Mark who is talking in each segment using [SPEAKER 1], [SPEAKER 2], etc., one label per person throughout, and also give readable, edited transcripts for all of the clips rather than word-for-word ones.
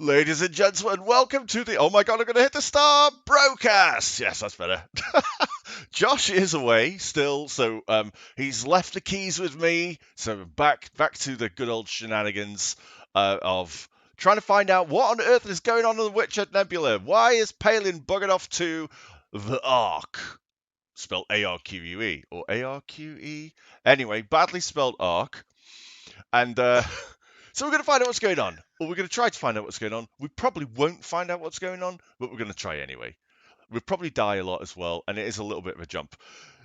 [SPEAKER 1] Ladies and gentlemen, welcome to the, oh my god, I'm going to hit the star, Brocast. Yes, that's better. Josh is away still, so he's left the keys with me. So back to the good old shenanigans of trying to find out what on earth is going on in the Witcher Nebula. Why is Palin bugging off to the Ark? Spelled A-R-Q-U-E, or A-R-Q-E? Anyway, badly spelled Ark. And so we're going to find out what's going on. Or we're going to try to find out what's going on. We probably won't find out what's going on, but we're going to try anyway. We'll probably die a lot as well, and it is a little bit of a jump.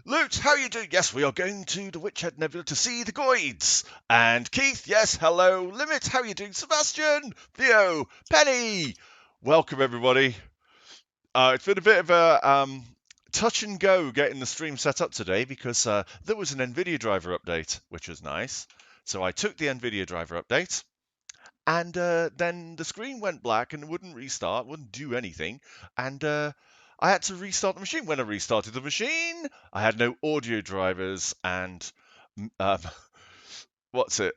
[SPEAKER 1] Lute, how are you doing? Yes, we are going to the Witchhead Nebula to see the Thargoids. And Keith, yes, hello. Limit, how are you doing? Sebastian, Theo, Penny. Welcome, everybody. It's been a bit of a touch and go getting the stream set up today because there was an NVIDIA driver update, which was nice. So I took the NVIDIA driver update, and then the screen went black and it wouldn't restart, wouldn't do anything, and I had to restart the machine. When I restarted the machine, I had no audio drivers, and what's it?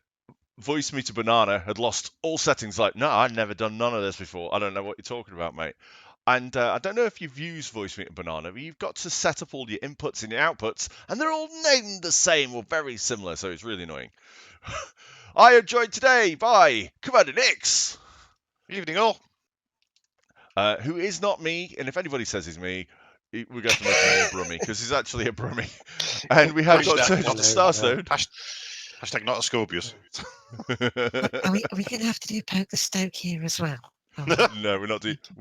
[SPEAKER 1] Voice Meter Banana had lost all settings. Like, no, I've never done none of this before. I don't know what you're talking about, mate. And I don't know if you've used Voice Meter Banana, but you've got to set up all your inputs and your outputs, and they're all named the same or very similar, so it's really annoying. I am joined today by Commander Nix.
[SPEAKER 2] Evening all.
[SPEAKER 1] Who is not me, and if anybody says he's me, we're going to make him more brummy, because he's actually a brummy. And we have got Surgeon Starstone.
[SPEAKER 2] Hashtag not a Scorpius.
[SPEAKER 3] Are we going to have to do Poke the Stoke here as well?
[SPEAKER 1] No, we're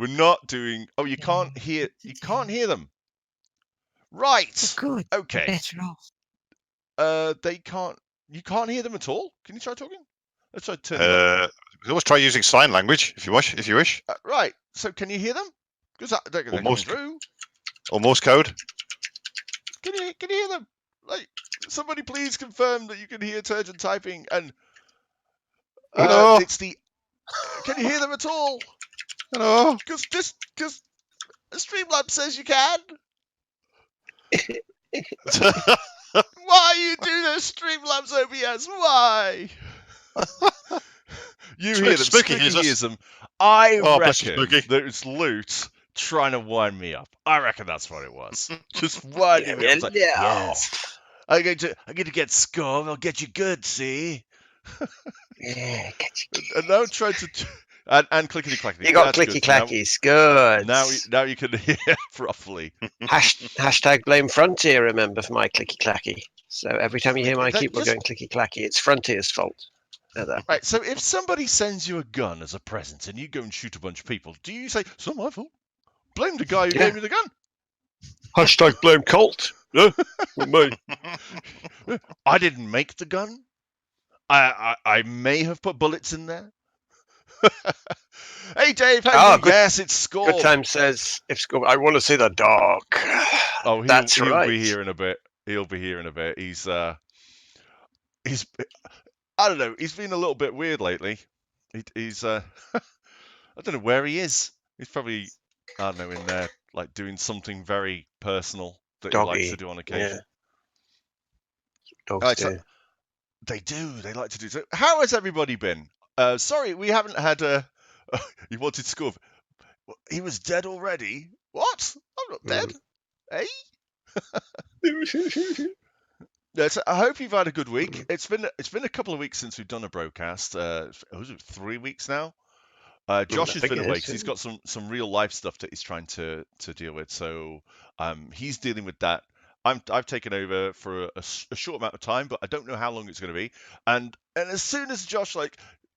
[SPEAKER 1] not doing. Oh, you can't hear them. Right.
[SPEAKER 3] Oh, good.
[SPEAKER 1] Okay.
[SPEAKER 3] Better off.
[SPEAKER 1] You can't hear them at all. Can you try talking? Let's try turning
[SPEAKER 2] You can always try using sign language if you wish.
[SPEAKER 1] Right. So can you hear them? Because they're coming through.
[SPEAKER 2] Or Morse code.
[SPEAKER 1] Can you hear them? Like, somebody please confirm that you can hear Turgeon typing, and
[SPEAKER 2] Hello.
[SPEAKER 1] Can you hear them at all?
[SPEAKER 2] Hello.
[SPEAKER 1] Because Streamlabs says you can. Why you do this, Streamlabs OBS? Why? You hear them.
[SPEAKER 2] Spooky
[SPEAKER 1] hears them. I reckon
[SPEAKER 2] Spooky.
[SPEAKER 1] that it's Lute trying to wind me up. I reckon that's what it was. Just winding me up. Like, yes. I'm going to get Scum. I'll get you good, see?
[SPEAKER 3] Yeah,
[SPEAKER 1] And now I'm trying to... And clickety-clackety.
[SPEAKER 4] You got clicky-clackies, good.
[SPEAKER 1] Now you can hear properly.
[SPEAKER 4] Hashtag blame Frontier, remember, for my clicky-clacky. So every time you hear my keyboard going clicky-clacky, it's Frontier's fault.
[SPEAKER 1] Right, so if somebody sends you a gun as a present and you go and shoot a bunch of people, do you say, it's not my fault? Blame the guy who gave me the gun.
[SPEAKER 4] Hashtag blame Colt. Yeah, with me.
[SPEAKER 1] I didn't make the gun. I may have put bullets in there. Hey Dave, how you doing? Yes, it's Scorp.
[SPEAKER 4] Good time says, if Scorp, I want to see the dog.
[SPEAKER 1] Oh,
[SPEAKER 4] That's right.
[SPEAKER 1] He'll be here in a bit. He's I don't know. He's been a little bit weird lately. He's I don't know where he is. He's probably, I don't know, in there like doing something very personal that he likes to do on occasion.
[SPEAKER 4] Yeah.
[SPEAKER 1] Right, so they do. They like to do. So how has everybody been? Sorry, we haven't had a. You wanted to score. He was dead already. What? I'm not dead. Hey. Yes, I hope you've had a good week. It's been a couple of weeks since we've done a broadcast. Was it 3 weeks now? Josh has been away because he's got some real life stuff that he's trying to deal with. So he's dealing with that. I've taken over for a short amount of time, but I don't know how long it's going to be. And as soon as Josh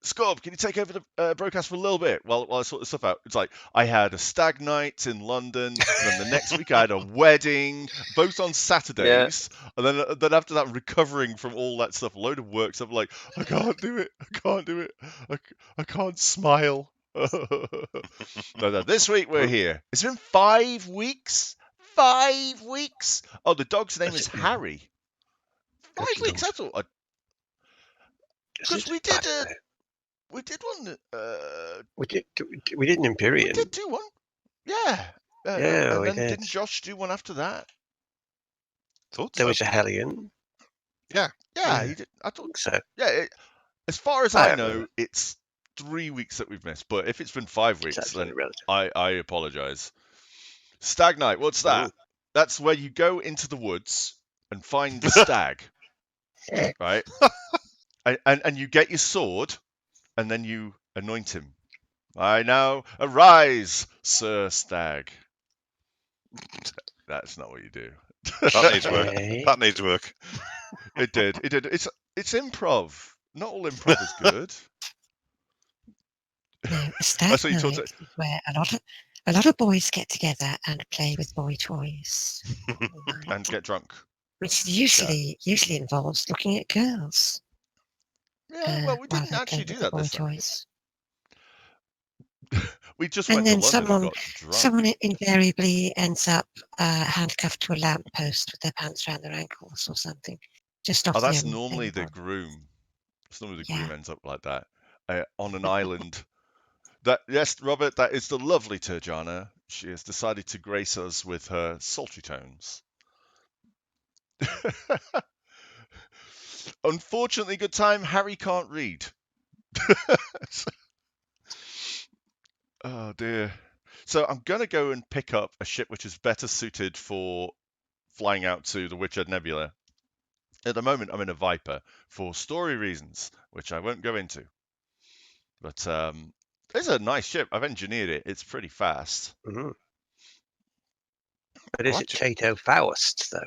[SPEAKER 1] Scorp, can you take over the broadcast for a little bit while I sort this stuff out? It's like I had a stag night in London, and then the next week I had a wedding, both on Saturdays, and then after that, recovering from all that stuff, a load of work stuff. Like I can't do it, I can't smile. No, this week we're here. It's been 5 weeks. 5 weeks. Oh, the dog's name is Harry. 5 weeks. That's all. Because we did one.
[SPEAKER 4] We did an Empyrean.
[SPEAKER 1] We did do one. Yeah.
[SPEAKER 4] Yeah,
[SPEAKER 1] and then didn't Josh do one after that?
[SPEAKER 2] Thought
[SPEAKER 4] There
[SPEAKER 2] so.
[SPEAKER 4] was a Hellion.
[SPEAKER 1] Yeah, he did. I thought
[SPEAKER 4] so.
[SPEAKER 1] Yeah. As far as I know, it's 3 weeks that we've missed. But if it's been 5
[SPEAKER 4] It's
[SPEAKER 1] weeks,
[SPEAKER 4] absolutely
[SPEAKER 1] then
[SPEAKER 4] relative.
[SPEAKER 1] I apologise. Stag night, what's that?
[SPEAKER 4] Ooh.
[SPEAKER 1] That's where you go into the woods and find the stag, right? And you get your sword, and then you anoint him. I now arise, Sir Stag. That's not what you do.
[SPEAKER 2] That needs work.
[SPEAKER 4] Okay.
[SPEAKER 2] That needs work.
[SPEAKER 1] It did. It's improv. Not all improv is good.
[SPEAKER 3] No, a
[SPEAKER 1] That's
[SPEAKER 3] stag
[SPEAKER 1] what you talked
[SPEAKER 3] night is where a lot of boys get together and play with boy toys all night,
[SPEAKER 1] and get drunk.
[SPEAKER 3] which usually involves looking at girls
[SPEAKER 1] Yeah, well, we
[SPEAKER 3] while
[SPEAKER 1] didn't
[SPEAKER 3] they
[SPEAKER 1] actually
[SPEAKER 3] play
[SPEAKER 1] do
[SPEAKER 3] with the
[SPEAKER 1] that
[SPEAKER 3] boy
[SPEAKER 1] this time.
[SPEAKER 3] toys.
[SPEAKER 1] We just
[SPEAKER 3] And
[SPEAKER 1] went to
[SPEAKER 3] then
[SPEAKER 1] London and got drunk.
[SPEAKER 3] someone invariably ends up handcuffed to a lamppost with their pants around their ankles or something, just off
[SPEAKER 1] Oh,
[SPEAKER 3] the
[SPEAKER 1] that's normally the
[SPEAKER 3] M1.
[SPEAKER 1] groom. It's normally the
[SPEAKER 3] Yeah.
[SPEAKER 1] groom ends up like that on an island. Yes, Robert, that is the lovely Turjana. She has decided to grace us with her sultry tones. Unfortunately, good time. Harry can't read. Oh dear. So I'm gonna go and pick up a ship which is better suited for flying out to the Witchhead Nebula. At the moment, I'm in a Viper for story reasons, which I won't go into. But it's a nice ship. I've engineered it. It's pretty fast.
[SPEAKER 4] Mhm. But is it Tato Faust though,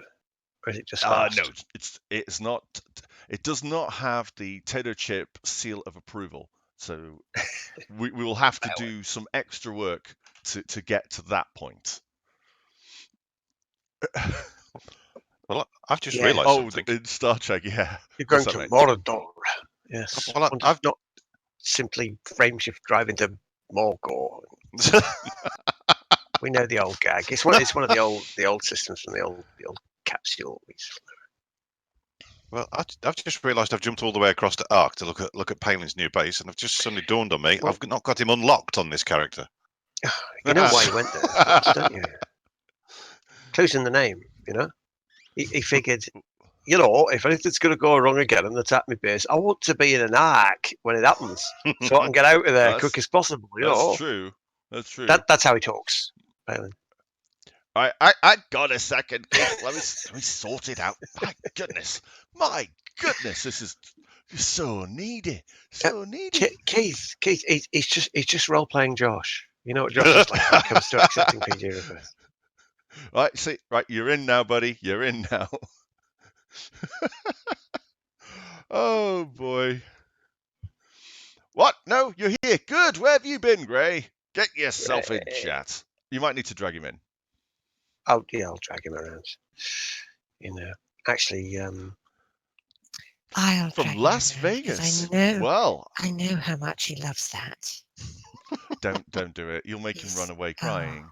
[SPEAKER 4] or is it just fast?
[SPEAKER 1] No, it's not. It does not have the Tato chip seal of approval. So we will have to do some extra work to get to that point.
[SPEAKER 2] Well, I've just
[SPEAKER 4] Yeah.
[SPEAKER 2] realised
[SPEAKER 1] Oh,
[SPEAKER 2] something.
[SPEAKER 1] in Star Trek, yeah.
[SPEAKER 4] You're going
[SPEAKER 1] What's
[SPEAKER 4] to
[SPEAKER 1] that, mate?
[SPEAKER 4] Morador. Yes.
[SPEAKER 2] Well, I've
[SPEAKER 4] not simply frameshift drive into Morgor. We know the old gag. It's one of the old systems from the old capsule.
[SPEAKER 2] Well, I've just realised I've jumped all the way across to Ark to look at Palin's new base, and I've just suddenly dawned on me
[SPEAKER 4] Well-
[SPEAKER 2] I've not got him unlocked on this character.
[SPEAKER 4] You know why he went there, of course, don't you? Clues in the name, you know. He figured, you know, if anything's going to go wrong again and attack my base, I want to be in an Ark when it happens, so I can get out of there quick as possible. You know,
[SPEAKER 1] That's true. That's true.
[SPEAKER 4] that's how he talks, Palin.
[SPEAKER 1] I got a second, Keith. Let me sort it out. My goodness, this is so needy, so needy.
[SPEAKER 4] Keith, he's just role playing Josh. You know what Josh is like when it comes to accepting PG requests.
[SPEAKER 1] Right, you're in now, buddy. You're in now. Oh boy. What? No, you're here. Good. Where have you been, Gray? Get yourself in chat. You might need to drag him in.
[SPEAKER 4] I'll drag him around. You know, actually,
[SPEAKER 3] I'll
[SPEAKER 1] From
[SPEAKER 3] drag him
[SPEAKER 1] Las
[SPEAKER 3] around, 'cause
[SPEAKER 1] Vegas.
[SPEAKER 3] I know how much he loves that.
[SPEAKER 1] Don't do it. You'll make him run away crying.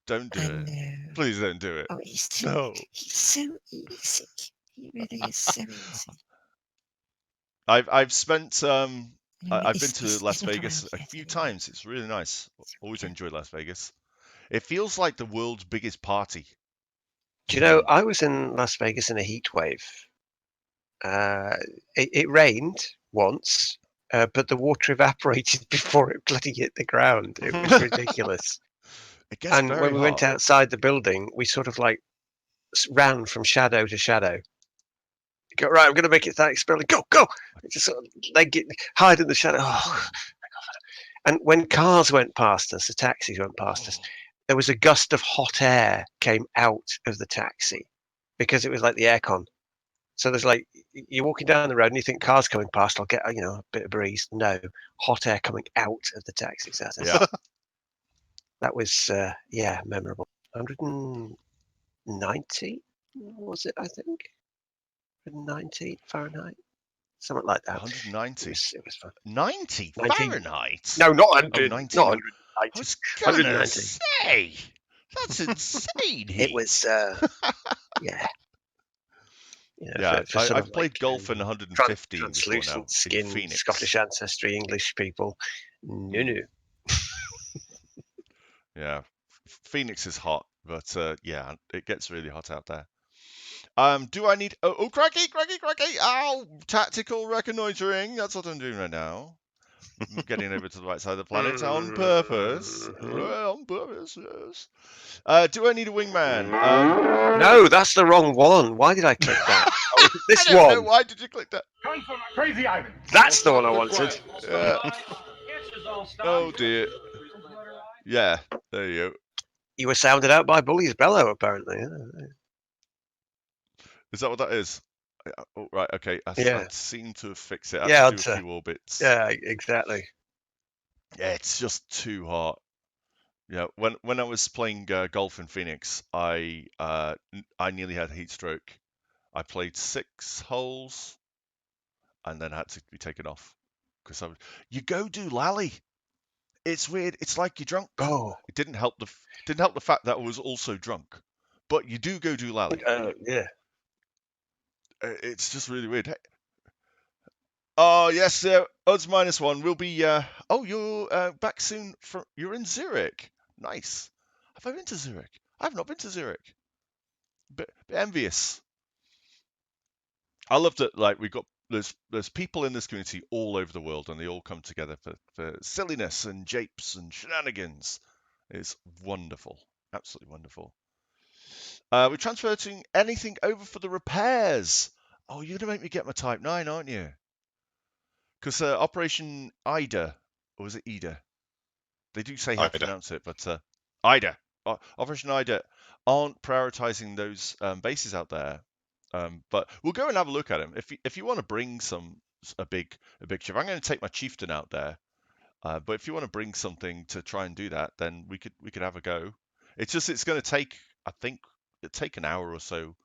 [SPEAKER 1] Don't do
[SPEAKER 3] I
[SPEAKER 1] it.
[SPEAKER 3] know.
[SPEAKER 1] Please don't do it.
[SPEAKER 3] Oh, he's
[SPEAKER 1] No.
[SPEAKER 3] so easy. He really is so easy.
[SPEAKER 1] I've spent I've been
[SPEAKER 3] He's
[SPEAKER 1] to Las
[SPEAKER 3] not
[SPEAKER 1] Vegas
[SPEAKER 3] around
[SPEAKER 1] a
[SPEAKER 3] yet
[SPEAKER 1] few
[SPEAKER 3] anyway.
[SPEAKER 1] times. It's really nice. Always enjoyed Las Vegas. It feels like the world's biggest party.
[SPEAKER 4] do you know, I was in Las Vegas in a heat wave. It rained once, but the water evaporated before it bloody hit the ground. It was ridiculous.
[SPEAKER 1] It gets
[SPEAKER 4] And
[SPEAKER 1] very
[SPEAKER 4] when we went
[SPEAKER 1] hot.
[SPEAKER 4] outside the building, we sort of like ran from shadow to shadow. Go, right, I'm going to make it that experiment. Go! Just sort of hide in the shadow. Oh. And when cars went past us, the taxis went past us, there was a gust of hot air came out of the taxi because it was like the aircon. So there's like, you're walking down the road and you think cars coming past, I'll get, a bit of breeze. No, hot air coming out of the taxi. So
[SPEAKER 1] Yeah.
[SPEAKER 4] that was, memorable. 190 was it, I think? 190 Fahrenheit? Something like that.
[SPEAKER 1] 190.
[SPEAKER 4] It was fun.
[SPEAKER 1] 90
[SPEAKER 4] 19.
[SPEAKER 1] Fahrenheit?
[SPEAKER 4] No, not 100.
[SPEAKER 1] Oh, 90.
[SPEAKER 4] Not
[SPEAKER 1] I
[SPEAKER 4] 190.
[SPEAKER 1] was gonna
[SPEAKER 4] 190.
[SPEAKER 1] say. That's insane.
[SPEAKER 4] It was, yeah.
[SPEAKER 1] Yeah,
[SPEAKER 4] For sort
[SPEAKER 1] I've
[SPEAKER 4] of
[SPEAKER 1] played
[SPEAKER 4] like,
[SPEAKER 1] golf in 115 before now.
[SPEAKER 4] translucent
[SPEAKER 1] In
[SPEAKER 4] skin,
[SPEAKER 1] Phoenix.
[SPEAKER 4] Scottish ancestry, English people. No.
[SPEAKER 1] Yeah, Phoenix is hot, but yeah, it gets really hot out there. Do I need? Oh, cracky! Ow! Tactical reconnoitering. That's what I'm doing right now. getting over to the right side of the planet on purpose. On purpose, yes. Do I need a wingman?
[SPEAKER 4] No, that's the wrong one. Why did I click that? Oh, this
[SPEAKER 1] I don't know.
[SPEAKER 4] one.
[SPEAKER 1] Why did you click that?
[SPEAKER 5] Crazy Island.
[SPEAKER 4] That's the one I wanted.
[SPEAKER 1] Yeah. Oh dear. Yeah. There you go.
[SPEAKER 4] You were sounded out by Bully's bellow, apparently.
[SPEAKER 1] Is that what that is? Oh, right. Okay.
[SPEAKER 4] Yeah.
[SPEAKER 1] I seem to have fixed it. I
[SPEAKER 4] Yeah,
[SPEAKER 1] have to do
[SPEAKER 4] I'd
[SPEAKER 1] a
[SPEAKER 4] say.
[SPEAKER 1] few orbits.
[SPEAKER 4] Yeah, exactly.
[SPEAKER 1] Yeah, it's just too hot. Yeah, when I was playing golf in Phoenix, I nearly had heat stroke. I played 6 holes and then had to be taken off because you go do lally. It's weird. It's like you're drunk.
[SPEAKER 4] Oh.
[SPEAKER 1] It didn't help the fact that I was also drunk, but you do go do lally.
[SPEAKER 4] Yeah.
[SPEAKER 1] It's just really weird. Oh yes, odds -1 will be. Oh, you're back soon. You're in Zurich. Nice. Have I been to Zurich? I've not been to Zurich. Bit envious. I love that. Like there's people in this community all over the world, and they all come together for silliness and japes and shenanigans. It's wonderful, absolutely wonderful. We're transferring anything over for the repairs. Oh, you're gonna make me get my Type 9, aren't you? Because Operation Ida, or was it Ida? They do say how to
[SPEAKER 2] Ida.
[SPEAKER 1] pronounce it, but Ida, Operation Ida, aren't prioritizing those bases out there. But we'll go and have a look at them. If you want to bring a big ship, I'm going to take my chieftain out there. But if you want to bring something to try and do that, then we could have a go. It's going to take, I think, an hour or so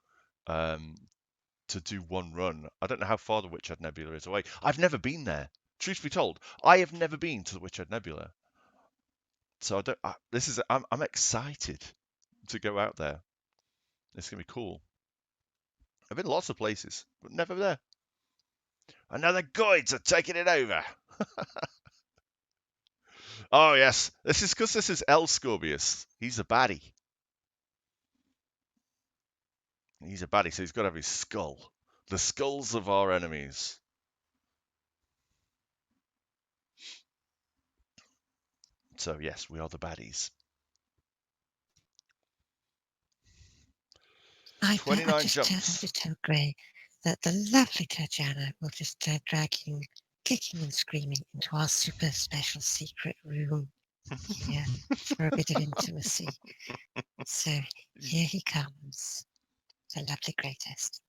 [SPEAKER 1] to do one run. I don't know how far the Witchhead Nebula is away. I've never been there. Truth be told, I have never been to the Witchhead Nebula. So I'm excited to go out there. It's gonna be cool. I've been lots of places, but never there. And now the Goids are taking it over. Oh yes, this is because this is El Scorpius. He's a baddie. He's a baddie, so he's got to have his skull. The skulls of our enemies. So yes, we are the baddies.
[SPEAKER 3] I
[SPEAKER 1] 29
[SPEAKER 3] just
[SPEAKER 1] jumps.
[SPEAKER 3] tell Gray that the lovely Tajana will just drag you, kicking and screaming, into our super special secret room here for a bit of intimacy. So here he comes, the lovely greatest.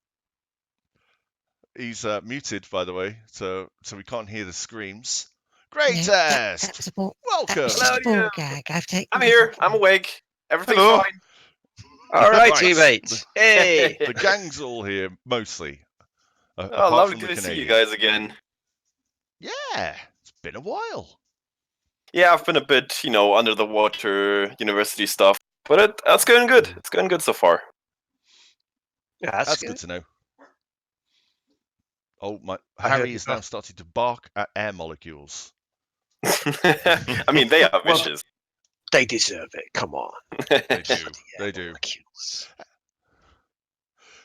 [SPEAKER 1] He's muted, by the way, so we can't hear the screams.
[SPEAKER 3] No,
[SPEAKER 1] Greatest!
[SPEAKER 3] that was a ball.
[SPEAKER 1] Welcome!
[SPEAKER 3] That was just a ball gag. I've taken.
[SPEAKER 5] I'm here. I'm awake. Everything's
[SPEAKER 2] Hello.
[SPEAKER 5] fine.
[SPEAKER 4] All right,
[SPEAKER 1] Nice.
[SPEAKER 4] teammates. Hey.
[SPEAKER 1] The gang's all here, mostly.
[SPEAKER 5] Oh,
[SPEAKER 1] apart
[SPEAKER 5] lovely
[SPEAKER 1] from the
[SPEAKER 5] to see you
[SPEAKER 1] Canadians.
[SPEAKER 5] guys again.
[SPEAKER 1] Yeah, it's been a while.
[SPEAKER 5] Yeah, I've been a bit, under the water, university stuff, but that's going good. It's going good so far.
[SPEAKER 4] Yeah,
[SPEAKER 1] That's good to know. Oh, Harry is now starting to bark at air molecules.
[SPEAKER 5] I mean, they are
[SPEAKER 4] Well,
[SPEAKER 5] vicious.
[SPEAKER 4] They deserve it. Come on.
[SPEAKER 1] They do. They do.
[SPEAKER 4] Molecules.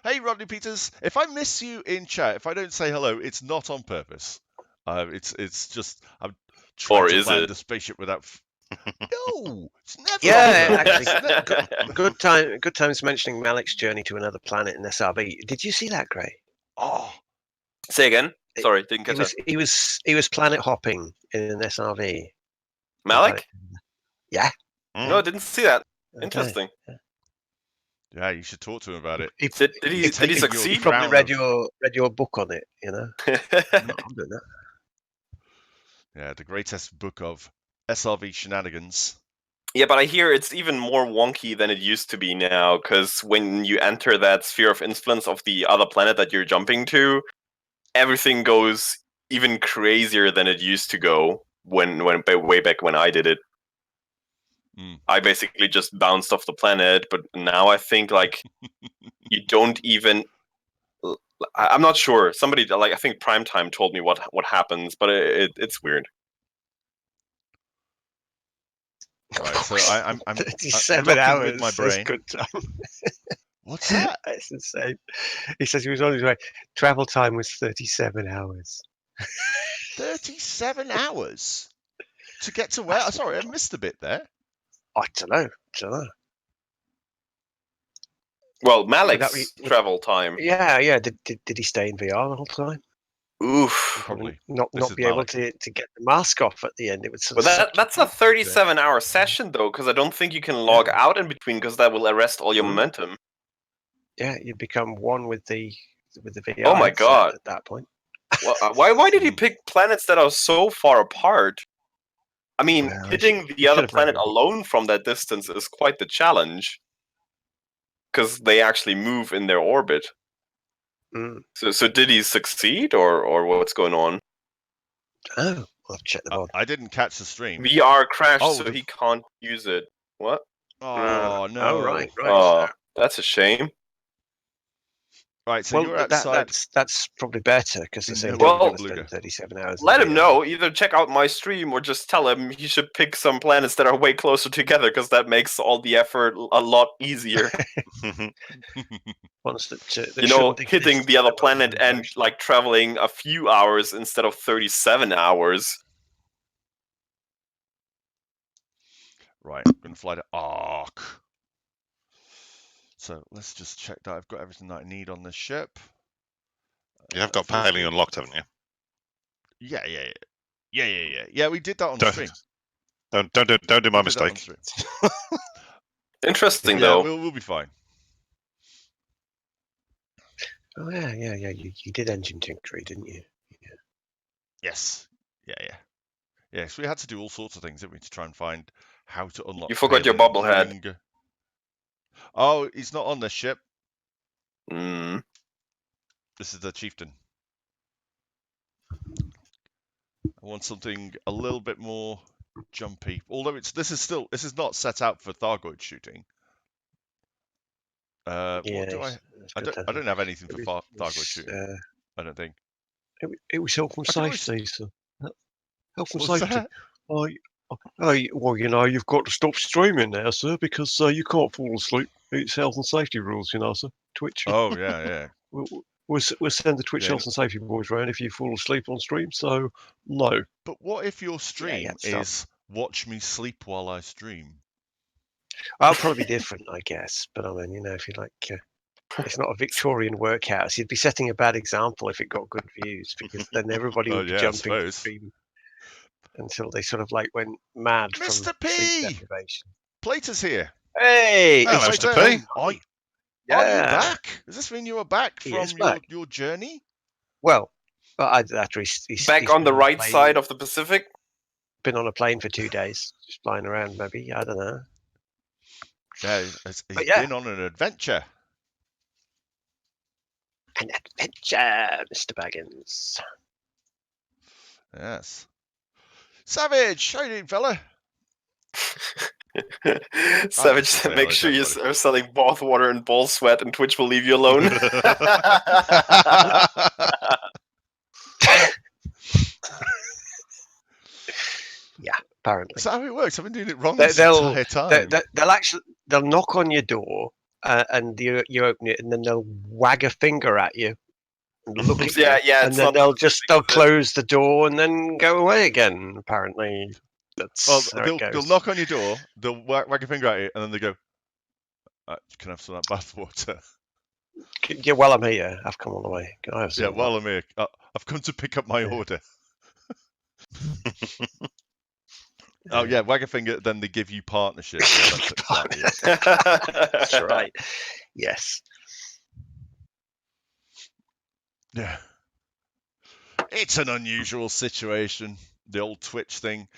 [SPEAKER 1] Hey, Rodney Peters, if I miss you in chat, if I don't say hello, it's not on purpose. It's just I'm trying
[SPEAKER 5] Or
[SPEAKER 1] to
[SPEAKER 5] is
[SPEAKER 1] land
[SPEAKER 5] it?
[SPEAKER 1] a spaceship without. No, it's never.
[SPEAKER 4] Yeah,
[SPEAKER 1] on purpose.
[SPEAKER 4] actually, good times mentioning Malik's journey to another planet in SRB. Did you see that, Gray?
[SPEAKER 1] Oh,
[SPEAKER 5] Say again. Sorry, didn't catch that.
[SPEAKER 4] He was planet hopping in an SRV.
[SPEAKER 5] Malik?
[SPEAKER 4] Yeah.
[SPEAKER 5] No, I didn't see that.
[SPEAKER 4] Okay.
[SPEAKER 5] Interesting.
[SPEAKER 1] yeah, you should talk to him about it.
[SPEAKER 5] Did he
[SPEAKER 1] He's taking your
[SPEAKER 5] succeed?
[SPEAKER 4] He probably
[SPEAKER 1] crown
[SPEAKER 4] read your book on it, I'm doing that.
[SPEAKER 1] Yeah, the greatest book of SRV shenanigans.
[SPEAKER 5] Yeah, but I hear it's even more wonky than it used to be now, because when you enter that sphere of influence of the other planet that you're jumping to, everything goes even crazier than it used to go way back when I did it. I basically just bounced off the planet, but now I think you don't even. I'm not sure. Somebody I think Primetime told me what happens, but it's weird.
[SPEAKER 1] Right, so I'm
[SPEAKER 4] 37
[SPEAKER 1] looking
[SPEAKER 4] hours.
[SPEAKER 1] with my
[SPEAKER 4] That's
[SPEAKER 1] brain.
[SPEAKER 4] good time.
[SPEAKER 1] What's that?
[SPEAKER 4] That's insane. He says he was on his way. Travel time was 37 hours.
[SPEAKER 1] 37 hours to get to where?
[SPEAKER 4] That's
[SPEAKER 1] Sorry, I
[SPEAKER 4] not-
[SPEAKER 1] missed a bit there.
[SPEAKER 4] I don't know.
[SPEAKER 5] Well,
[SPEAKER 4] Would that
[SPEAKER 5] Malik's
[SPEAKER 4] be-
[SPEAKER 5] travel time.
[SPEAKER 4] Yeah. Did he stay in VR the whole time?
[SPEAKER 5] Oof.
[SPEAKER 1] Probably.
[SPEAKER 4] Not
[SPEAKER 1] This is
[SPEAKER 4] be able
[SPEAKER 1] Malik.
[SPEAKER 4] to get the mask off at the end. It would sort
[SPEAKER 5] Well,
[SPEAKER 4] of suck
[SPEAKER 5] that's
[SPEAKER 4] you
[SPEAKER 5] a
[SPEAKER 4] in.
[SPEAKER 5] 37-hour session though, because I don't think you can log out in between, because that will arrest all your
[SPEAKER 4] Mm.
[SPEAKER 5] momentum.
[SPEAKER 4] Yeah, you become one with the VR.
[SPEAKER 5] Oh my
[SPEAKER 4] headset
[SPEAKER 5] God.
[SPEAKER 4] At that point.
[SPEAKER 5] Well, why did he pick planets that are so far apart? I mean,
[SPEAKER 4] Well,
[SPEAKER 5] hitting
[SPEAKER 4] he
[SPEAKER 5] the other
[SPEAKER 4] should have
[SPEAKER 5] planet
[SPEAKER 4] known.
[SPEAKER 5] alone from that distance is quite the challenge, because they actually move in their orbit.
[SPEAKER 4] Mm.
[SPEAKER 5] So did he succeed, or what's going on?
[SPEAKER 4] Oh, I'll check the mod.
[SPEAKER 1] I didn't catch the stream.
[SPEAKER 5] VR crashed,
[SPEAKER 1] Oh,
[SPEAKER 5] so
[SPEAKER 1] the-
[SPEAKER 5] he can't use it. What?
[SPEAKER 1] Oh, no.
[SPEAKER 4] Oh, right.
[SPEAKER 5] Oh, that's a shame.
[SPEAKER 1] Right, so
[SPEAKER 4] Well,
[SPEAKER 1] you're outside.
[SPEAKER 4] that's probably better because the
[SPEAKER 1] in
[SPEAKER 4] same
[SPEAKER 1] Nebula
[SPEAKER 5] Well,
[SPEAKER 4] time
[SPEAKER 1] Beluga.
[SPEAKER 4] spend 37 hours. in
[SPEAKER 5] Let him
[SPEAKER 4] VR.
[SPEAKER 5] know. Either check out my stream or just tell him he should pick some planets that are way closer together, because that makes all the effort a lot easier.
[SPEAKER 4] Ones that
[SPEAKER 5] You know,
[SPEAKER 4] shouldn't
[SPEAKER 5] hitting
[SPEAKER 4] exist
[SPEAKER 5] the other
[SPEAKER 4] in the
[SPEAKER 5] planet and
[SPEAKER 4] motion.
[SPEAKER 5] like traveling a few hours instead of 37 hours.
[SPEAKER 1] Right, I'm going to fly to Ark. So let's just check that I've got everything that I need on this ship.
[SPEAKER 2] You have got
[SPEAKER 1] Fuel
[SPEAKER 2] Palin
[SPEAKER 1] tank.
[SPEAKER 2] unlocked, haven't you?
[SPEAKER 1] Yeah, we did that on
[SPEAKER 2] Don't-
[SPEAKER 1] stream.
[SPEAKER 2] Don't do my
[SPEAKER 1] We did that on
[SPEAKER 2] mistake.
[SPEAKER 1] stream.
[SPEAKER 5] Interesting,
[SPEAKER 1] Yeah,
[SPEAKER 5] though.
[SPEAKER 1] we'll be fine.
[SPEAKER 4] Oh yeah. You did engine tinkery, didn't you?
[SPEAKER 1] Yes. Yes, we had to do all sorts of things, didn't we, to try and find how to unlock.
[SPEAKER 5] You forgot your
[SPEAKER 1] Palin,
[SPEAKER 5] bobblehead.
[SPEAKER 1] including- Oh, he's not on this ship.
[SPEAKER 5] Mm.
[SPEAKER 1] This is the chieftain. I want something a little bit more jumpy. Although this is not set out for Thargoid shooting. What do I? I don't have anything for Thargoid shooting. I don't think.
[SPEAKER 4] It was health and
[SPEAKER 1] I can always-
[SPEAKER 4] safety, sir. Health and
[SPEAKER 1] What's
[SPEAKER 4] safety.
[SPEAKER 1] that?
[SPEAKER 4] Well, you've got to stop streaming now, sir, because you can't fall asleep. It's health and safety rules, sir. Twitch.
[SPEAKER 1] Oh yeah.
[SPEAKER 4] We'll send the Twitch
[SPEAKER 1] Yeah.
[SPEAKER 4] health and safety boys round if you fall asleep on stream. So no.
[SPEAKER 1] But what if your stream
[SPEAKER 4] yeah, stop.
[SPEAKER 1] is watch me sleep while I stream?
[SPEAKER 4] I'll probably be different, I guess. But I mean, if you like, it's not a Victorian workhouse. You'd be setting a bad example if it got good views, because then everybody would be
[SPEAKER 1] I
[SPEAKER 4] jumping to
[SPEAKER 1] suppose.
[SPEAKER 4] stream until they sort of like went mad from
[SPEAKER 1] Mr.
[SPEAKER 4] sleep
[SPEAKER 1] P!
[SPEAKER 4] deprivation.
[SPEAKER 1] Plater's here.
[SPEAKER 4] Hey,
[SPEAKER 2] Hello,
[SPEAKER 4] it's
[SPEAKER 2] Mr.
[SPEAKER 1] Plater,
[SPEAKER 2] P.
[SPEAKER 1] Are you
[SPEAKER 4] Yeah.
[SPEAKER 1] back? Does this mean you are back
[SPEAKER 4] He
[SPEAKER 1] from
[SPEAKER 4] is back.
[SPEAKER 1] your journey?
[SPEAKER 4] Well, after he's
[SPEAKER 5] Back on the
[SPEAKER 4] been a
[SPEAKER 5] right
[SPEAKER 4] plane-
[SPEAKER 5] side of the Pacific.
[SPEAKER 4] Been on a plane for 2 days, just flying around. Maybe I don't know.
[SPEAKER 1] Yeah, he's
[SPEAKER 4] yeah.
[SPEAKER 1] been on an adventure.
[SPEAKER 4] An adventure, Mr. Baggins.
[SPEAKER 1] Yes. Savage, how you doing, fella?
[SPEAKER 5] Savage
[SPEAKER 1] say
[SPEAKER 5] said,
[SPEAKER 1] hello
[SPEAKER 5] make
[SPEAKER 1] to
[SPEAKER 5] sure you
[SPEAKER 1] everybody."
[SPEAKER 5] are selling bath water and ball sweat, and Twitch will leave you alone.
[SPEAKER 4] Apparently,
[SPEAKER 1] Is that how it works? I've been doing it wrong
[SPEAKER 4] They-
[SPEAKER 1] this
[SPEAKER 4] they'll-
[SPEAKER 1] entire time.
[SPEAKER 4] they'll knock on your door and you open it, and then they'll wag a finger at you and look at
[SPEAKER 5] Yeah,
[SPEAKER 4] you,
[SPEAKER 5] yeah,
[SPEAKER 4] and
[SPEAKER 5] it's
[SPEAKER 4] then
[SPEAKER 5] not
[SPEAKER 4] they'll
[SPEAKER 5] specific, is it?
[SPEAKER 4] close the door and then go away again. Apparently, that's
[SPEAKER 1] Well,
[SPEAKER 4] how it goes.
[SPEAKER 1] they'll knock on your door, they'll wag a finger at you, and then they go, "Can I have some of that bath water?"
[SPEAKER 4] Yeah, well, I'm here. I've come all the way. Can I have some?
[SPEAKER 1] Yeah,
[SPEAKER 4] of
[SPEAKER 1] while I'm here, I've come to pick up my
[SPEAKER 4] Yeah.
[SPEAKER 1] order.
[SPEAKER 4] that?
[SPEAKER 1] Oh yeah, wag a finger, then they give you partnership. Yeah, that's exactly it.
[SPEAKER 4] That's right. Yes.
[SPEAKER 1] Yeah. It's an unusual situation, the old Twitch thing.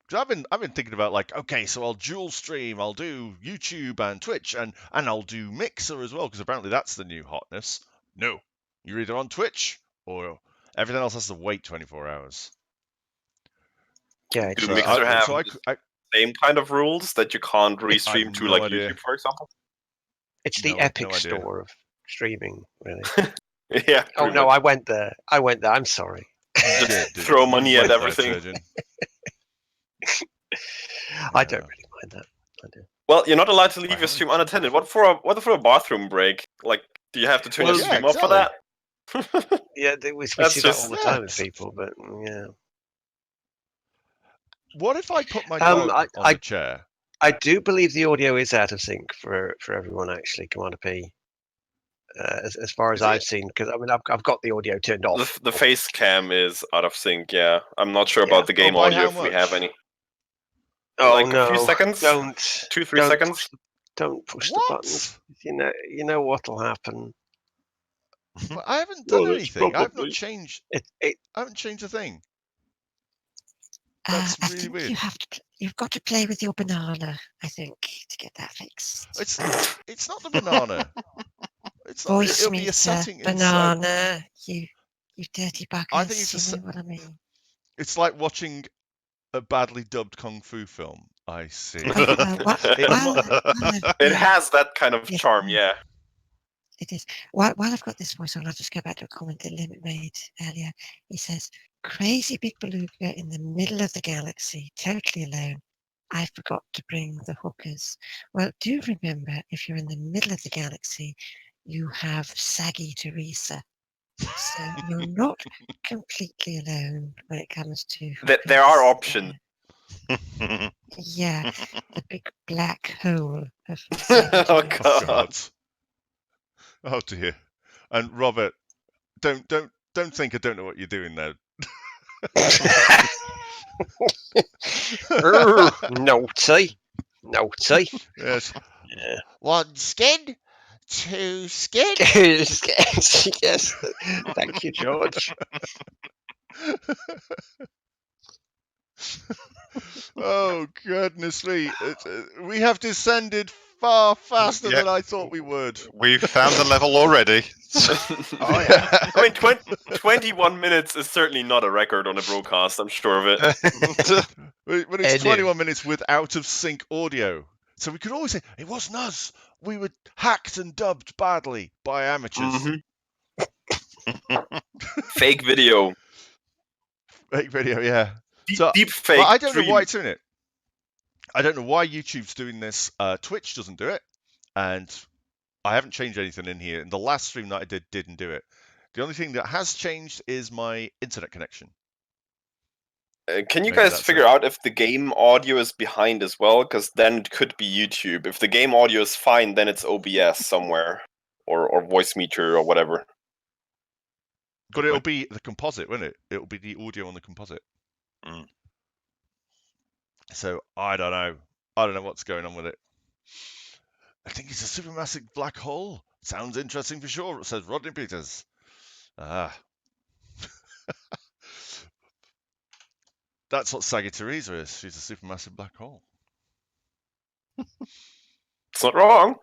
[SPEAKER 1] 'Cause I've been thinking about, like, okay, so I'll dual stream, I'll do YouTube and Twitch, and I'll do Mixer as well, because apparently that's the new hotness. No, you're either on Twitch or everything else has to wait 24 hours.
[SPEAKER 4] Yeah.
[SPEAKER 5] Do
[SPEAKER 1] So
[SPEAKER 5] Mixer have
[SPEAKER 1] so
[SPEAKER 5] the same kind of rules that you can't restream to,
[SPEAKER 1] no
[SPEAKER 5] like
[SPEAKER 1] idea.
[SPEAKER 5] YouTube, for example?
[SPEAKER 4] It's the
[SPEAKER 1] No
[SPEAKER 4] epic
[SPEAKER 1] idea.
[SPEAKER 4] store of streaming, really.
[SPEAKER 5] Yeah.
[SPEAKER 4] Oh
[SPEAKER 5] pretty
[SPEAKER 4] no,
[SPEAKER 5] much.
[SPEAKER 4] I went there. I'm sorry.
[SPEAKER 1] You
[SPEAKER 5] Just
[SPEAKER 1] did,
[SPEAKER 5] throw
[SPEAKER 1] you?
[SPEAKER 5] money
[SPEAKER 1] You
[SPEAKER 5] at
[SPEAKER 1] went there,
[SPEAKER 5] everything.
[SPEAKER 1] Turgeon.
[SPEAKER 4] I don't
[SPEAKER 1] Yeah.
[SPEAKER 4] really mind that. I do.
[SPEAKER 5] Well, you're not allowed to leave
[SPEAKER 1] Right.
[SPEAKER 5] your stream unattended. What for a bathroom break? Like, do you have to turn
[SPEAKER 4] Well,
[SPEAKER 5] your
[SPEAKER 1] yeah,
[SPEAKER 5] stream off for
[SPEAKER 1] exactly.
[SPEAKER 5] that?
[SPEAKER 4] Yeah, we
[SPEAKER 5] That's
[SPEAKER 4] see that all
[SPEAKER 5] just-
[SPEAKER 4] the
[SPEAKER 1] yeah,
[SPEAKER 4] time with people, but yeah.
[SPEAKER 1] What if I put my
[SPEAKER 4] Um,
[SPEAKER 1] dog on
[SPEAKER 4] I-
[SPEAKER 1] the chair?
[SPEAKER 4] I do believe the audio is out of sync for everyone, actually, Commander P. As far as
[SPEAKER 1] Is
[SPEAKER 4] I've
[SPEAKER 1] it?
[SPEAKER 4] seen, because I mean, I've got the audio turned off.
[SPEAKER 5] The face cam is out of sync. Yeah, I'm not sure
[SPEAKER 4] Yeah.
[SPEAKER 5] about the game
[SPEAKER 1] by
[SPEAKER 5] audio
[SPEAKER 1] how
[SPEAKER 5] if we have
[SPEAKER 1] much?
[SPEAKER 5] any.
[SPEAKER 4] Oh
[SPEAKER 5] Like
[SPEAKER 4] no!
[SPEAKER 5] a few seconds,
[SPEAKER 4] Don't
[SPEAKER 5] 2-3
[SPEAKER 4] don't
[SPEAKER 5] seconds.
[SPEAKER 4] don't push the
[SPEAKER 1] What?
[SPEAKER 4] buttons. You know what'll happen.
[SPEAKER 1] But I haven't done
[SPEAKER 2] Well, it's
[SPEAKER 1] anything. I've not
[SPEAKER 2] probably-
[SPEAKER 1] changed.
[SPEAKER 4] It
[SPEAKER 1] I haven't changed a thing. That's
[SPEAKER 3] I
[SPEAKER 1] really
[SPEAKER 3] think
[SPEAKER 1] weird.
[SPEAKER 3] you've got to play with your banana, I think, to get that fixed.
[SPEAKER 1] It's not the banana. It's not.
[SPEAKER 3] Voice
[SPEAKER 1] It'll be a
[SPEAKER 3] meter,
[SPEAKER 1] setting inside.
[SPEAKER 3] banana, you dirty buggers.
[SPEAKER 1] I think it's
[SPEAKER 3] you know what I mean.
[SPEAKER 1] It's like watching a badly dubbed kung fu film. I see.
[SPEAKER 5] It has that kind of
[SPEAKER 3] Yes,
[SPEAKER 5] charm.
[SPEAKER 3] yes.
[SPEAKER 5] Yeah.
[SPEAKER 3] It is. While I've got this voice on, I'll just go back to a comment that Limit made earlier. He says, "Crazy big beluga in the middle of the galaxy, totally alone. I forgot to bring the hookers." Well, do remember, if you're in the middle of the galaxy, you have Saggy Teresa. So you're not completely alone when it comes to
[SPEAKER 5] There are
[SPEAKER 3] hookers.
[SPEAKER 5] options.
[SPEAKER 3] Yeah, the big black hole of Saggy
[SPEAKER 5] Oh,
[SPEAKER 3] Teresa.
[SPEAKER 1] Oh
[SPEAKER 5] God.
[SPEAKER 1] God. Oh dear. And Robert, don't think I don't know what you're doing there.
[SPEAKER 4] Naughty.
[SPEAKER 1] Yes.
[SPEAKER 4] Yeah.
[SPEAKER 1] One skin, two skin.
[SPEAKER 4] Yes. Thank you, George.
[SPEAKER 1] Oh goodness me! We have descended far faster
[SPEAKER 2] Yeah.
[SPEAKER 1] than I thought we would.
[SPEAKER 2] We've found the level already.
[SPEAKER 4] Oh yeah.
[SPEAKER 5] I mean, 21 minutes is certainly not a record on a broadcast. I'm sure of it.
[SPEAKER 1] But it's
[SPEAKER 4] Edu.
[SPEAKER 1] 21 minutes with out of sync audio. So we could always say, it wasn't us. We were hacked and dubbed badly by amateurs.
[SPEAKER 5] Fake video.
[SPEAKER 1] Fake video, yeah.
[SPEAKER 5] Deep,
[SPEAKER 1] So,
[SPEAKER 5] deep fake.
[SPEAKER 1] Well, I don't know
[SPEAKER 5] stream.
[SPEAKER 1] why it's doing it. I don't know why YouTube's doing this. Twitch doesn't do it. And I haven't changed anything in here. And the last stream that I didn't do it. The only thing that has changed is my internet connection.
[SPEAKER 5] Can you
[SPEAKER 1] Maybe
[SPEAKER 5] guys
[SPEAKER 1] that's
[SPEAKER 5] figure
[SPEAKER 1] it.
[SPEAKER 5] out if the game audio is behind as well? Because then it could be YouTube. If the game audio is fine, then it's OBS somewhere. Or voice meter or whatever.
[SPEAKER 1] But it'll be the composite, won't it? It'll be the audio on the composite.
[SPEAKER 2] Mm.
[SPEAKER 1] So I don't know. I don't know what's going on with it. I think it's a supermassive black hole. Sounds interesting for sure, says Rodney Peters. Ah. That's what Saggy Teresa is. She's a supermassive black hole.
[SPEAKER 5] It's not wrong.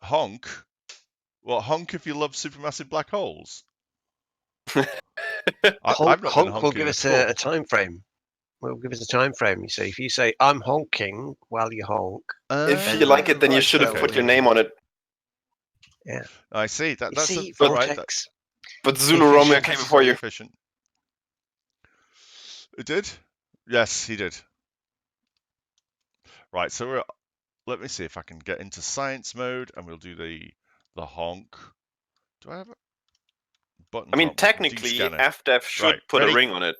[SPEAKER 1] Honk? Well, honk if you love supermassive black holes. I've not been
[SPEAKER 4] Honk will
[SPEAKER 1] honking
[SPEAKER 4] give us
[SPEAKER 1] at all.
[SPEAKER 4] a time frame. Will give us a time frame. You see, if you say "I'm honking" while you honk,
[SPEAKER 5] If you like it, then you
[SPEAKER 4] right,
[SPEAKER 5] should have
[SPEAKER 4] so-
[SPEAKER 5] put your name on it.
[SPEAKER 1] I see.
[SPEAKER 4] you
[SPEAKER 1] That's
[SPEAKER 4] see,
[SPEAKER 1] all right.
[SPEAKER 4] vortex.
[SPEAKER 5] But Zulu Romeo
[SPEAKER 1] Efficient,
[SPEAKER 5] came before you.
[SPEAKER 1] Efficient. It did? Yes, he did. Right, so let me see if I can get into science mode, and we'll do the honk. Do I have a button?
[SPEAKER 5] I mean, technically, FDev should
[SPEAKER 1] Right,
[SPEAKER 5] put
[SPEAKER 1] ready?
[SPEAKER 5] a ring on it.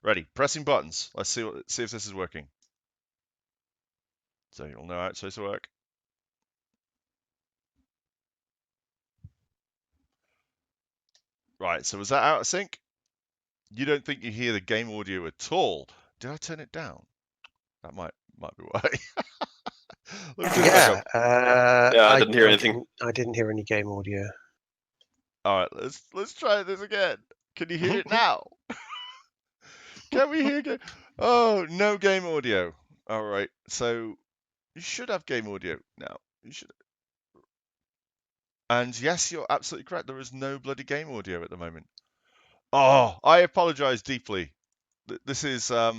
[SPEAKER 1] Ready? Pressing buttons. Let's see if this is working. So you'll know how it's supposed to work. Right, so was that out of sync? You don't think you hear the game audio at all? Did I turn it down? That might be why. Let me turn it back up.
[SPEAKER 5] Yeah, I didn't hear anything.
[SPEAKER 4] I didn't hear any game audio.
[SPEAKER 1] All right, let's try this again. Can you hear it now? Can we hear game? Oh, no game audio. All right, so you should have game audio now. You should. And yes, you're absolutely correct. There is no bloody game audio at the moment. Oh, I apologize deeply. This is
[SPEAKER 6] Well,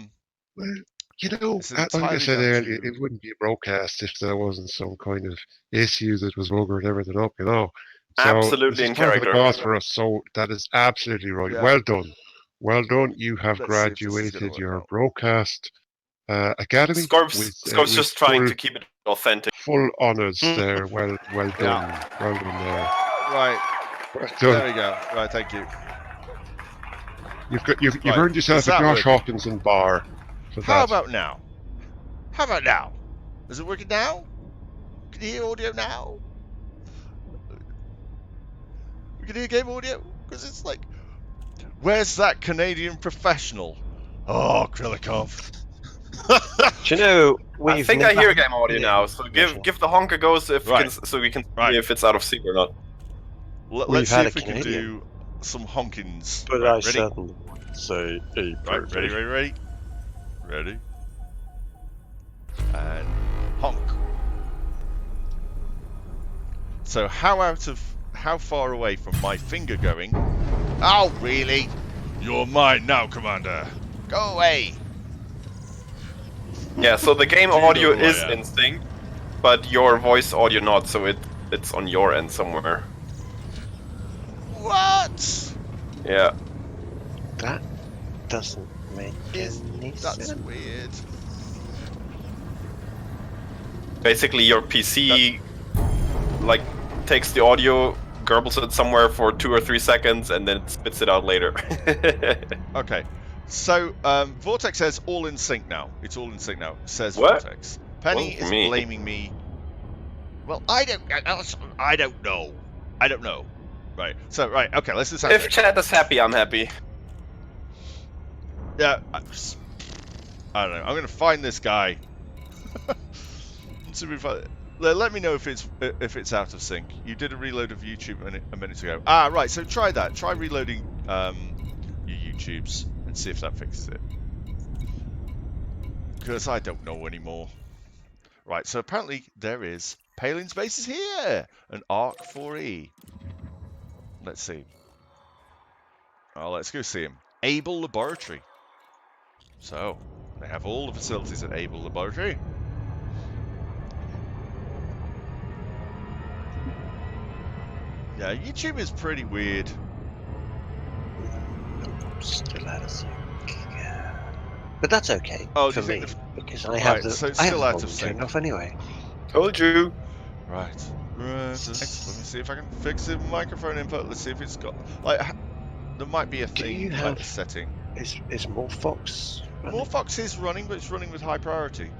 [SPEAKER 6] you know,
[SPEAKER 1] it's
[SPEAKER 6] like I
[SPEAKER 1] entirely
[SPEAKER 6] said
[SPEAKER 1] down
[SPEAKER 6] earlier,
[SPEAKER 1] to-
[SPEAKER 6] it wouldn't be a broadcast if there wasn't some kind of issue that was buggering everything up, you know. So
[SPEAKER 5] Absolutely
[SPEAKER 6] this
[SPEAKER 5] in
[SPEAKER 6] is part of the
[SPEAKER 5] character.
[SPEAKER 6] cause for us. So that is absolutely right.
[SPEAKER 1] Yeah.
[SPEAKER 6] Well done. Well done. You have
[SPEAKER 1] Let's see if this is gonna
[SPEAKER 6] graduated
[SPEAKER 1] work
[SPEAKER 6] your
[SPEAKER 1] out.
[SPEAKER 6] broadcast academy.
[SPEAKER 5] Scorp's just trying to keep it authentic.
[SPEAKER 6] Full honours there. Well done.
[SPEAKER 1] Yeah.
[SPEAKER 6] Well done there.
[SPEAKER 1] Right.
[SPEAKER 6] Well
[SPEAKER 1] There
[SPEAKER 6] done.
[SPEAKER 1] we go. Right. Thank you.
[SPEAKER 6] You've
[SPEAKER 1] Right,
[SPEAKER 6] earned yourself
[SPEAKER 1] is
[SPEAKER 6] a
[SPEAKER 1] that
[SPEAKER 6] Josh
[SPEAKER 1] working?
[SPEAKER 6] Hawkins bar for
[SPEAKER 1] How
[SPEAKER 6] that.
[SPEAKER 1] about now? How about now? Is it working now? Can you hear audio now? We can hear game audio? Because it's like, where's that Canadian professional? Oh, Krilikov.
[SPEAKER 4] Do you know,
[SPEAKER 5] I
[SPEAKER 4] we've
[SPEAKER 5] think I
[SPEAKER 4] never
[SPEAKER 5] hear
[SPEAKER 4] had
[SPEAKER 5] game audio
[SPEAKER 4] any
[SPEAKER 5] now. So
[SPEAKER 4] measure.
[SPEAKER 5] give the honk a go so
[SPEAKER 1] Right.
[SPEAKER 5] we can
[SPEAKER 1] Right.
[SPEAKER 5] see if it's out of sync or not.
[SPEAKER 1] Let's
[SPEAKER 4] We've
[SPEAKER 1] see
[SPEAKER 4] had
[SPEAKER 1] if
[SPEAKER 4] a
[SPEAKER 1] we can
[SPEAKER 4] Canadian.
[SPEAKER 1] do some honkins.
[SPEAKER 4] But
[SPEAKER 1] Right,
[SPEAKER 4] I
[SPEAKER 1] ready?
[SPEAKER 4] certainly would say a
[SPEAKER 1] Right, ready? Ready? And honk. So how far away from my finger going? Oh, really? You're mine now, Commander. Go away.
[SPEAKER 5] Yeah, so the game
[SPEAKER 1] Do you know
[SPEAKER 5] audio
[SPEAKER 1] who I
[SPEAKER 5] is
[SPEAKER 1] am?
[SPEAKER 5] in sync, but your voice audio not, so it's on your end somewhere.
[SPEAKER 1] What?
[SPEAKER 5] Yeah.
[SPEAKER 4] That doesn't make any
[SPEAKER 1] That's
[SPEAKER 4] sense.
[SPEAKER 1] weird.
[SPEAKER 5] Basically your PC like takes the audio, garbles it somewhere for 2 or 3 seconds, and then it spits it out later.
[SPEAKER 1] Okay. So Vortex says all in sync now. It's all in sync now. Says
[SPEAKER 5] What?
[SPEAKER 1] Vortex. Penny
[SPEAKER 5] Wasn't for
[SPEAKER 1] is
[SPEAKER 5] me.
[SPEAKER 1] blaming me. Well, I don't know. I don't know. Right. So right. Okay. Let's just.
[SPEAKER 5] If chat is happy, I'm happy.
[SPEAKER 1] Yeah. I don't know. I'm gonna find this guy. See if let me know if it's out of sync. You did a reload of YouTube a minute ago. Ah, right. So try that. Try reloading your YouTubes and see if that fixes it. Because I don't know anymore. Right. So apparently there is Palin's base is here. An Arc 4E. Let's see. Oh, let's go see him. Able Laboratory. So they have all the facilities at Able Laboratory. Yeah, YouTube is pretty weird.
[SPEAKER 4] Still out of sync. But that's okay
[SPEAKER 1] Oh, do
[SPEAKER 4] for
[SPEAKER 1] you think
[SPEAKER 4] me because I
[SPEAKER 1] Right,
[SPEAKER 4] have the
[SPEAKER 1] so it's
[SPEAKER 4] I have
[SPEAKER 1] still
[SPEAKER 4] the
[SPEAKER 1] out of
[SPEAKER 4] volume
[SPEAKER 1] sync.
[SPEAKER 4] turned off anyway.
[SPEAKER 5] Told you.
[SPEAKER 1] Right. Let me see if I can fix the microphone input. Let's see if it's got there might be a
[SPEAKER 4] Do
[SPEAKER 1] thing
[SPEAKER 4] you
[SPEAKER 1] like
[SPEAKER 4] have-
[SPEAKER 1] a setting.
[SPEAKER 4] Is more Fox?
[SPEAKER 1] More Fox is running, but it's running with high priority.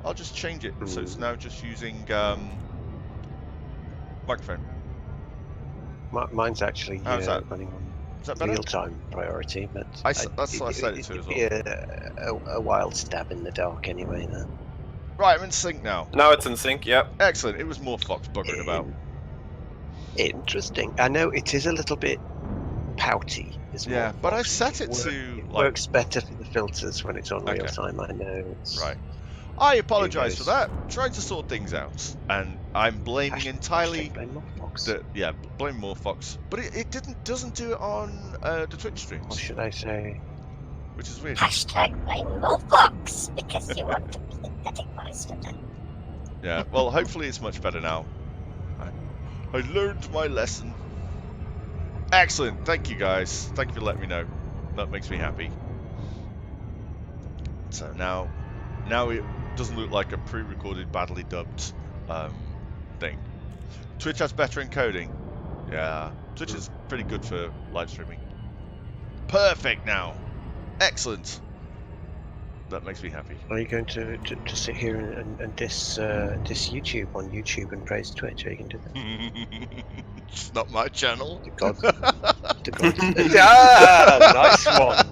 [SPEAKER 1] I'll just change it so it's now just using microphone.
[SPEAKER 4] Mine's actually
[SPEAKER 1] How's that?
[SPEAKER 4] running on
[SPEAKER 1] Is that better?
[SPEAKER 4] real-time priority, but
[SPEAKER 1] That's what I set it to as well.
[SPEAKER 4] It'd be a wild stab in the dark anyway. Then.
[SPEAKER 1] Right, I'm in sync now.
[SPEAKER 5] Now it's in sync, yep.
[SPEAKER 1] Excellent. It was more Fox buggering about.
[SPEAKER 4] Interesting. I know it is a little bit pouty.
[SPEAKER 1] Yeah, but I set it to
[SPEAKER 4] It
[SPEAKER 1] like.
[SPEAKER 4] works better for the filters when it's on
[SPEAKER 1] Okay.
[SPEAKER 4] real time. I know. It's,
[SPEAKER 1] Right. I apologise for
[SPEAKER 4] knows?
[SPEAKER 1] that. Trying to sort things out, and I'm blaming entirely.
[SPEAKER 4] Blame more Fox.
[SPEAKER 1] Blame more Fox, but it doesn't do it on the Twitch
[SPEAKER 4] Or
[SPEAKER 1] streams,
[SPEAKER 4] should I say?
[SPEAKER 1] which is weird.
[SPEAKER 7] Blame more Fox because you want to be the pathetic monster.
[SPEAKER 1] Yeah, well, hopefully it's much better now. I learned my lesson. Excellent, thank you guys. Thank you for letting me know. That makes me happy. So now it doesn't look like a pre-recorded, badly dubbed thing. Twitch has better encoding. Yeah, Twitch is pretty good for live streaming. Perfect now. Excellent. That makes me happy.
[SPEAKER 4] Are you going to sit here and diss YouTube on YouTube and praise Twitch? Are you going to do that?
[SPEAKER 1] It's not my channel.
[SPEAKER 4] The God. Ah, nice one.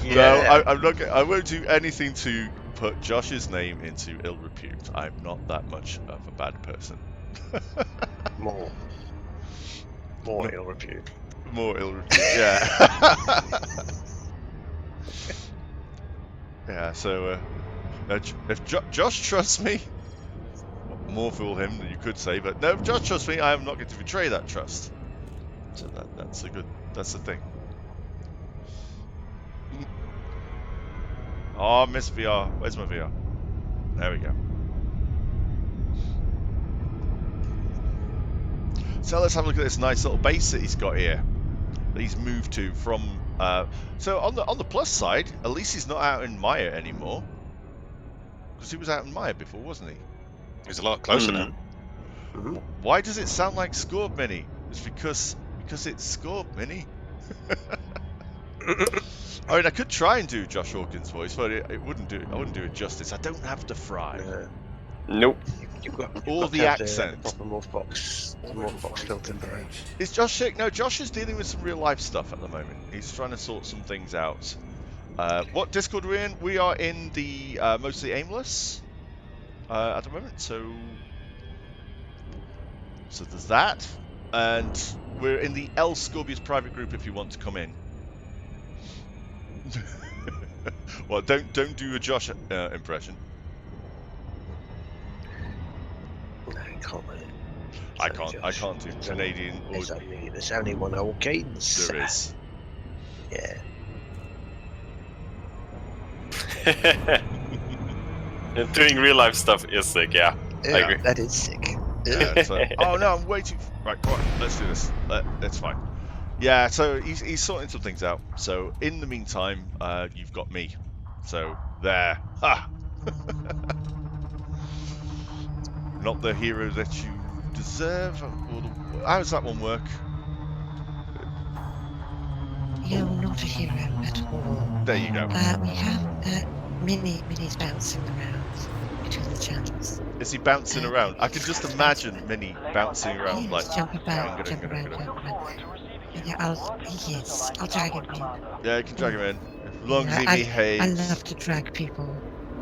[SPEAKER 4] Yeah.
[SPEAKER 1] No, I'm not. I won't do anything to put Josh's name into ill repute. I'm not that much of a bad person.
[SPEAKER 4] More ill repute.
[SPEAKER 1] More ill repute. Yeah. Yeah. So if Josh trusts me, more fool him than you could say. But no, if Josh trusts me, I am not going to betray that trust. So that's the thing. Oh, miss VR. Where's my VR? There we go. So let's have a look at this nice little base that he's got here. That he's moved to from. So on the plus side, at least he's not out in Maya anymore. Because he was out in Maya before, wasn't he?
[SPEAKER 2] He's a lot closer now.
[SPEAKER 4] Mhm.
[SPEAKER 1] Why does it sound like Scorp Mini? It's because it's Scorp Mini. I mean, I could try and do Josh Hawkins' voice, but it wouldn't do. I wouldn't do it justice. I don't have the fry
[SPEAKER 5] Nope.
[SPEAKER 4] You've got
[SPEAKER 1] or
[SPEAKER 4] to
[SPEAKER 1] the
[SPEAKER 4] have
[SPEAKER 1] accent.
[SPEAKER 4] the proper morphbox filter for it.
[SPEAKER 1] Is Josh sick? No, Josh is dealing with some real life stuff at the moment. He's trying to sort some things out. What Discord we're in? We are in the mostly aimless at the moment. So there's that, and we're in the L Scorpius private group if you want to come in. Well, don't do a Josh impression.
[SPEAKER 4] No, I can't.
[SPEAKER 1] I can't do Canadian or
[SPEAKER 4] There's only one Hawkins.
[SPEAKER 1] there is.
[SPEAKER 4] Yeah.
[SPEAKER 5] Doing real life stuff is sick, yeah. I agree.
[SPEAKER 4] That is sick.
[SPEAKER 1] Oh no, I'm waiting. Right, come on, let's do this. It's fine. Yeah, so he's sorting some things out. So in the meantime, you've got me. So there. Ha! Not the hero that you deserve. How does that one work?
[SPEAKER 3] You're not a hero at all.
[SPEAKER 1] There you go.
[SPEAKER 3] We have Minnie's bouncing around between the channels.
[SPEAKER 1] Is he bouncing around? I can just imagine Minnie bouncing around like.
[SPEAKER 3] Jump about, jump around. Yeah, I'll drag him in.
[SPEAKER 1] Yeah, you can drag him in. As long as he behaves.
[SPEAKER 3] I love to drag people.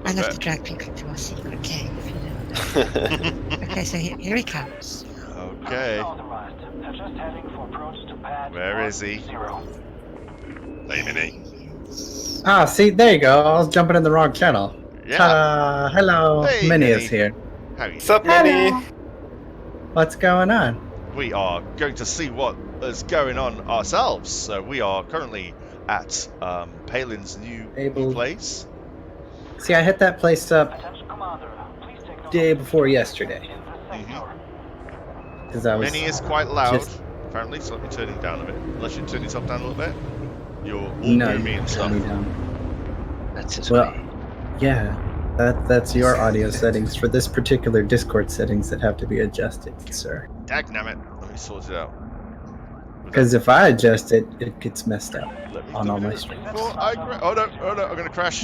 [SPEAKER 3] I love to drag people into our secret cave, you know. Okay, so here he comes.
[SPEAKER 1] Okay. Where is he?
[SPEAKER 2] Hey, Minnie.
[SPEAKER 8] Ah, see, there you go. I was jumping in the wrong channel.
[SPEAKER 1] Yeah.
[SPEAKER 8] Hello,
[SPEAKER 1] Hey,
[SPEAKER 8] Minnie
[SPEAKER 1] Minnie.
[SPEAKER 8] is here.
[SPEAKER 1] How are you?
[SPEAKER 5] What's up, Minnie?
[SPEAKER 8] What's going on?
[SPEAKER 1] We are going to see what is going on ourselves. So we are currently at Palin's new place.
[SPEAKER 8] See, I hit that place up day before yesterday. Because I was
[SPEAKER 1] Minnie is quite loud, apparently, so let me turn it down a bit. Unless you turn yourself down a little bit. You're all boomy and stuff.
[SPEAKER 4] That's his
[SPEAKER 8] Well,
[SPEAKER 4] way.
[SPEAKER 8] yeah, that's your audio settings for this particular Discord settings that have to be adjusted, sir.
[SPEAKER 1] Dagnammit. Let me sort it out.
[SPEAKER 8] Because if I adjust it, it gets messed up on all my streams.
[SPEAKER 1] Oh no, I'm going to crash.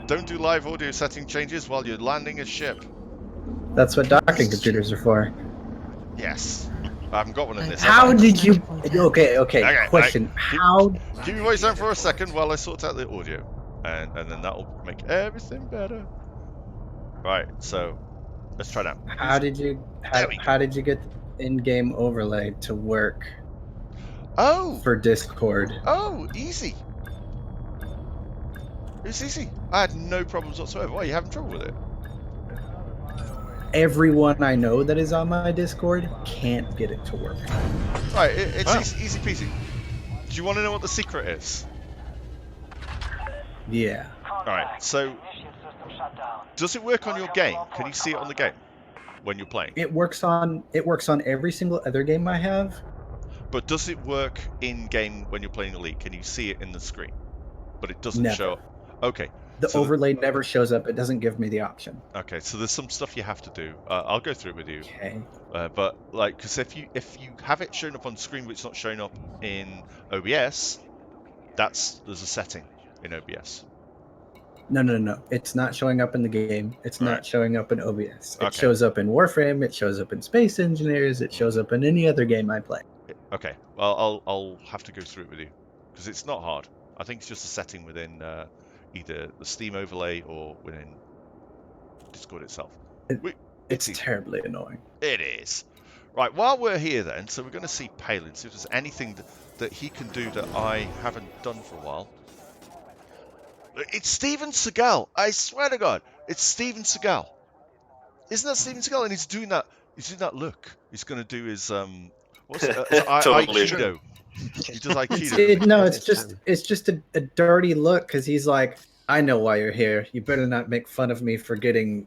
[SPEAKER 1] Don't do live audio setting changes while you're landing a ship.
[SPEAKER 8] That's what docking computers are for.
[SPEAKER 1] Yes. I haven't got one in this.
[SPEAKER 8] How
[SPEAKER 1] have I?
[SPEAKER 8] did you... Okay, question.
[SPEAKER 1] How... Keep your voice down for a second while I sort out the audio. And then that'll make everything better. Right, so let's try now.
[SPEAKER 8] How did you get the in-game overlay to work?
[SPEAKER 1] Oh!
[SPEAKER 8] For Discord.
[SPEAKER 1] Oh, easy. It's easy. I had no problems whatsoever. Why are you having trouble with it?
[SPEAKER 8] Everyone I know that is on my Discord can't get it to work.
[SPEAKER 1] Right, it's easy peasy. Do you want to know what the secret is?
[SPEAKER 8] Yeah.
[SPEAKER 1] Alright, so does it work on your game? Can you see it on the game when you're playing?
[SPEAKER 8] It works on every single other game I have.
[SPEAKER 1] But does it work in game when you're playing Elite? Can you see it in the screen? But it doesn't
[SPEAKER 8] Never.
[SPEAKER 1] show up. Okay.
[SPEAKER 8] The overlay never shows up. It doesn't give me the option.
[SPEAKER 1] Okay, so there's some stuff you have to do. I'll go through it with you.
[SPEAKER 8] Okay.
[SPEAKER 1] But like, because if you have it showing up on screen but it's not showing up in OBS, there's a setting in OBS.
[SPEAKER 8] No. It's not showing up in the game. It's not showing up in OBS. It
[SPEAKER 1] Okay.
[SPEAKER 8] shows up in Warframe. It shows up in Space Engineers. It shows up in any other game I play.
[SPEAKER 1] Okay. Well, I'll have to go through it with you because it's not hard. I think it's just a setting within either the Steam overlay or within Discord itself.
[SPEAKER 8] It's terribly annoying.
[SPEAKER 1] It is. Right, while we're here then, so we're going to see Palin, see if there's anything that he can do that I haven't done for a while. It's Steven Seagal. I swear to God, it's Steven Seagal. Isn't that Steven Seagal? And he's doing that look. He's going to do his what's it?
[SPEAKER 5] Totally.
[SPEAKER 1] Aikido. He does Aikido.
[SPEAKER 8] No, it's just a dirty look because he's like, I know why you're here. You better not make fun of me for getting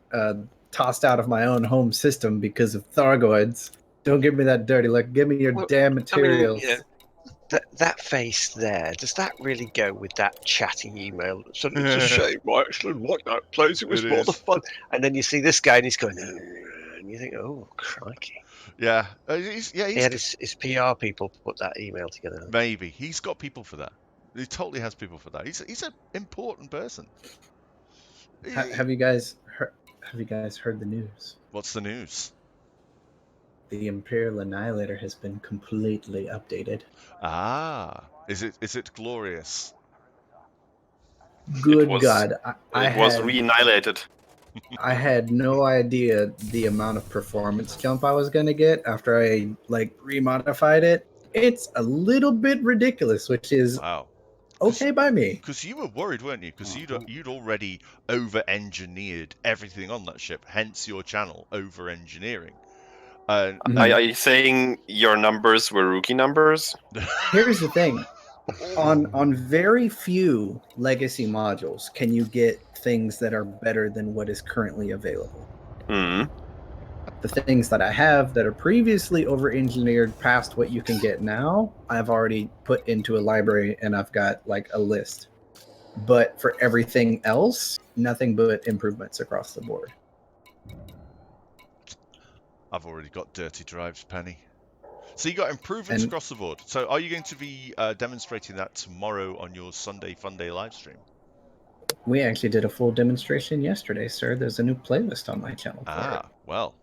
[SPEAKER 8] tossed out of my own home system because of Thargoids. Don't give me that dirty look. Give me your damn materials.
[SPEAKER 4] I mean, that face there, does that really go with that chatty email? So it's a shame I actually like that place. It was more the fun. And then you see this guy and he's going, and you think, oh, crikey.
[SPEAKER 1] Yeah,
[SPEAKER 4] He had his PR people put that email together.
[SPEAKER 1] maybe he's got people for that. He totally has people for that. He's an important person.
[SPEAKER 8] Have you guys heard the news?
[SPEAKER 1] What's the news?
[SPEAKER 8] The Imperial Annihilator has been completely updated.
[SPEAKER 1] Ah, is it glorious?
[SPEAKER 8] Good
[SPEAKER 5] was-
[SPEAKER 8] God,
[SPEAKER 5] It was re-annihilated.
[SPEAKER 8] I had no idea the amount of performance jump I was gonna get after I remodified it. It's a little bit ridiculous, which is
[SPEAKER 1] Wow.
[SPEAKER 8] okay by me.
[SPEAKER 1] Because you were worried, weren't you? Because you'd already over-engineered everything on that ship, hence your channel over-engineering.
[SPEAKER 8] Mhm.
[SPEAKER 5] Are you saying your numbers were rookie numbers?
[SPEAKER 8] Here's the thing. On very few legacy modules can you get things that are better than what is currently available.
[SPEAKER 5] Hmm.
[SPEAKER 8] The things that I have that are previously over-engineered past what you can get now, I've already put into a library and I've got like a list. But for everything else, nothing but improvements across the board.
[SPEAKER 1] I've already got dirty drives, Penny. So you got improvements
[SPEAKER 8] And-
[SPEAKER 1] across the board. So are you going to be demonstrating that tomorrow on your Sunday Fun Day live stream?
[SPEAKER 8] We actually did a full demonstration yesterday, sir. There's a new playlist on my channel for it.
[SPEAKER 1] Ah, well,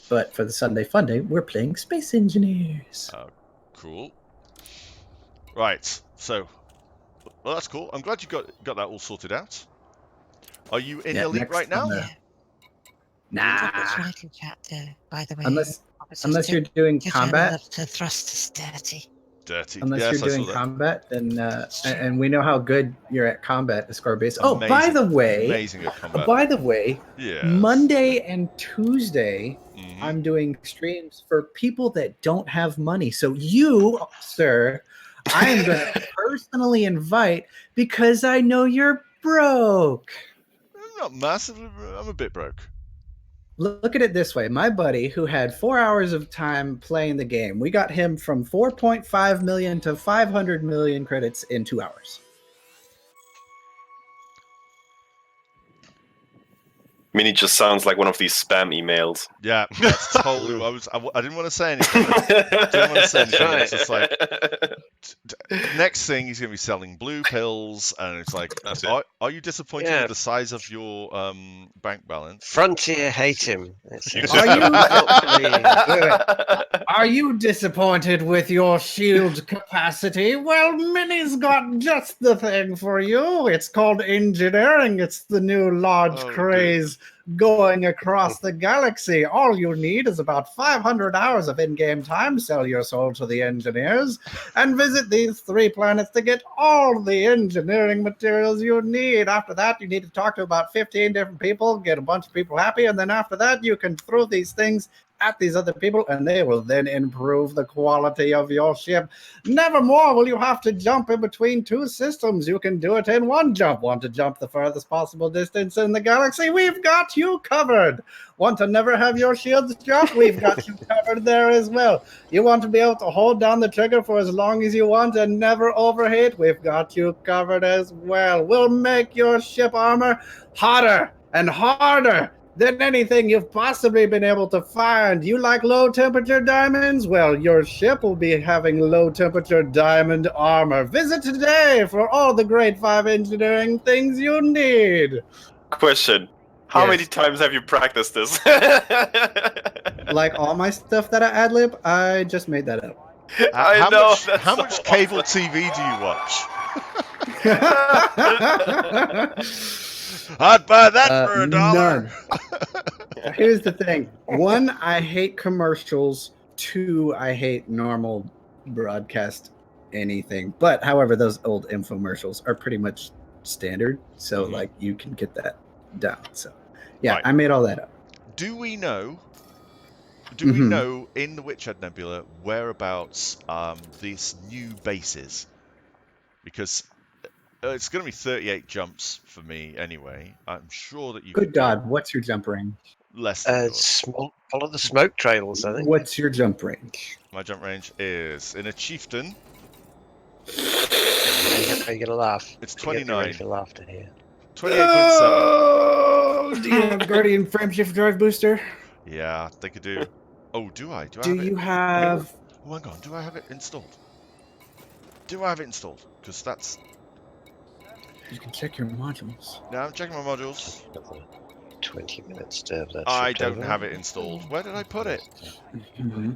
[SPEAKER 8] But for the Sunday Fun Day, we're playing Space Engineers.
[SPEAKER 1] cool. Right, so, well, that's cool. I'm glad you got that all sorted out. Are you in
[SPEAKER 8] Yeah,
[SPEAKER 1] Elite
[SPEAKER 8] next
[SPEAKER 1] right now?
[SPEAKER 8] on the-
[SPEAKER 3] Yeah.
[SPEAKER 8] Nah.
[SPEAKER 3] That's right in chat there, by the way.
[SPEAKER 8] Unless
[SPEAKER 3] Officers,
[SPEAKER 8] you're doing
[SPEAKER 3] your channel
[SPEAKER 8] combat,
[SPEAKER 3] loves to thrust us dirty.
[SPEAKER 1] Dirty.
[SPEAKER 8] unless
[SPEAKER 1] Yes,
[SPEAKER 8] you're
[SPEAKER 1] I saw
[SPEAKER 8] doing
[SPEAKER 1] that.
[SPEAKER 8] combat, then and we know how good you're at combat, Escarbase. Oh, by
[SPEAKER 1] Amazing.
[SPEAKER 8] the way,
[SPEAKER 1] Amazing at combat.
[SPEAKER 8] Monday and Tuesday,
[SPEAKER 1] Mhm.
[SPEAKER 8] I'm doing streams for people that don't have money. So you, sir, I am going to personally invite because I know you're broke.
[SPEAKER 1] I'm not massively. I'm a bit broke.
[SPEAKER 8] Look at it this way. My buddy, who had 4 hours of time playing the game, we got him from 4.5 million to 500 million credits in 2 hours.
[SPEAKER 5] I mean, it just sounds like one of these spam emails.
[SPEAKER 1] Yeah, that's totally. I didn't want to say anything. Didn't want to say anything. It's just like next thing he's going to be selling blue pills, and it's like,
[SPEAKER 2] That's it.
[SPEAKER 1] are you disappointed
[SPEAKER 4] Yeah.
[SPEAKER 1] with the size of your bank balance?
[SPEAKER 4] Frontier hate him. It's-
[SPEAKER 2] You
[SPEAKER 8] Are you disappointed with your shield capacity? Well, Minnie's got just the thing for you. It's called engineering. It's the new large
[SPEAKER 1] Oh,
[SPEAKER 8] craze going across the galaxy. All you need is about 500 hours of in-game time. Sell your soul to the engineers and visit these 3 planets to get all the engineering materials you need. After that, you need to talk to about 15 different people, get a bunch of people happy, and then after that, you can throw these things at these other people, and they will then improve the quality of your ship. Nevermore will you have to jump in between 2 systems. You can do it in 1 jump. Want to jump the furthest possible distance in the galaxy? We've got you covered. Want to never have your shields drop? We've got you covered there as well. You want to be able to hold down the trigger for as long as you want and never overheat? We've got you covered as well. We'll make your ship armor hotter and harder than anything you've possibly been able to find. You like low temperature diamonds? Well, your ship will be having low temperature diamond armor. Visit today for all the grade 5 engineering things you need.
[SPEAKER 5] Question. How
[SPEAKER 8] Yes.
[SPEAKER 5] many times have you practiced this?
[SPEAKER 8] Like all my stuff that I ad-lib, I just made that up.
[SPEAKER 5] I know, that's
[SPEAKER 1] How
[SPEAKER 5] so
[SPEAKER 1] much cable
[SPEAKER 5] awesome.
[SPEAKER 1] TV do you watch? I'd buy that for $1.
[SPEAKER 8] None. Here's the thing. 1, I hate commercials. 2, I hate normal broadcast anything. But however, those old infomercials are pretty much standard. So
[SPEAKER 1] Mhm.
[SPEAKER 8] like you can get that down. So yeah,
[SPEAKER 1] Right.
[SPEAKER 8] I made all that up.
[SPEAKER 1] Do we know
[SPEAKER 8] Mhm.
[SPEAKER 1] in the Witchhead Nebula whereabouts this new base is? Because it's going to be 38 jumps for me anyway. I'm sure that you
[SPEAKER 8] Good
[SPEAKER 1] could do
[SPEAKER 8] God, what's your jump range?
[SPEAKER 1] less than yours.
[SPEAKER 4] follow the smoke trails, I think.
[SPEAKER 8] What's your jump range?
[SPEAKER 1] My jump range is in a chieftain.
[SPEAKER 4] Are you gonna laugh?
[SPEAKER 1] It's
[SPEAKER 4] Get ready
[SPEAKER 1] 29.
[SPEAKER 4] for laughter here.
[SPEAKER 1] 28.7.
[SPEAKER 8] Oh, do you have Guardian Frameshift Drive Booster?
[SPEAKER 1] Yeah, I think I do. Oh, do I? Do I
[SPEAKER 8] Do
[SPEAKER 1] have it?
[SPEAKER 8] you have?
[SPEAKER 1] Oh, hang on. Do I have it installed? Do I have it installed? Because that's...
[SPEAKER 8] You can check your modules.
[SPEAKER 1] No, I'm checking my modules.
[SPEAKER 4] Another 20 minutes to have that.
[SPEAKER 1] I
[SPEAKER 4] shipped
[SPEAKER 1] don't
[SPEAKER 4] over.
[SPEAKER 1] have it installed. Where did I put it?
[SPEAKER 8] Mhm.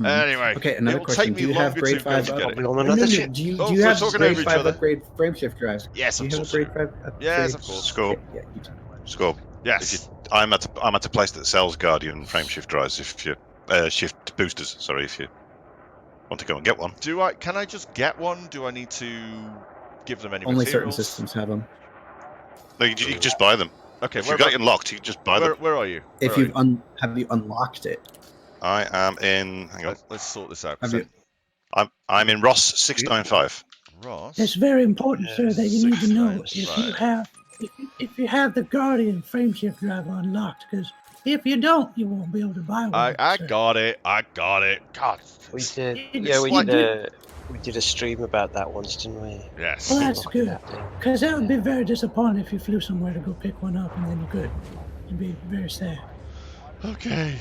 [SPEAKER 1] Anyway,
[SPEAKER 8] Okay, another
[SPEAKER 1] it'll
[SPEAKER 8] question.
[SPEAKER 1] take me
[SPEAKER 8] Do you have
[SPEAKER 1] longer
[SPEAKER 8] grade
[SPEAKER 1] to go
[SPEAKER 8] 5
[SPEAKER 1] to get
[SPEAKER 4] Probably
[SPEAKER 1] it.
[SPEAKER 4] on
[SPEAKER 8] No,
[SPEAKER 4] another
[SPEAKER 8] no,
[SPEAKER 4] ship.
[SPEAKER 8] do you
[SPEAKER 1] Oh,
[SPEAKER 8] do you
[SPEAKER 1] so we're
[SPEAKER 8] have
[SPEAKER 1] talking over
[SPEAKER 8] grade
[SPEAKER 1] each
[SPEAKER 8] 5
[SPEAKER 1] other?
[SPEAKER 8] upgrade frameshift drives?
[SPEAKER 1] Yes,
[SPEAKER 8] Do
[SPEAKER 1] of
[SPEAKER 8] you have a
[SPEAKER 1] course.
[SPEAKER 8] grade 5 upgrade?
[SPEAKER 1] Yes, of course.
[SPEAKER 2] Score.
[SPEAKER 8] Yeah, you do.
[SPEAKER 2] Score.
[SPEAKER 1] Yes.
[SPEAKER 2] I'm at a place that sells Guardian frameshift drives. If you shift boosters, sorry, if you want to go and get one.
[SPEAKER 1] Do I? Can I just get one? Do I need to give them any
[SPEAKER 8] Only certain
[SPEAKER 1] materials?
[SPEAKER 8] systems have them.
[SPEAKER 2] No, you can just buy them.
[SPEAKER 1] Okay,
[SPEAKER 2] If you've got it unlocked, you can just buy them.
[SPEAKER 1] where are you?
[SPEAKER 8] If
[SPEAKER 1] Where
[SPEAKER 8] you've
[SPEAKER 1] are you?
[SPEAKER 8] have you unlocked it?
[SPEAKER 2] I am in. Hang on.
[SPEAKER 1] Let's sort this out.
[SPEAKER 8] Have
[SPEAKER 1] So,
[SPEAKER 8] you?
[SPEAKER 2] I'm in Ross 695.
[SPEAKER 1] Ross.
[SPEAKER 9] It's very important, sir, that you need to know if you
[SPEAKER 1] 695.
[SPEAKER 9] have if you have the Guardian frameshift drive unlocked, because if you don't, you won't be able to buy one.
[SPEAKER 1] I
[SPEAKER 9] sir.
[SPEAKER 1] got it. I got it. God.
[SPEAKER 4] We
[SPEAKER 1] it's-
[SPEAKER 4] did.
[SPEAKER 9] It's
[SPEAKER 4] Yeah, we
[SPEAKER 1] like-
[SPEAKER 4] did a stream about that once, didn't we?
[SPEAKER 1] Yes.
[SPEAKER 9] Well, that's
[SPEAKER 4] Looking
[SPEAKER 9] good,
[SPEAKER 4] at that.
[SPEAKER 9] because that would be very disappointing if you flew somewhere to go pick one up and then you couldn't. It'd be very sad.
[SPEAKER 1] Okay.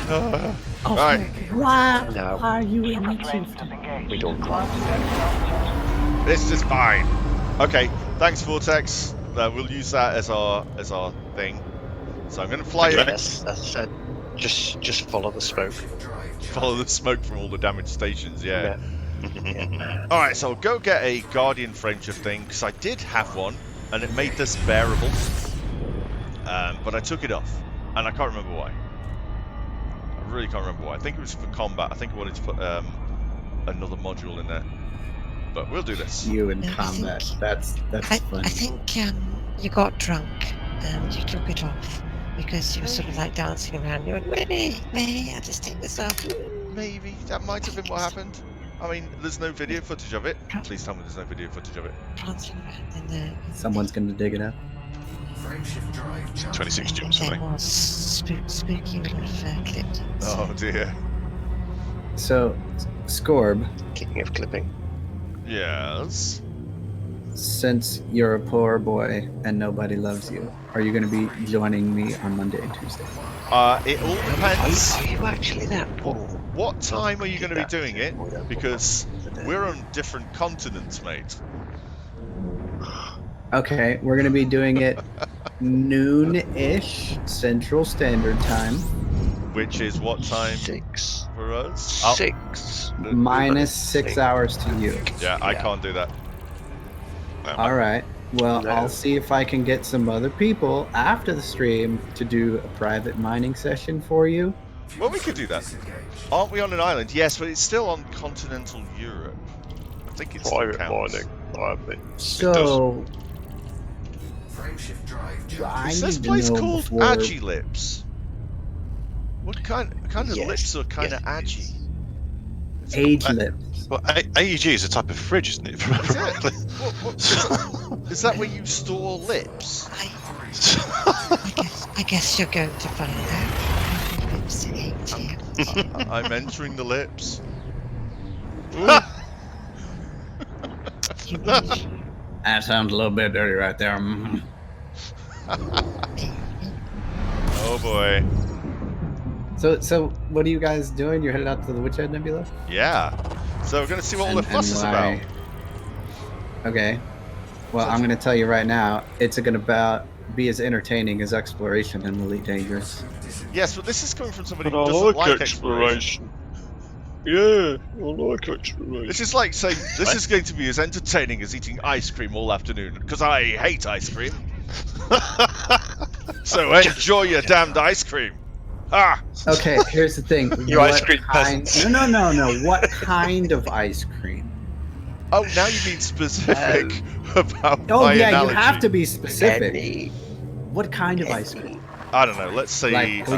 [SPEAKER 9] Also,
[SPEAKER 1] Right.
[SPEAKER 9] why
[SPEAKER 4] No.
[SPEAKER 9] are you in the chieftain?
[SPEAKER 4] We don't climb.
[SPEAKER 1] This is fine. Okay. Thanks, Vortex. We'll use that as our thing. So I'm going to fly
[SPEAKER 2] Okay.
[SPEAKER 1] in.
[SPEAKER 4] Yes, that's just follow the smoke.
[SPEAKER 1] Follow the smoke from all the damaged stations. Yeah.
[SPEAKER 4] Yeah.
[SPEAKER 1] All right. So I'll go get a Guardian frameshift thing because I did have one and it made this bearable. But I took it off and I can't remember why. I really can't remember why. I think it was for combat. I think I wanted to put another module in there. But we'll do this.
[SPEAKER 8] You in
[SPEAKER 3] No, I
[SPEAKER 8] combat.
[SPEAKER 3] think-
[SPEAKER 8] That's funny.
[SPEAKER 3] I think you got drunk and you took it off because you were sort of like dancing around. You went, wait, I just take this off.
[SPEAKER 1] Maybe that might have been what happened. I mean, there's no video footage of it. Please tell me there's no video footage of it.
[SPEAKER 3] Prancing around in the.
[SPEAKER 8] Someone's gonna dig it up.
[SPEAKER 2] 26 jumps for
[SPEAKER 3] There
[SPEAKER 2] me.
[SPEAKER 3] was spooky little clipped.
[SPEAKER 1] Oh dear.
[SPEAKER 8] So, Scorb,
[SPEAKER 4] King of clipping.
[SPEAKER 1] Yes.
[SPEAKER 8] since you're a poor boy and nobody loves you, are you gonna be joining me on Monday and Tuesday?
[SPEAKER 1] It all depends.
[SPEAKER 4] Are you actually that poor?
[SPEAKER 1] What time are you going to be doing it?
[SPEAKER 4] We're that
[SPEAKER 1] Because
[SPEAKER 4] poor.
[SPEAKER 1] we're on different continents, mate.
[SPEAKER 8] Okay, we're gonna be doing it noon-ish Central Standard Time,
[SPEAKER 1] Which is what time
[SPEAKER 4] 6.
[SPEAKER 1] for us?
[SPEAKER 4] 6.
[SPEAKER 8] minus 6 hours to you.
[SPEAKER 1] Yeah, I
[SPEAKER 4] Yeah.
[SPEAKER 1] can't do that.
[SPEAKER 8] All right. Well,
[SPEAKER 4] No.
[SPEAKER 8] I'll see if I can get some other people after the stream to do a private mining session for you.
[SPEAKER 1] Well, we could do that. Aren't we on an island? Yes, but it's still on continental Europe. I think it's
[SPEAKER 4] Private
[SPEAKER 1] counts.
[SPEAKER 4] mining.
[SPEAKER 8] So, I
[SPEAKER 1] Is this
[SPEAKER 8] need to
[SPEAKER 1] place
[SPEAKER 8] know
[SPEAKER 1] called
[SPEAKER 8] before-
[SPEAKER 1] Agi Lips? What kind of
[SPEAKER 4] Yes,
[SPEAKER 1] lips are kind of
[SPEAKER 4] yes, it
[SPEAKER 1] Agi?
[SPEAKER 4] is.
[SPEAKER 8] Age lips.
[SPEAKER 2] Well, AEG is a type of fridge, isn't it?
[SPEAKER 1] Is it? Is that where you store lips?
[SPEAKER 3] I guess you're going to find out. Lips in ATM.
[SPEAKER 1] I'm entering the lips.
[SPEAKER 3] You really
[SPEAKER 8] That sounds a little bit dirty right there. Mhm.
[SPEAKER 1] Oh boy.
[SPEAKER 8] So what are you guys doing? You're headed out to the Witchhead Nebula?
[SPEAKER 1] Yeah. So we're going to see what all the fuss is about.
[SPEAKER 8] why? Okay. Well, I'm going to tell you right now, it's going to be as entertaining as exploration in Elite Dangerous.
[SPEAKER 1] Yes, but this is coming from somebody who doesn't like exploration.
[SPEAKER 4] Yeah, I like exploration.
[SPEAKER 1] This is like saying this is going to be as entertaining as eating ice cream all afternoon because I hate ice cream. So enjoy your damned ice cream. Ah,
[SPEAKER 8] Okay, here's the thing.
[SPEAKER 4] You
[SPEAKER 8] What
[SPEAKER 4] ice cream
[SPEAKER 8] kind-
[SPEAKER 4] peasants.
[SPEAKER 8] No. What kind of ice cream?
[SPEAKER 1] oh, now you mean specific about
[SPEAKER 8] Oh,
[SPEAKER 1] my
[SPEAKER 8] yeah,
[SPEAKER 1] analogy.
[SPEAKER 8] you have to be specific.
[SPEAKER 4] Any.
[SPEAKER 8] What kind of ice cream?
[SPEAKER 1] I don't know. Let's say.
[SPEAKER 8] Like,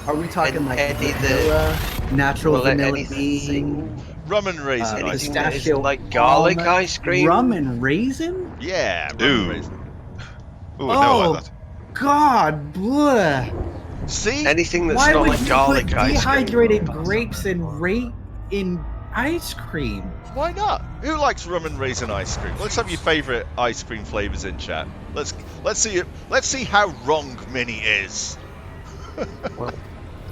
[SPEAKER 8] are we talking like
[SPEAKER 4] any the-
[SPEAKER 8] vanilla, natural
[SPEAKER 4] Well,
[SPEAKER 8] vanilla
[SPEAKER 4] anything-
[SPEAKER 8] bean,
[SPEAKER 1] rum and raisin ice
[SPEAKER 8] anything
[SPEAKER 1] cream.
[SPEAKER 4] Anything that
[SPEAKER 8] pistachio,
[SPEAKER 4] isn't like garlic
[SPEAKER 8] almond,
[SPEAKER 4] ice cream?
[SPEAKER 8] rum and raisin?
[SPEAKER 1] Yeah, rum
[SPEAKER 2] Ooh.
[SPEAKER 1] and raisin.
[SPEAKER 2] Ooh, I never
[SPEAKER 8] Oh.
[SPEAKER 2] like that.
[SPEAKER 8] God, bleh.
[SPEAKER 1] See?
[SPEAKER 4] Anything that's
[SPEAKER 8] Why
[SPEAKER 4] not
[SPEAKER 8] would
[SPEAKER 4] like
[SPEAKER 8] you
[SPEAKER 4] garlic
[SPEAKER 8] put
[SPEAKER 4] ice cream.
[SPEAKER 8] dehydrated grapes in ice cream?
[SPEAKER 1] Why not? Who likes rum and raisin ice cream? Let's have your favourite ice cream flavours in chat. Let's see it. Let's see how wrong Minnie is.
[SPEAKER 4] Well,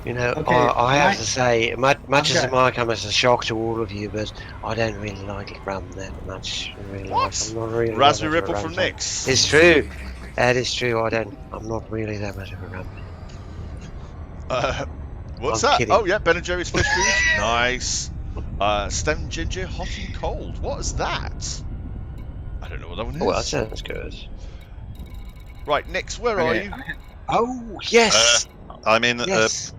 [SPEAKER 4] you know,
[SPEAKER 8] Okay,
[SPEAKER 4] I have
[SPEAKER 8] my-
[SPEAKER 4] to say, much as
[SPEAKER 8] Okay.
[SPEAKER 4] it might come as a shock to all of you, but I don't really like rum that much in real life.
[SPEAKER 1] What?
[SPEAKER 4] I'm not really
[SPEAKER 1] Raspberry
[SPEAKER 4] that much of a
[SPEAKER 1] Ripple
[SPEAKER 4] rum
[SPEAKER 1] from
[SPEAKER 4] fan.
[SPEAKER 1] Nix.
[SPEAKER 4] It's true. That is true. I'm not really that much of a rum fan.
[SPEAKER 1] What's
[SPEAKER 4] I'm
[SPEAKER 1] that?
[SPEAKER 4] kidding.
[SPEAKER 1] Oh yeah, Ben and Jerry's fish food. Nice. Stem ginger, hot and cold. What is that? I don't know what that one is.
[SPEAKER 4] Oh, well, that sounds good.
[SPEAKER 1] Right, Nix, where are
[SPEAKER 8] Okay,
[SPEAKER 1] you?
[SPEAKER 4] Oh, yes.
[SPEAKER 2] I'm in
[SPEAKER 4] yes.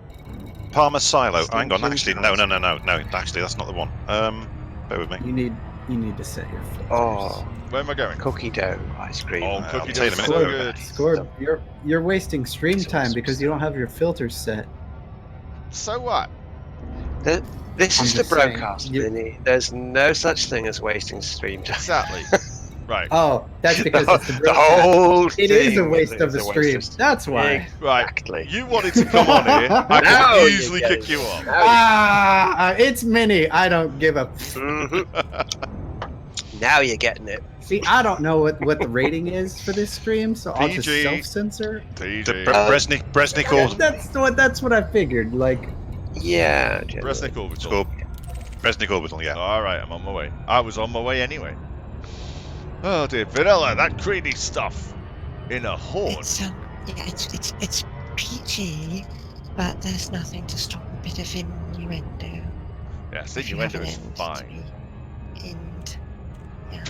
[SPEAKER 2] Palmer Silo.
[SPEAKER 4] Stem
[SPEAKER 2] Hang on, actually, no.
[SPEAKER 4] ginger.
[SPEAKER 2] Actually, that's not the one. Bear with me.
[SPEAKER 8] You need to set your filters.
[SPEAKER 4] Oh,
[SPEAKER 1] Where am I going?
[SPEAKER 4] cookie dough ice cream.
[SPEAKER 1] Oh,
[SPEAKER 2] I'll
[SPEAKER 1] cookie
[SPEAKER 2] tell
[SPEAKER 1] dough
[SPEAKER 2] you
[SPEAKER 1] is
[SPEAKER 2] in a
[SPEAKER 1] so
[SPEAKER 2] minute.
[SPEAKER 1] good.
[SPEAKER 8] Scorb, you're wasting stream
[SPEAKER 4] It's
[SPEAKER 8] time
[SPEAKER 4] awesome
[SPEAKER 8] because you don't have your filters set.
[SPEAKER 1] So what?
[SPEAKER 4] This
[SPEAKER 8] I'm
[SPEAKER 4] is the
[SPEAKER 8] just saying,
[SPEAKER 4] broadcast,
[SPEAKER 8] you-
[SPEAKER 4] Vinny. There's no such thing as wasting stream time.
[SPEAKER 1] Exactly. Right.
[SPEAKER 8] Oh, that's because it's the
[SPEAKER 4] the
[SPEAKER 8] broadcast.
[SPEAKER 4] whole
[SPEAKER 8] It is a
[SPEAKER 4] thing
[SPEAKER 8] waste of
[SPEAKER 4] is
[SPEAKER 8] the
[SPEAKER 4] a waste
[SPEAKER 8] stream.
[SPEAKER 4] of-
[SPEAKER 8] That's why.
[SPEAKER 1] Right.
[SPEAKER 4] Exactly.
[SPEAKER 1] You wanted to come on here. I
[SPEAKER 4] Now
[SPEAKER 1] could
[SPEAKER 4] you
[SPEAKER 1] easily
[SPEAKER 4] get
[SPEAKER 1] kick
[SPEAKER 4] it.
[SPEAKER 1] you off.
[SPEAKER 8] It's Minnie. I don't give a.
[SPEAKER 4] Mhm. Now you're getting it.
[SPEAKER 8] See, I don't know what the rating is for this stream, so I'll just
[SPEAKER 1] PG.
[SPEAKER 8] self-censor.
[SPEAKER 1] TJ.
[SPEAKER 2] Bresnik
[SPEAKER 8] That's what I figured. Like,
[SPEAKER 4] Yeah.
[SPEAKER 1] Bresnik Orbital.
[SPEAKER 2] Scorp. Bresnik Orbital, yeah.
[SPEAKER 1] Alright, I'm on my way. I was on my way anyway. Oh dear, vanilla, that creamy stuff in a horn.
[SPEAKER 3] It's it's PG, but there's nothing to stop a bit of innuendo.
[SPEAKER 1] Yes,
[SPEAKER 3] if you
[SPEAKER 1] innuendo
[SPEAKER 3] have
[SPEAKER 1] is
[SPEAKER 3] an end
[SPEAKER 1] fine.
[SPEAKER 3] to be end. Yeah.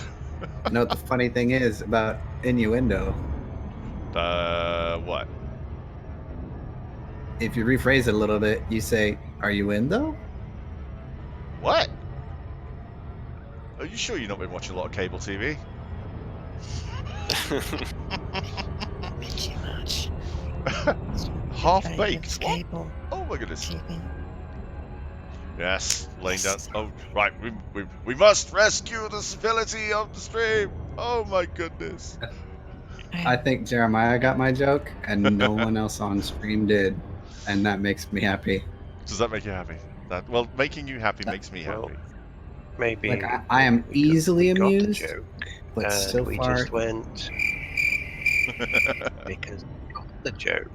[SPEAKER 8] you know what the funny thing is about innuendo?
[SPEAKER 1] What?
[SPEAKER 8] If you rephrase it a little bit, you say, "Are you in though?"
[SPEAKER 1] What? Are you sure you've not been watching a lot of cable TV?
[SPEAKER 3] A bit too much.
[SPEAKER 1] Half
[SPEAKER 3] Very
[SPEAKER 1] baked.
[SPEAKER 3] good
[SPEAKER 1] What?
[SPEAKER 3] cable
[SPEAKER 1] Oh my goodness.
[SPEAKER 3] TV.
[SPEAKER 1] Yes, laying down. Oh, right. We must rescue the civility of the stream. Oh my goodness.
[SPEAKER 8] I think Jeremiah got my joke, and no one else on stream did, and that makes me happy.
[SPEAKER 1] Does that make you happy? Well, making you happy makes me
[SPEAKER 4] Well,
[SPEAKER 1] happy.
[SPEAKER 4] Maybe.
[SPEAKER 8] Like I am
[SPEAKER 4] we got-
[SPEAKER 8] easily
[SPEAKER 4] we got the
[SPEAKER 8] amused,
[SPEAKER 4] joke,
[SPEAKER 8] but
[SPEAKER 4] and
[SPEAKER 8] so
[SPEAKER 4] we
[SPEAKER 8] far,
[SPEAKER 4] just went because we got the joke.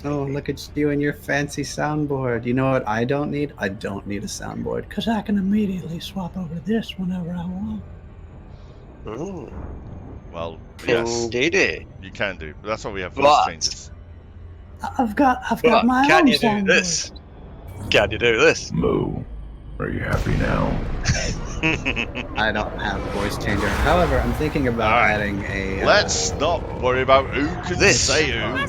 [SPEAKER 8] oh look at you and your fancy soundboard. You know what I don't need? I don't need a soundboard.
[SPEAKER 9] Because I can immediately swap over to this whenever I want.
[SPEAKER 4] Mm.
[SPEAKER 1] Well, yes,
[SPEAKER 4] Indeed.
[SPEAKER 1] you can do. But that's why we have voice
[SPEAKER 4] But-
[SPEAKER 1] changes.
[SPEAKER 9] I've got
[SPEAKER 4] But
[SPEAKER 9] my
[SPEAKER 4] can
[SPEAKER 9] own
[SPEAKER 4] you do
[SPEAKER 9] soundboard.
[SPEAKER 4] this? Can you do this?
[SPEAKER 10] Moo, are you happy now?
[SPEAKER 8] I don't have a voice changer. However, I'm thinking about
[SPEAKER 1] Alright.
[SPEAKER 8] adding a.
[SPEAKER 1] Let's not worry about who can
[SPEAKER 4] This.
[SPEAKER 1] say who.
[SPEAKER 9] On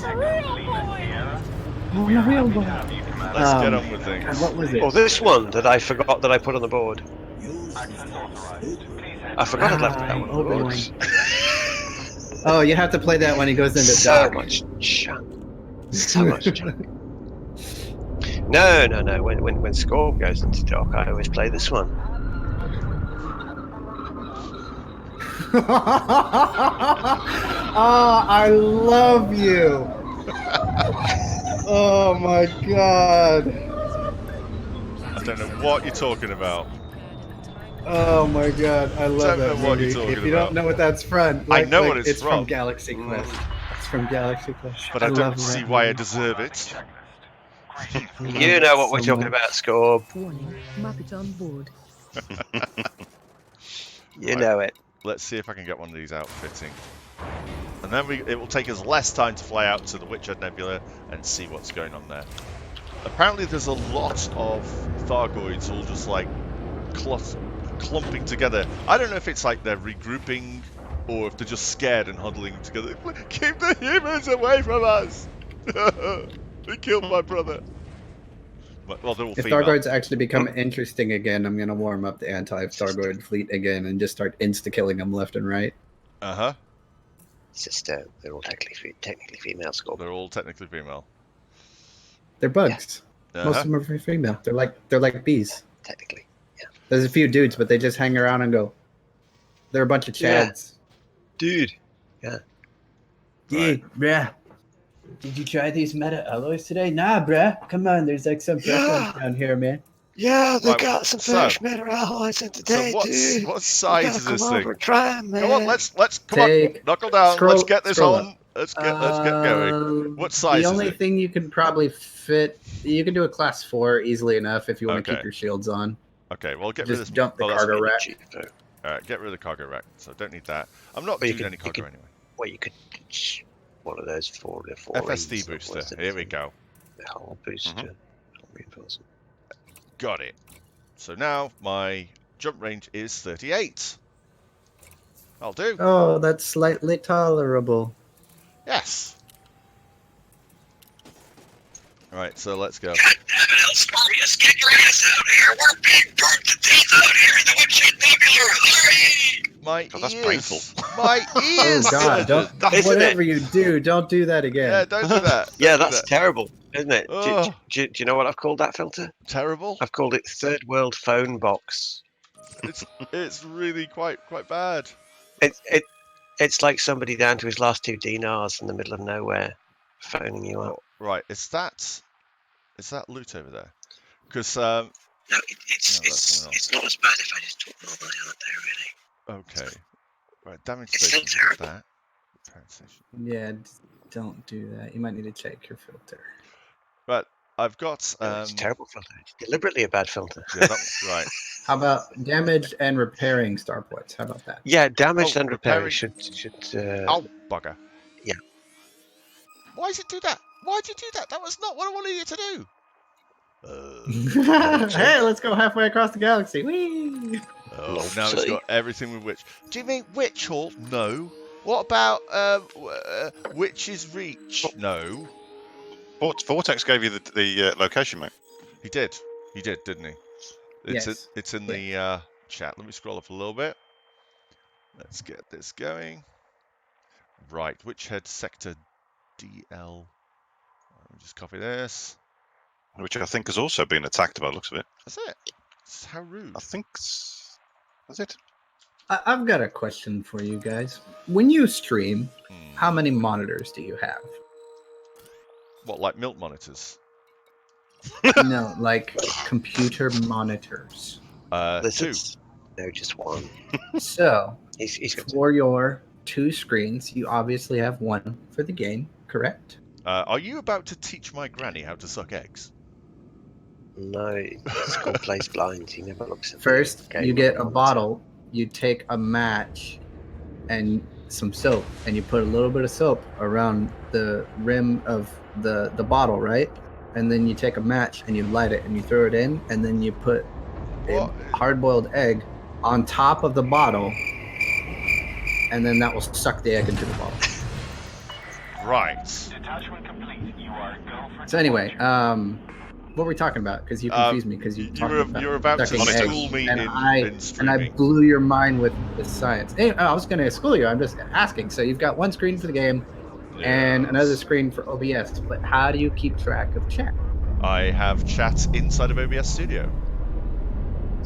[SPEAKER 9] the real board.
[SPEAKER 1] Let's get on with
[SPEAKER 8] God,
[SPEAKER 1] things.
[SPEAKER 8] what was it?
[SPEAKER 4] Oh, this one that I forgot that I put on the board. I forgot I'd left that one on the
[SPEAKER 8] open
[SPEAKER 4] board.
[SPEAKER 8] Oh, you have to play that when he goes into
[SPEAKER 4] So
[SPEAKER 8] dock.
[SPEAKER 4] much junk. So much junk. No. When Scorp goes into dock, I always play this one.
[SPEAKER 8] Oh, I love you. Oh my god.
[SPEAKER 1] I don't know what you're talking about.
[SPEAKER 8] Oh my god, I love
[SPEAKER 1] Don't know
[SPEAKER 8] that
[SPEAKER 1] what you're
[SPEAKER 8] movie.
[SPEAKER 1] talking
[SPEAKER 8] If you
[SPEAKER 1] about.
[SPEAKER 8] don't know what that's from,
[SPEAKER 1] I know what it's
[SPEAKER 8] from
[SPEAKER 1] from.
[SPEAKER 8] Galaxy Quest. It's from Galaxy Quest.
[SPEAKER 1] But I
[SPEAKER 8] love
[SPEAKER 1] don't
[SPEAKER 8] that
[SPEAKER 1] see why I
[SPEAKER 8] movie.
[SPEAKER 1] deserve it.
[SPEAKER 8] I love
[SPEAKER 4] You
[SPEAKER 8] it
[SPEAKER 4] know what we're
[SPEAKER 8] so
[SPEAKER 4] talking
[SPEAKER 8] much.
[SPEAKER 4] about, Scorp.
[SPEAKER 11] Warning, Muppet on board.
[SPEAKER 4] You
[SPEAKER 1] Right.
[SPEAKER 4] know it.
[SPEAKER 1] Let's see if I can get one of these outfitting. And then it will take us less time to fly out to the Witchhead Nebula and see what's going on there. Apparently there's a lot of Thargoids all just like clumping together. I don't know if it's like they're regrouping or if they're just scared and huddling together. Keep the humans away from us! They killed my brother. Well, they're all
[SPEAKER 8] If
[SPEAKER 1] female.
[SPEAKER 8] Thargoids actually become interesting again, I'm gonna warm up the anti-Thargoid fleet again and just start insta-killing them left and right.
[SPEAKER 1] Uh-huh.
[SPEAKER 4] It's just they're all technically female, Scorp.
[SPEAKER 1] They're all technically female.
[SPEAKER 8] They're bugs. Most
[SPEAKER 1] Uh-huh.
[SPEAKER 8] of them are female. They're like bees.
[SPEAKER 4] Technically.
[SPEAKER 8] There's a few dudes, but they just hang around and go. They're a bunch of
[SPEAKER 4] Yeah.
[SPEAKER 8] chads.
[SPEAKER 4] Dude.
[SPEAKER 8] Yeah, bruh. Did you try these meta alloys today? Nah, bruh. Come on, there's like some fresh ones down here, man.
[SPEAKER 4] Yeah, they
[SPEAKER 1] Right,
[SPEAKER 4] got some
[SPEAKER 1] so-
[SPEAKER 4] fresh metal alloys in today,
[SPEAKER 1] So
[SPEAKER 4] dude.
[SPEAKER 1] what size is this
[SPEAKER 4] Come
[SPEAKER 1] thing?
[SPEAKER 4] over and try 'em, man.
[SPEAKER 1] Come on, let's come
[SPEAKER 8] Take-
[SPEAKER 1] on, knuckle down.
[SPEAKER 8] scroll-
[SPEAKER 1] Let's get this
[SPEAKER 8] scroll
[SPEAKER 1] on.
[SPEAKER 8] up.
[SPEAKER 1] Let's get going. What size
[SPEAKER 8] The
[SPEAKER 1] is
[SPEAKER 8] only
[SPEAKER 1] it?
[SPEAKER 8] thing you can probably fit, you can do a class 4 easily enough if you want to
[SPEAKER 1] Okay.
[SPEAKER 8] keep your shields on.
[SPEAKER 1] Okay, well, get rid of
[SPEAKER 8] Just
[SPEAKER 1] this.
[SPEAKER 8] dump the
[SPEAKER 1] Oh, that's
[SPEAKER 8] cargo
[SPEAKER 1] really
[SPEAKER 8] rack.
[SPEAKER 1] cheap, though. All right, get rid of the cargo rack. So don't need that. I'm not
[SPEAKER 4] Well, you
[SPEAKER 1] doing
[SPEAKER 4] could-
[SPEAKER 1] any
[SPEAKER 4] you
[SPEAKER 1] cargo
[SPEAKER 4] could-
[SPEAKER 1] anyway.
[SPEAKER 4] Well, you could one of those four
[SPEAKER 1] FSD booster. Here we go.
[SPEAKER 4] The whole booster. Reinforcement.
[SPEAKER 1] Got it. So now my jump range is 38. I'll do.
[SPEAKER 8] Oh, that's slightly tolerable.
[SPEAKER 1] Yes. All right, so let's go.
[SPEAKER 12] Scorpius, get your ass out here! We're being burnt to death out here in the Windshield Nebula! Hurry!
[SPEAKER 1] My
[SPEAKER 2] God, that's
[SPEAKER 1] ears.
[SPEAKER 2] painful.
[SPEAKER 1] My ears.
[SPEAKER 8] Oh God! Don't
[SPEAKER 4] Isn't
[SPEAKER 8] whatever you do, don't do that again.
[SPEAKER 1] Yeah, don't do that.
[SPEAKER 4] Yeah,
[SPEAKER 1] Don't do
[SPEAKER 4] that's
[SPEAKER 1] that.
[SPEAKER 4] terrible, isn't it?
[SPEAKER 1] Oh.
[SPEAKER 4] Do you know what I've called that filter?
[SPEAKER 1] Terrible.
[SPEAKER 4] I've called it third world phone box.
[SPEAKER 1] It's really quite bad.
[SPEAKER 4] It's like somebody down to his last 2 dinars in the middle of nowhere, phoning you up.
[SPEAKER 1] Oh, right, is that loot over there? Because
[SPEAKER 12] No,
[SPEAKER 1] No,
[SPEAKER 12] it's not as bad if I just talk normally, aren't they, really?
[SPEAKER 1] okay, right, damage
[SPEAKER 12] It's still
[SPEAKER 1] station. What's
[SPEAKER 12] terrible.
[SPEAKER 1] that? Parent station.
[SPEAKER 8] Yeah, don't do that. You might need to check your filter.
[SPEAKER 1] Right, I've got
[SPEAKER 4] No, it's a terrible filter. It's deliberately a bad filter.
[SPEAKER 1] yeah, right.
[SPEAKER 8] How about damaged and repairing starports? How about that?
[SPEAKER 4] Yeah, damaged
[SPEAKER 1] Oh,
[SPEAKER 4] and repairing
[SPEAKER 1] repairing.
[SPEAKER 4] should.
[SPEAKER 1] Oh, bugger.
[SPEAKER 4] Yeah.
[SPEAKER 1] Why did it do that? Why did you do that? That was not what I wanted you to do.
[SPEAKER 8] Hey, let's go halfway across the galaxy. Whee!
[SPEAKER 1] Oh, now it's got everything with witch. Do you mean witch hall? No. What about witch's reach? No.
[SPEAKER 2] Vortex gave you the location, mate.
[SPEAKER 1] He did, didn't he?
[SPEAKER 8] Yes.
[SPEAKER 1] It's in the chat. Let me scroll up a little bit. Let's get this going. Right, which head sector DL? Let me just copy this.
[SPEAKER 2] Which I think has also been attacked by the looks of it.
[SPEAKER 1] That's it. How rude.
[SPEAKER 2] I think that's it.
[SPEAKER 8] I've got a question for you guys. When you stream, how many monitors do you have?
[SPEAKER 1] What, like milk monitors?
[SPEAKER 8] No, like computer monitors.
[SPEAKER 1] Two.
[SPEAKER 4] No, just one.
[SPEAKER 8] So,
[SPEAKER 4] He's got
[SPEAKER 8] for your 2 screens, you obviously have one for the game, correct?
[SPEAKER 1] Are you about to teach my granny how to suck eggs?
[SPEAKER 4] No, school plays blind. He never looks at
[SPEAKER 8] First,
[SPEAKER 4] the
[SPEAKER 8] you
[SPEAKER 4] game
[SPEAKER 8] get a
[SPEAKER 4] on the
[SPEAKER 8] bottle, you take a match and some soap, and you put a little bit of soap around the rim of the bottle, right? And then you take a match and you light it and you throw it in, and then you put a hard-boiled egg on top of the bottle, and then that will suck the egg into the bottle.
[SPEAKER 1] Right.
[SPEAKER 8] So anyway, what were we talking about? Because you confused me. Because
[SPEAKER 1] you're about to
[SPEAKER 8] sucking
[SPEAKER 1] school
[SPEAKER 8] eggs,
[SPEAKER 1] me
[SPEAKER 8] and
[SPEAKER 1] in
[SPEAKER 8] I
[SPEAKER 1] streaming.
[SPEAKER 8] blew your mind with science. Hey, I was going to school you. I'm just asking. So you've got one screen for the game, and another screen for OBS. But how do you keep track of chat?
[SPEAKER 1] I have chat inside of OBS Studio.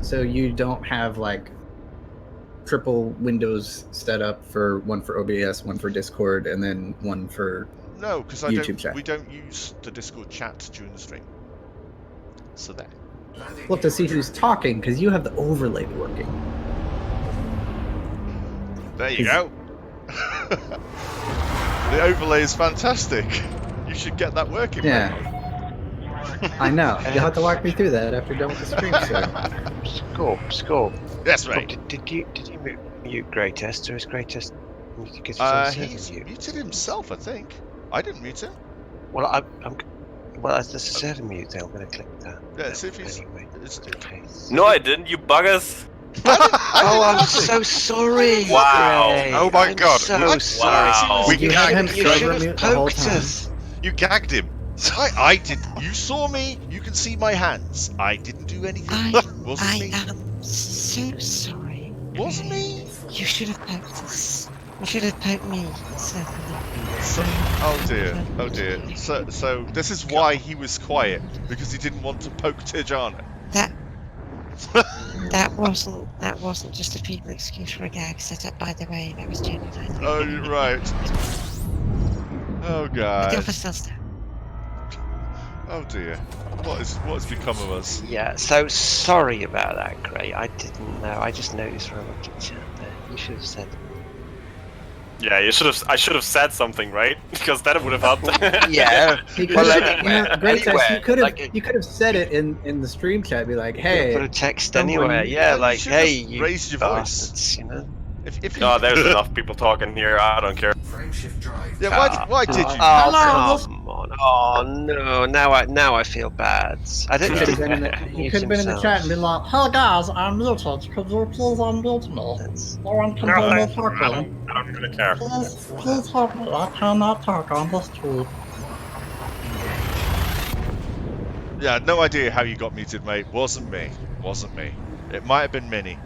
[SPEAKER 8] So you don't have like triple windows set up for one for OBS, one for Discord, and then one for
[SPEAKER 1] No, because
[SPEAKER 8] YouTube chat.
[SPEAKER 1] we don't use the Discord chat during the stream. So there.
[SPEAKER 8] Well, to see who's talking, because you have the overlay working.
[SPEAKER 1] There you go. The overlay is fantastic. You should get that working.
[SPEAKER 8] Yeah. I know. You'll have to walk me through that after done with the stream, sir.
[SPEAKER 4] Score.
[SPEAKER 1] Yes, mate.
[SPEAKER 4] Did you mute Greatest, or is Greatest?
[SPEAKER 1] He's muted himself, I think. I didn't mute him.
[SPEAKER 4] Well, I'm. Well, as there's a server mute there, I'm going to click that.
[SPEAKER 1] Yeah, see if he's.
[SPEAKER 4] Anyway,
[SPEAKER 1] okay.
[SPEAKER 5] No, I didn't. You buggers.
[SPEAKER 4] I'm so sorry.
[SPEAKER 5] Wow.
[SPEAKER 4] Ray.
[SPEAKER 2] Oh my
[SPEAKER 4] I'm
[SPEAKER 2] God.
[SPEAKER 4] So sorry.
[SPEAKER 5] Wow.
[SPEAKER 2] We
[SPEAKER 8] You had him
[SPEAKER 2] gagged
[SPEAKER 4] You
[SPEAKER 8] server
[SPEAKER 4] should have
[SPEAKER 8] mute the whole
[SPEAKER 4] poked
[SPEAKER 8] time.
[SPEAKER 4] us.
[SPEAKER 2] You gagged him.
[SPEAKER 1] I did. You saw me. You can see my hands. I didn't do anything. Wasn't me.
[SPEAKER 3] am so sorry.
[SPEAKER 1] Wasn't me.
[SPEAKER 3] You should have poked us. You should have poked me.
[SPEAKER 1] Oh dear. Oh dear. So this is why he was quiet, because he didn't want to poke Tijana.
[SPEAKER 3] That wasn't just a feeble excuse for a gag set up by the way. That was genuine.
[SPEAKER 1] Oh right. Oh
[SPEAKER 3] The
[SPEAKER 1] god.
[SPEAKER 3] offer still stands.
[SPEAKER 1] Oh dear. What has become of us?
[SPEAKER 4] Yeah, so sorry about that, Gray. I didn't know. I just noticed when I looked at the chat there. You should have said.
[SPEAKER 5] Yeah, I should have said something, right? Because that would have helped.
[SPEAKER 4] Yeah.
[SPEAKER 8] He could
[SPEAKER 4] Well,
[SPEAKER 8] have,
[SPEAKER 4] anyway,
[SPEAKER 8] great
[SPEAKER 4] anyway,
[SPEAKER 8] test.
[SPEAKER 4] like,
[SPEAKER 8] You could have said it in the stream chat. Be like,
[SPEAKER 4] put
[SPEAKER 8] hey,
[SPEAKER 4] a text
[SPEAKER 8] someone-
[SPEAKER 4] anywhere. Yeah,
[SPEAKER 1] you
[SPEAKER 4] like,
[SPEAKER 1] should
[SPEAKER 4] hey,
[SPEAKER 1] just
[SPEAKER 4] you
[SPEAKER 1] raise your voice.
[SPEAKER 4] bastards, you know.
[SPEAKER 1] If you,
[SPEAKER 5] Oh, there's enough people talking here. I don't care.
[SPEAKER 1] yeah, why did you?
[SPEAKER 4] Oh,
[SPEAKER 9] Hello,
[SPEAKER 4] come on. Oh, no. Now I feel bad. I don't
[SPEAKER 8] He
[SPEAKER 4] need
[SPEAKER 8] could
[SPEAKER 4] to
[SPEAKER 8] have been in the, he could have been in the chat and been like,
[SPEAKER 9] hey guys, I'm muted. Could you please unmute me? No one can hear me talking.
[SPEAKER 5] I don't really care.
[SPEAKER 9] Please help me. I cannot talk on the street.
[SPEAKER 1] Yeah, no idea how you got muted, mate. Wasn't me. It might have been Minnie.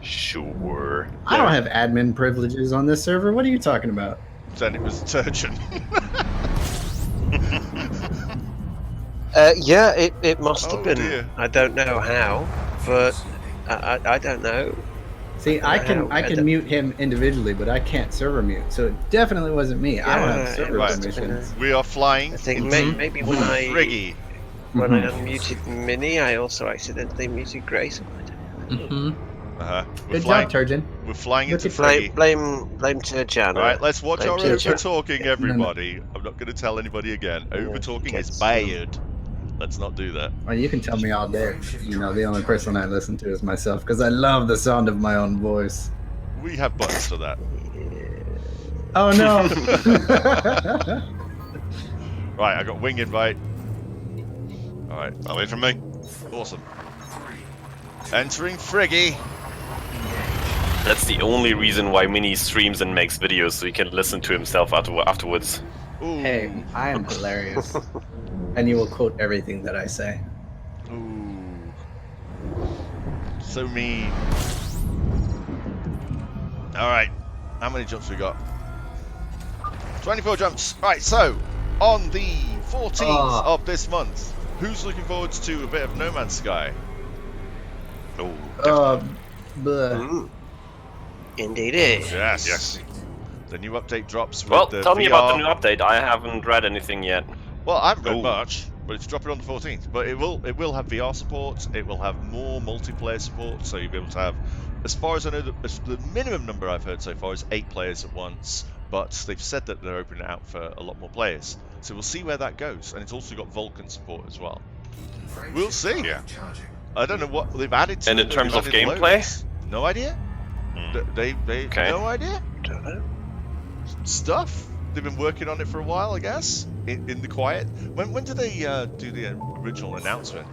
[SPEAKER 5] Sure.
[SPEAKER 8] I don't have admin privileges on this server. What are you talking about?
[SPEAKER 1] Then it was Turgeon.
[SPEAKER 4] Yeah, it must have
[SPEAKER 1] Oh,
[SPEAKER 4] been.
[SPEAKER 1] dear.
[SPEAKER 4] I don't know how, but I don't know.
[SPEAKER 8] See, I can mute him individually, but I can't server mute. So it definitely wasn't me. I don't have
[SPEAKER 4] Yeah,
[SPEAKER 8] server
[SPEAKER 1] right.
[SPEAKER 8] permissions.
[SPEAKER 1] We are flying.
[SPEAKER 4] I think
[SPEAKER 1] into
[SPEAKER 4] maybe when I
[SPEAKER 1] Friggy.
[SPEAKER 4] unmuted Minnie, I also accidentally muted Grace.
[SPEAKER 8] Mm-hmm.
[SPEAKER 1] We're
[SPEAKER 8] Good
[SPEAKER 1] flying.
[SPEAKER 8] job, Turgeon.
[SPEAKER 1] We're flying
[SPEAKER 8] Look
[SPEAKER 1] into
[SPEAKER 8] at
[SPEAKER 1] Friggy.
[SPEAKER 4] Blame Turjana.
[SPEAKER 1] All right, let's watch
[SPEAKER 4] Blame
[SPEAKER 1] our
[SPEAKER 4] Turgeon.
[SPEAKER 1] over talking, everybody. I'm not going to tell anybody again. Over talking is bad. Let's not do that.
[SPEAKER 8] Well, you can tell me all day. You know, the only person I listen to is myself because I love the sound of my own voice.
[SPEAKER 1] We have buttons for that.
[SPEAKER 8] Oh no!
[SPEAKER 1] Right, I got wing invite. All right,
[SPEAKER 2] Away from me.
[SPEAKER 1] awesome. Entering Friggy.
[SPEAKER 5] That's the only reason why Minnie streams and makes videos, so he can listen to himself afterwards.
[SPEAKER 1] Ooh.
[SPEAKER 8] Hey, I am hilarious, and you will quote everything that I say.
[SPEAKER 1] Ooh. So mean. Alright. How many jumps we got? 24 jumps. Right, so on the 14th of this month, who's looking forward to a bit of No Man's Sky?
[SPEAKER 2] Oh,
[SPEAKER 8] Bleh.
[SPEAKER 4] Indeed is.
[SPEAKER 1] Yes.
[SPEAKER 2] yes.
[SPEAKER 1] The new update drops with
[SPEAKER 5] Well,
[SPEAKER 1] the
[SPEAKER 5] tell
[SPEAKER 1] VR.
[SPEAKER 5] me about the new update. I haven't read anything yet.
[SPEAKER 1] Well, I haven't read
[SPEAKER 2] Oh.
[SPEAKER 1] much, but it's dropping on the 14th. But it will have VR support. It will have more multiplayer support, so you'll be able to have, as far as I know, the minimum number I've heard so far is 8 players at once. But they've said that they're opening it out for a lot more players. So we'll see where that goes. And it's also got Vulkan support as well. We'll see.
[SPEAKER 2] Yeah.
[SPEAKER 1] I don't know what they've added to
[SPEAKER 5] And
[SPEAKER 1] it.
[SPEAKER 5] in terms
[SPEAKER 1] They've
[SPEAKER 5] of
[SPEAKER 1] added
[SPEAKER 5] gameplay?
[SPEAKER 1] loads. No idea. They
[SPEAKER 5] Okay.
[SPEAKER 1] no idea.
[SPEAKER 4] Don't know.
[SPEAKER 1] Stuff. They've been working on it for a while, I guess, in the quiet. When did they do the original announcement?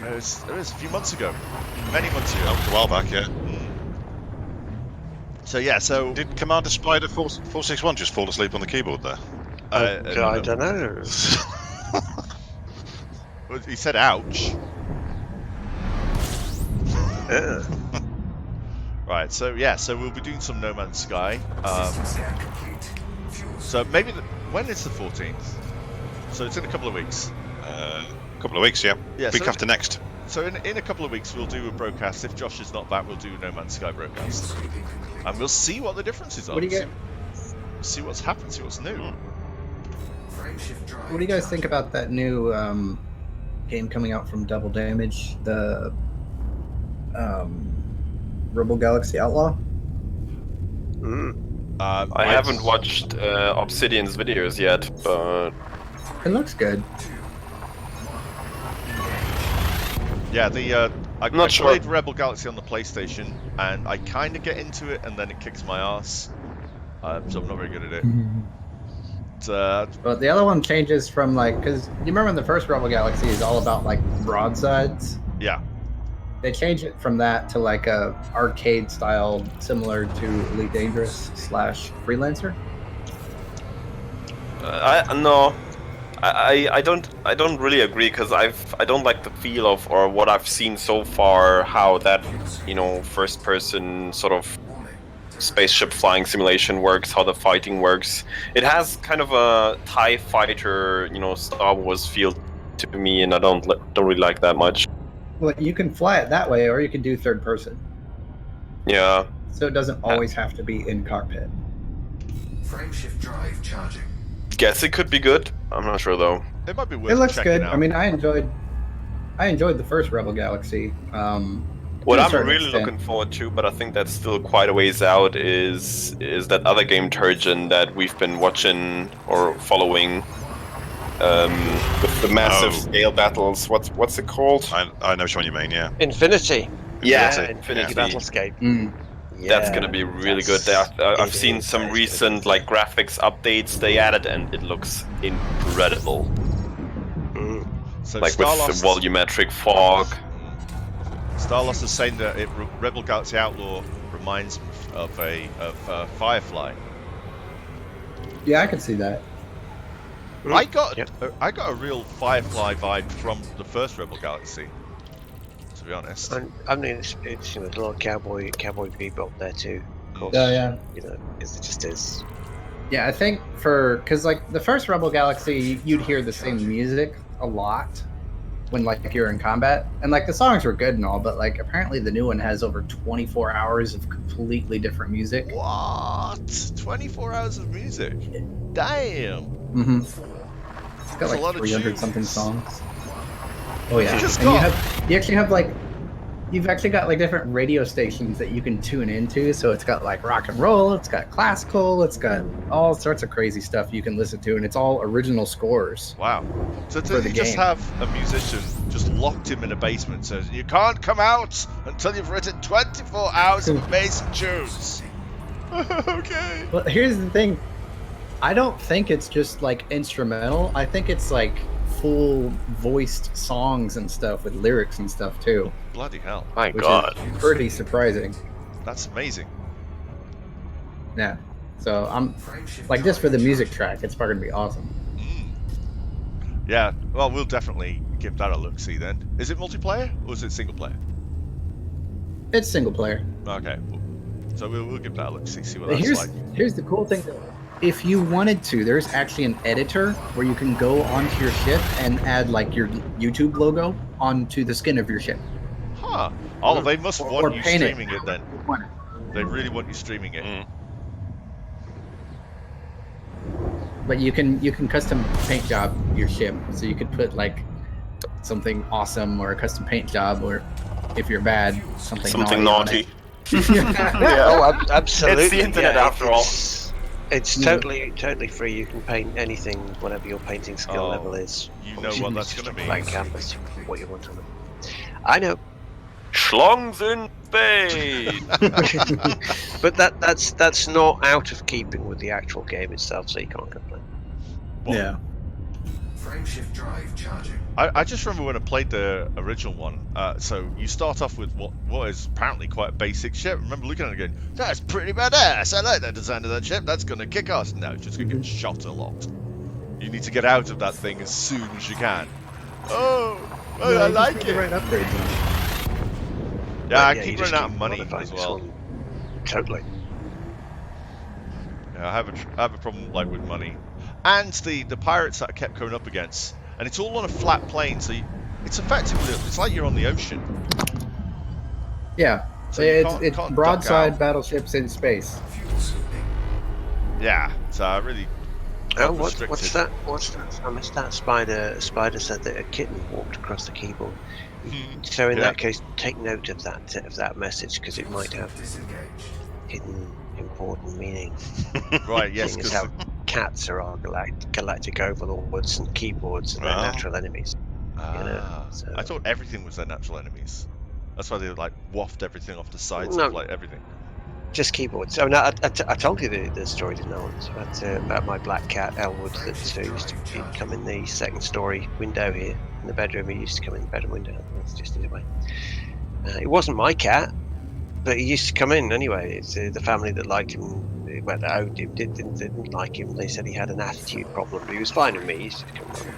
[SPEAKER 1] It was a few months ago. Many months ago.
[SPEAKER 2] That was a while back, yeah.
[SPEAKER 1] So yeah, so...
[SPEAKER 2] Did Commander Spider 461 just fall asleep on the keyboard there?
[SPEAKER 4] I don't know.
[SPEAKER 1] He said ouch.
[SPEAKER 4] Yeah.
[SPEAKER 1] Right, so yeah, so we'll be doing some No Man's Sky. So maybe... when is the 14th? So it's in a couple of weeks.
[SPEAKER 2] A couple of weeks, yeah.
[SPEAKER 1] Yeah,
[SPEAKER 2] Week
[SPEAKER 1] so-
[SPEAKER 2] after next.
[SPEAKER 1] So in a couple of weeks we'll do a broadcast. If Josh is not back, we'll do No Man's Sky broadcast. And we'll see what the differences are.
[SPEAKER 8] What do you get?
[SPEAKER 1] See what's happened, see what's new.
[SPEAKER 8] What do you guys think about that new game coming out from Double Damage? The Rebel Galaxy Outlaw?
[SPEAKER 5] I haven't watched Obsidian's videos yet, but
[SPEAKER 8] It looks good.
[SPEAKER 1] Yeah, I
[SPEAKER 5] not sure.
[SPEAKER 1] played Rebel Galaxy on the PlayStation, and I kind of get into it, and then it kicks my ass. So I'm not very good at it.
[SPEAKER 8] But the other one changes from like, because you remember in the first Rebel Galaxy is all about like broadsides.
[SPEAKER 1] Yeah.
[SPEAKER 8] They change it from that to like a arcade style, similar to Elite Dangerous / Freelancer.
[SPEAKER 5] I don't really agree because I don't like the feel of, or what I've seen so far, how that first person sort of spaceship flying simulation works, how the fighting works. It has kind of a TIE fighter Star Wars feel to me, and I don't really like that much.
[SPEAKER 8] Well, you can fly it that way, or you can do third person.
[SPEAKER 5] Yeah.
[SPEAKER 8] So it doesn't always have to be in cockpit.
[SPEAKER 10] Frameshift drive charging.
[SPEAKER 5] Guess it could be good. I'm not sure though.
[SPEAKER 1] It might be worth
[SPEAKER 8] It looks
[SPEAKER 1] checking
[SPEAKER 8] good.
[SPEAKER 1] out.
[SPEAKER 8] I mean, I enjoyed the first Rebel Galaxy.
[SPEAKER 5] What
[SPEAKER 8] To a
[SPEAKER 5] I'm
[SPEAKER 8] certain
[SPEAKER 5] really
[SPEAKER 8] extent.
[SPEAKER 5] looking forward to, but I think that's still quite a ways out, is that other game Turgeon that we've been watching or following, with the massive scale battles. What's it called?
[SPEAKER 2] I know which one you mean. Yeah.
[SPEAKER 4] Infinity.
[SPEAKER 5] Yeah,
[SPEAKER 4] Infinity
[SPEAKER 5] Infinity.
[SPEAKER 4] Battlescape.
[SPEAKER 8] Yeah,
[SPEAKER 5] That's gonna be really good. I've seen some recent like graphics updates they added, and it looks incredible.
[SPEAKER 1] So
[SPEAKER 5] Like with the
[SPEAKER 1] Starlost,
[SPEAKER 5] volumetric fog.
[SPEAKER 1] Starlost is saying that Rebel Galaxy Outlaw reminds me of Firefly.
[SPEAKER 8] Yeah, I can see that.
[SPEAKER 1] I got a real Firefly vibe from the first Rebel Galaxy, to be honest.
[SPEAKER 4] I mean, it's there's a lot of cowboy bebop there too. Of course,
[SPEAKER 8] Yeah.
[SPEAKER 4] You know, it just is.
[SPEAKER 8] Yeah, I think because like the first Rebel Galaxy, you'd hear the same music a lot when like you're in combat, and like the songs were good and all, but like apparently the new one has over 24 hours of completely different music.
[SPEAKER 1] What? 24 hours of music? Damn.
[SPEAKER 8] Mm-hmm. It's got
[SPEAKER 1] That's a lot
[SPEAKER 8] like
[SPEAKER 1] of
[SPEAKER 8] 300
[SPEAKER 1] tunes.
[SPEAKER 8] something songs. Oh yeah,
[SPEAKER 1] You just
[SPEAKER 8] and
[SPEAKER 1] got-
[SPEAKER 8] you've actually got like different radio stations that you can tune into. So it's got like rock and roll, it's got classical, it's got all sorts of crazy stuff you can listen to, and it's all original scores.
[SPEAKER 1] Wow. So
[SPEAKER 8] for
[SPEAKER 1] did
[SPEAKER 8] the
[SPEAKER 1] you just
[SPEAKER 8] game.
[SPEAKER 1] have a musician just locked him in a basement, says you can't come out until you've written 24 hours of amazing tunes? Okay.
[SPEAKER 8] Well, here's the thing. I don't think it's just like instrumental. I think it's like full voiced songs and stuff with lyrics and stuff too.
[SPEAKER 1] Bloody hell.
[SPEAKER 5] My
[SPEAKER 8] Which
[SPEAKER 5] God.
[SPEAKER 8] is pretty surprising.
[SPEAKER 1] That's amazing.
[SPEAKER 8] Yeah. So I'm like, just for the music track, it's probably gonna be awesome.
[SPEAKER 1] Yeah, well, we'll definitely give that a look-see then. Is it multiplayer or is it single player?
[SPEAKER 8] It's single player.
[SPEAKER 1] Okay, so we'll give that a look-see, see what
[SPEAKER 8] But
[SPEAKER 1] that's like.
[SPEAKER 8] here's the cool thing though. If you wanted to, there's actually an editor where you can go onto your ship and add like your YouTube logo onto the skin of your ship.
[SPEAKER 1] Huh. Oh, they must
[SPEAKER 8] Or
[SPEAKER 1] want you
[SPEAKER 8] paint it.
[SPEAKER 1] streaming it then. They really want you streaming it.
[SPEAKER 8] But you can custom paint job your ship, so you could put like something awesome or a custom paint job, or if you're bad, something naughty.
[SPEAKER 4] Oh, absolutely.
[SPEAKER 5] It's the internet after all.
[SPEAKER 4] It's totally free. You can paint anything, whatever your painting skill level is.
[SPEAKER 1] You know what that's going to be.
[SPEAKER 4] Blank canvas, what you want on it. I know.
[SPEAKER 5] Schlongs in space.
[SPEAKER 4] But that's not out of keeping with the actual game itself, so you can't complain.
[SPEAKER 8] Yeah.
[SPEAKER 10] Frameshift drive charging.
[SPEAKER 1] I just remember when I played the original one. So you start off with what is apparently quite a basic ship. I remember looking at it going, that's pretty badass. I like that design of that ship. That's going to kick ass. No, it's just going to get shot a lot. You need to get out of that thing as soon as you can. Oh, well, I like it.
[SPEAKER 8] Right upgrades on it.
[SPEAKER 1] Yeah, I
[SPEAKER 4] you
[SPEAKER 1] keep
[SPEAKER 4] just
[SPEAKER 1] running out of
[SPEAKER 4] keep
[SPEAKER 1] money
[SPEAKER 4] modifying
[SPEAKER 1] as
[SPEAKER 4] this
[SPEAKER 1] well.
[SPEAKER 4] one. Totally.
[SPEAKER 1] Yeah, I have a problem like with money, and the pirates that I kept coming up against, and it's all on a flat plane, so it's effectively it's like you're on the ocean.
[SPEAKER 8] Yeah.
[SPEAKER 1] So you
[SPEAKER 8] it's
[SPEAKER 1] can't duck
[SPEAKER 8] broadside
[SPEAKER 1] out.
[SPEAKER 8] battleships in space.
[SPEAKER 1] Yeah, so I really.
[SPEAKER 4] Oh,
[SPEAKER 1] got
[SPEAKER 4] what's
[SPEAKER 1] restricted.
[SPEAKER 4] that? What's that? I missed that. Spider said that a kitten walked across the keyboard. So in that case, take note of that message, because it might have hidden important meaning.
[SPEAKER 1] Right. Yes.
[SPEAKER 4] Seeing as
[SPEAKER 1] Because
[SPEAKER 4] how cats are our galactic overlords and keyboards and their natural enemies. So-
[SPEAKER 1] I thought everything was their natural enemies. That's why they like waft everything off the sides
[SPEAKER 4] No.
[SPEAKER 1] of like everything.
[SPEAKER 4] Just keyboards. Oh no, I told you the story, didn't I? About my black cat Elwood that used to come in the second story window here in the bedroom. He used to come in the bedroom window. That's just his way. It wasn't my cat, but he used to come in anyway. It's the family that liked him, well, that owned him, didn't like him. They said he had an attitude problem, but he was fine with me. He used to come in.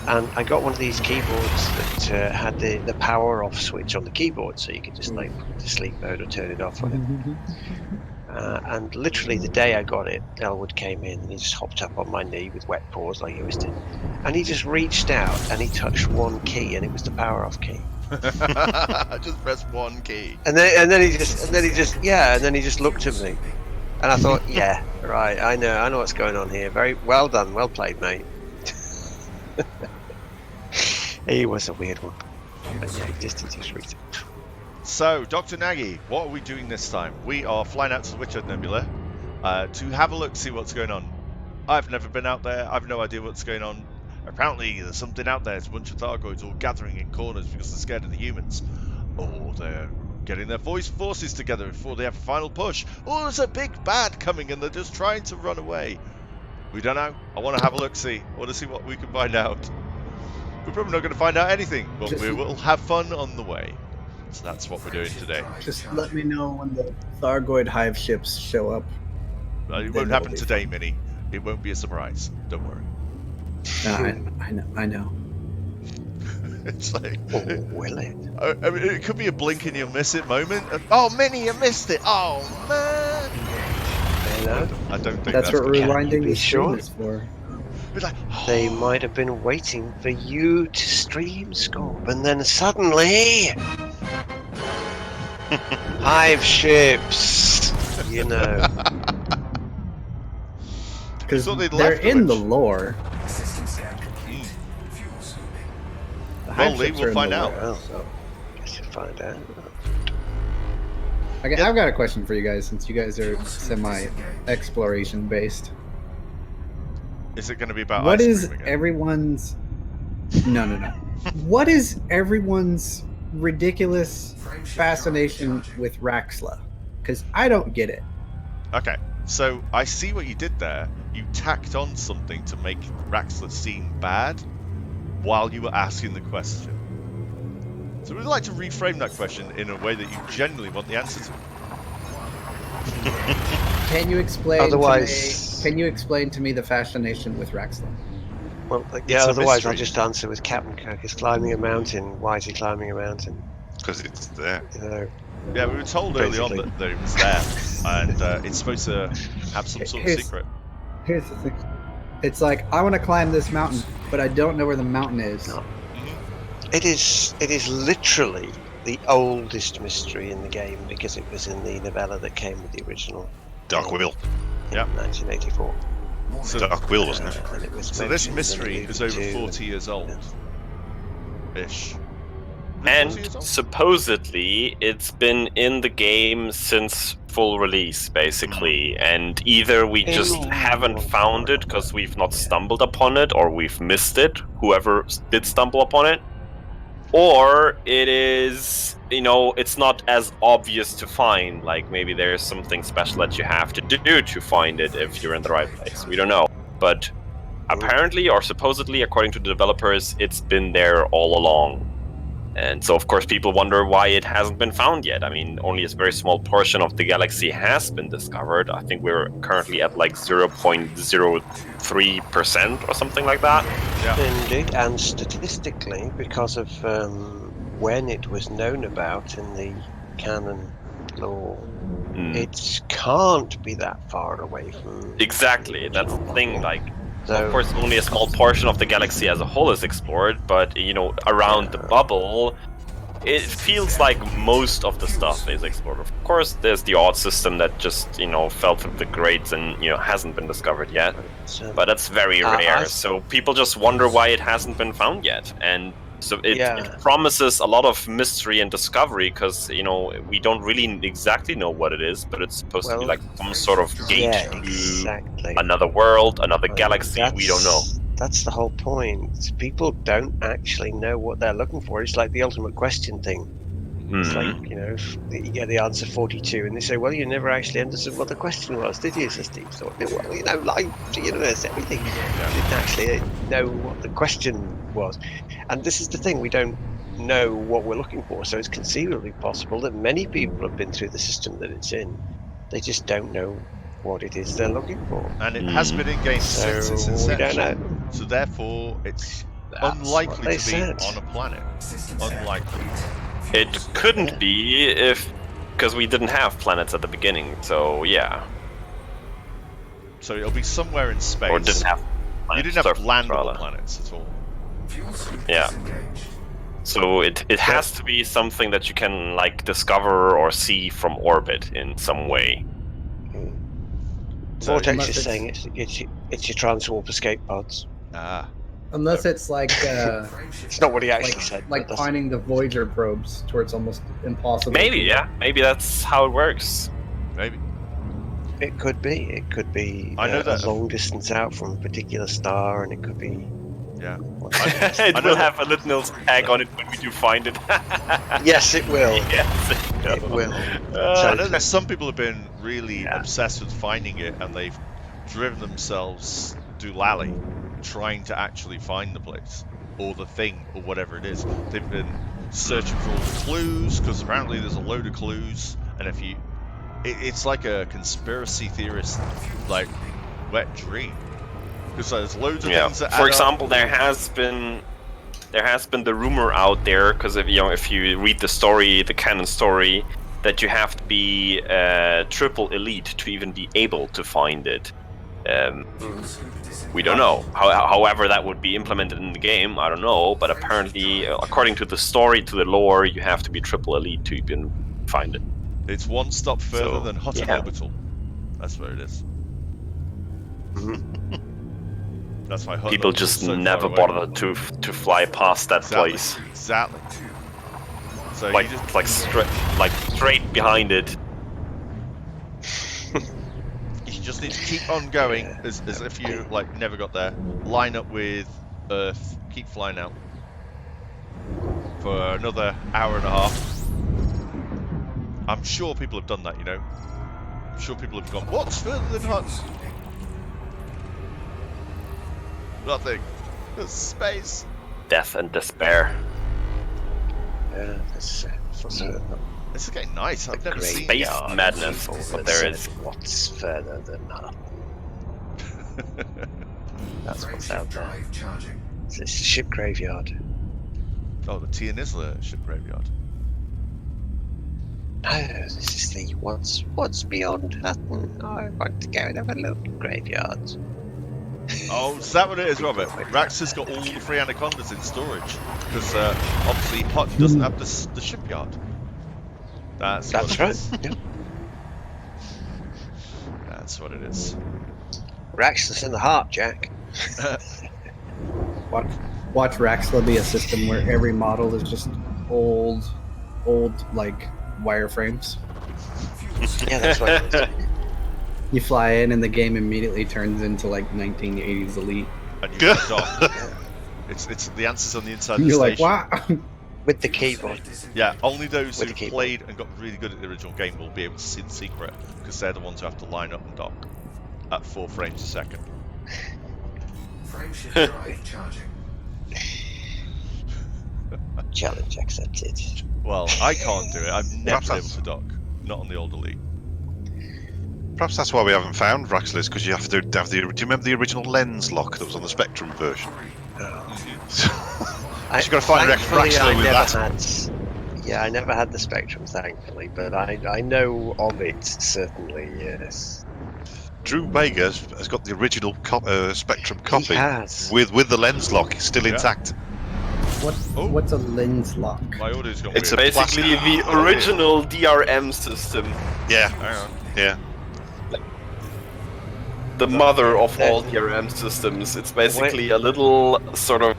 [SPEAKER 4] And I got one of these keyboards that had the power off switch on the keyboard, so you could just like put the sleep mode or turn it off with it. And literally the day I got it, Elwood came in and he just hopped up on my knee with wet paws like he always did, and he just reached out and he touched one key, and it was the power off key.
[SPEAKER 1] Just press one key.
[SPEAKER 4] And then he just looked at me, and I thought, yeah, right, I know what's going on here. Very well done, well played, mate. He was a weird one, but yeah, he just reached out.
[SPEAKER 1] So, Dr. Nagy, what are we doing this time? We are flying out to the Witchhead Nebula to have a look, see what's going on. I've never been out there. I've no idea what's going on. Apparently, there's something out there. It's a bunch of Thargoids all gathering in corners because they're scared of the humans. Or they're getting their forces together before they have a final push. Or there's a big bad coming and they're just trying to run away. We don't know. I want to have a look-see. I want to see what we can find out. We're probably not going to find out anything, but we will have fun on the way. So that's what we're doing today.
[SPEAKER 8] Just let me know when the Thargoid hive ships show up.
[SPEAKER 1] It won't happen today, Minnie. It won't be a surprise. Don't worry.
[SPEAKER 8] I know.
[SPEAKER 1] It's like,
[SPEAKER 4] will it?
[SPEAKER 1] I mean, it could be a blink and you'll miss it moment. Oh, Minnie, you missed it. Oh, man. I don't think
[SPEAKER 8] that's what rewinding the stream
[SPEAKER 4] sure?
[SPEAKER 8] is for.
[SPEAKER 1] Like,
[SPEAKER 4] They might have been waiting for you to stream, Scorp, and then suddenly... hive ships, you know.
[SPEAKER 8] Because they're in the lore.
[SPEAKER 1] Well, Lee, we'll find out.
[SPEAKER 4] So, guess you'll find out.
[SPEAKER 8] Okay, I've got a question for you guys, since you guys are semi-exploration based.
[SPEAKER 1] Is it going to be about
[SPEAKER 8] what
[SPEAKER 1] ice
[SPEAKER 8] is
[SPEAKER 1] cream again?
[SPEAKER 8] everyone's... No. What is everyone's ridiculous fascination with Raxxla? Because I don't get it.
[SPEAKER 1] Okay, so I see what you did there. You tacked on something to make Raxxla seem bad while you were asking the question. So we'd like to reframe that question in a way that you genuinely want the answer to.
[SPEAKER 8] Can you explain?
[SPEAKER 4] Otherwise,
[SPEAKER 8] can you explain to me the fascination with Raxxla?
[SPEAKER 4] Well, yeah. Otherwise, I'll just answer with Captain Kirk is climbing a mountain. Why is he climbing a mountain?
[SPEAKER 2] Because it's there.
[SPEAKER 4] You know.
[SPEAKER 1] Yeah, we were told early on that it was there, and it's supposed to have some sort of secret.
[SPEAKER 8] Here's the thing. It's like, I want to climb this mountain, but I don't know where the mountain is.
[SPEAKER 4] No. It is literally the oldest mystery in the game because it was in the novella that came with the original.
[SPEAKER 2] Dark Will.
[SPEAKER 4] In 1984.
[SPEAKER 1] So,
[SPEAKER 2] Dark Will, wasn't it?
[SPEAKER 4] And it was
[SPEAKER 1] so this
[SPEAKER 4] mentioned
[SPEAKER 1] mystery
[SPEAKER 4] in
[SPEAKER 1] is
[SPEAKER 4] the
[SPEAKER 1] over
[SPEAKER 4] movie
[SPEAKER 1] 40 years old. Ish.
[SPEAKER 5] And supposedly it's been in the game since full release, basically. And either we just haven't found it because we've not stumbled upon it, or we've missed it, whoever did stumble upon it. Or it is, it's not as obvious to find. Like maybe there's something special that you have to do to find it if you're in the right place. We don't know. But apparently, or supposedly, according to the developers, it's been there all along. And so, of course, people wonder why it hasn't been found yet. I mean, only a very small portion of the galaxy has been discovered. I think we're currently at like 0.03% or something like that.
[SPEAKER 4] Yeah. Indeed, and statistically, because of when it was known about in the canon lore, it can't be that far away from...
[SPEAKER 5] Exactly, that's the thing, like...
[SPEAKER 4] So,
[SPEAKER 5] of course, only a small portion of the galaxy as a whole is explored, but, around the bubble, it feels like most of the stuff is explored. Of course, there's the odd system that just, fell through the grates and, hasn't been discovered yet. But that's very rare, so people just wonder why it hasn't been found yet. And so it promises a lot of mystery and discovery, because, we don't really exactly know what it is, but it's supposed to be like some sort of gate to another world, another galaxy, we don't know.
[SPEAKER 4] That's the whole point. People don't actually know what they're looking for. It's like the ultimate question thing. It's like, you get the answer 42, and they say, well, you never actually understood what the question was, did you? So Steve thought, well, life, the universe, everything. You didn't actually know what the question was. And this is the thing, we don't know what we're looking for, so it's conceivably possible that many people have been through the system that it's in. They just don't know what it is they're looking for.
[SPEAKER 1] And it has been in game since its inception.
[SPEAKER 4] We don't know.
[SPEAKER 1] So therefore, it's unlikely to be on a planet. Unlikely.
[SPEAKER 5] It couldn't be because we didn't have planets at the beginning, so yeah.
[SPEAKER 1] So it'll be somewhere in space.
[SPEAKER 5] Or didn't have
[SPEAKER 1] planets. You didn't have landable planets at all.
[SPEAKER 5] Yeah. So it has to be something that you can discover or see from orbit in some way.
[SPEAKER 4] Vortex is saying it's your transwarp escape pods.
[SPEAKER 1] Ah.
[SPEAKER 8] Unless it's like
[SPEAKER 4] It's not what he actually said.
[SPEAKER 8] like
[SPEAKER 4] but
[SPEAKER 8] finding the Voyager probes, to where it's almost impossible.
[SPEAKER 5] Maybe,
[SPEAKER 8] to-
[SPEAKER 5] yeah. Maybe that's how it works.
[SPEAKER 1] Maybe.
[SPEAKER 4] it could be. It could be
[SPEAKER 1] I know
[SPEAKER 4] a
[SPEAKER 1] that-
[SPEAKER 4] long distance out from a particular star, and it could be.
[SPEAKER 1] Yeah.
[SPEAKER 5] It
[SPEAKER 1] know
[SPEAKER 5] will
[SPEAKER 1] that-
[SPEAKER 5] have a little tag on it when we do find it.
[SPEAKER 4] Yes, it will.
[SPEAKER 5] Yes,
[SPEAKER 4] It will.
[SPEAKER 1] I know that some people have been really obsessed with finding it, and they've driven themselves doolally trying to actually find the place or the thing or whatever it is. They've been searching for all the clues, because apparently there's a load of clues, and if you, it's like a conspiracy theorist like wet dream, because there's loads of things that
[SPEAKER 5] For
[SPEAKER 1] add
[SPEAKER 5] example,
[SPEAKER 1] up.
[SPEAKER 5] there has been the rumor out there, because if you read the story, the canon story, that you have to be triple elite to even be able to find it. We don't know. However, that would be implemented in the game, I don't know. But apparently, according to the story, to the lore, you have to be triple elite to even find it.
[SPEAKER 1] It's one stop further
[SPEAKER 5] So,
[SPEAKER 1] than Hut and
[SPEAKER 5] yeah.
[SPEAKER 1] Orbital. That's where it is. That's why Hut
[SPEAKER 5] People
[SPEAKER 1] and Orbital's
[SPEAKER 5] just
[SPEAKER 1] so far
[SPEAKER 5] never
[SPEAKER 1] away.
[SPEAKER 5] bother to fly past that place.
[SPEAKER 1] Exactly. So
[SPEAKER 5] Like
[SPEAKER 1] you just,
[SPEAKER 5] straight behind it.
[SPEAKER 1] you just need to keep on going as if you like never got there. Line up with Earth. Keep flying out for another hour and a half. I'm sure people have done that, you know. I'm sure people have gone, what's further than Hut? Nothing. There's space.
[SPEAKER 5] Death and despair.
[SPEAKER 4] Yeah, that's
[SPEAKER 1] This is getting nice. I've never seen
[SPEAKER 5] Space madness, but there is.
[SPEAKER 4] What's further than that? That's what's out there.
[SPEAKER 10] Drive charging.
[SPEAKER 4] It's a ship graveyard.
[SPEAKER 1] Oh, the Tianisla ship graveyard.
[SPEAKER 4] No, this is the what's beyond Hutton. I want to go and have a look at graveyards.
[SPEAKER 1] Oh, is that what it is, Robert? Raxxla's got all the free anacondas in storage because obviously Hutton doesn't have the shipyard. That's what it
[SPEAKER 4] right.
[SPEAKER 1] is.
[SPEAKER 4] Yeah.
[SPEAKER 1] That's what it is.
[SPEAKER 4] Raxxla's in the heart, Jack.
[SPEAKER 8] Watch Raxxla be a system where every model is just old like wireframes.
[SPEAKER 4] Yeah, that's what it is.
[SPEAKER 8] You fly in and the game immediately turns into like 1980s Elite.
[SPEAKER 1] And you get dock. It's the answers on the inside of the
[SPEAKER 8] You're like,
[SPEAKER 1] station.
[SPEAKER 8] wow.
[SPEAKER 4] With the keyboard.
[SPEAKER 1] Yeah, only those
[SPEAKER 4] With
[SPEAKER 1] who
[SPEAKER 4] the keyboard.
[SPEAKER 1] played and got really good at the original game will be able to see the secret, because they're the ones who have to line up and dock at 4 frames a second.
[SPEAKER 10] Frameshift drive charging.
[SPEAKER 4] Challenge accepted.
[SPEAKER 1] Well, I can't do it. I've never
[SPEAKER 2] Perhaps
[SPEAKER 1] been able
[SPEAKER 2] that's-
[SPEAKER 1] to dock. Not on the old Elite.
[SPEAKER 2] Perhaps that's why we haven't found Raxxla, because you have to have the. Do you remember the original lens lock that was on the Spectrum version? You've got to find
[SPEAKER 4] Thankfully,
[SPEAKER 2] Raxxla
[SPEAKER 4] I
[SPEAKER 2] with
[SPEAKER 4] never
[SPEAKER 2] that.
[SPEAKER 4] Yeah, I never had the Spectrum, thankfully, but I know of it, certainly, yes.
[SPEAKER 2] Drew Baker has got the original Spectrum copy
[SPEAKER 4] has.
[SPEAKER 2] with the lens lock still
[SPEAKER 1] Yeah.
[SPEAKER 2] intact.
[SPEAKER 8] What's a lens lock?
[SPEAKER 1] My audio's gone
[SPEAKER 5] It's
[SPEAKER 1] weird.
[SPEAKER 5] basically the original DRM system,
[SPEAKER 2] Yeah,
[SPEAKER 1] Hang on.
[SPEAKER 2] yeah.
[SPEAKER 5] the mother of all DRM systems. It's basically a little sort of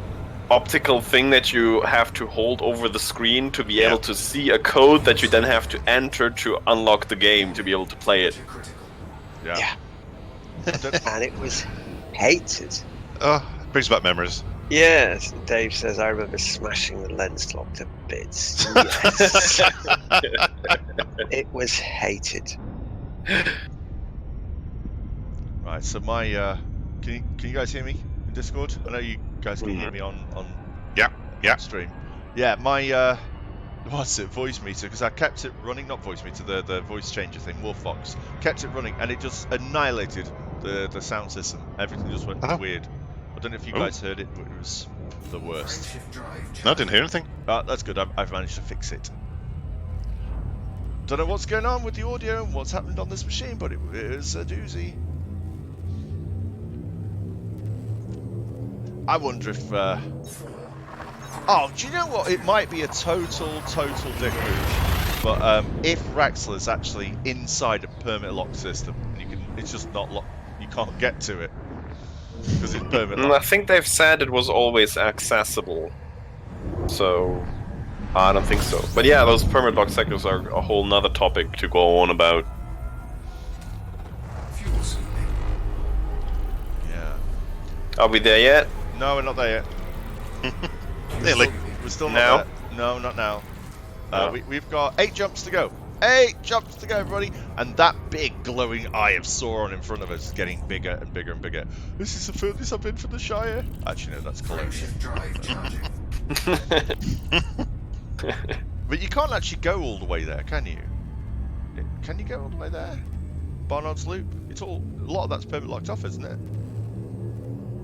[SPEAKER 5] optical thing that you have to hold over the screen to be able to see a code that you then have to enter to unlock the game to be able to play it.
[SPEAKER 1] Yeah.
[SPEAKER 4] And it was hated.
[SPEAKER 2] Oh, brings back memories.
[SPEAKER 4] Yes, Dave says, I remember smashing the lens lock to bits. Yes. It was hated.
[SPEAKER 1] Right, so my can you guys hear me in Discord? I know you guys can hear me on
[SPEAKER 2] Yeah.
[SPEAKER 1] stream. Yeah, my voice meter, because I kept it running, not voice meter, the voice changer thing, Warfox, kept it running, and it just annihilated the sound system. Everything just went weird. I don't know if you guys heard it, but it was the worst.
[SPEAKER 2] No, I didn't hear anything.
[SPEAKER 1] That's good. I've managed to fix it. Don't know what's going on with the audio and what's happened on this machine, but it is a doozy. I wonder if... Oh, do you know what? It might be a total dick move. But if Raxxla is actually inside a permit lock system, and it's just not locked, you can't get to it. Because it's permit
[SPEAKER 5] I
[SPEAKER 1] locked.
[SPEAKER 5] think they've said it was always accessible. So, I don't think so. But yeah, those permit lock sectors are a whole nother topic to go on about.
[SPEAKER 10] Fuel sweeping.
[SPEAKER 1] Yeah.
[SPEAKER 5] Are we there yet?
[SPEAKER 1] No, we're not there yet.
[SPEAKER 2] Nearly.
[SPEAKER 1] We're still not
[SPEAKER 5] Now?
[SPEAKER 1] there. No, not now.
[SPEAKER 5] No.
[SPEAKER 1] We've got 8 jumps to go. 8 jumps to go, everybody. And that big glowing eye of Sauron in front of us is getting bigger and bigger and bigger. This is the furthest I've been from the Shire. Actually, no, that's Cologne.
[SPEAKER 10] Frameshift drive charging.
[SPEAKER 1] But you can't actually go all the way there, can you? Can you go all the way there? Barnard's Loop? It's all, a lot of that's permit locked off, isn't it?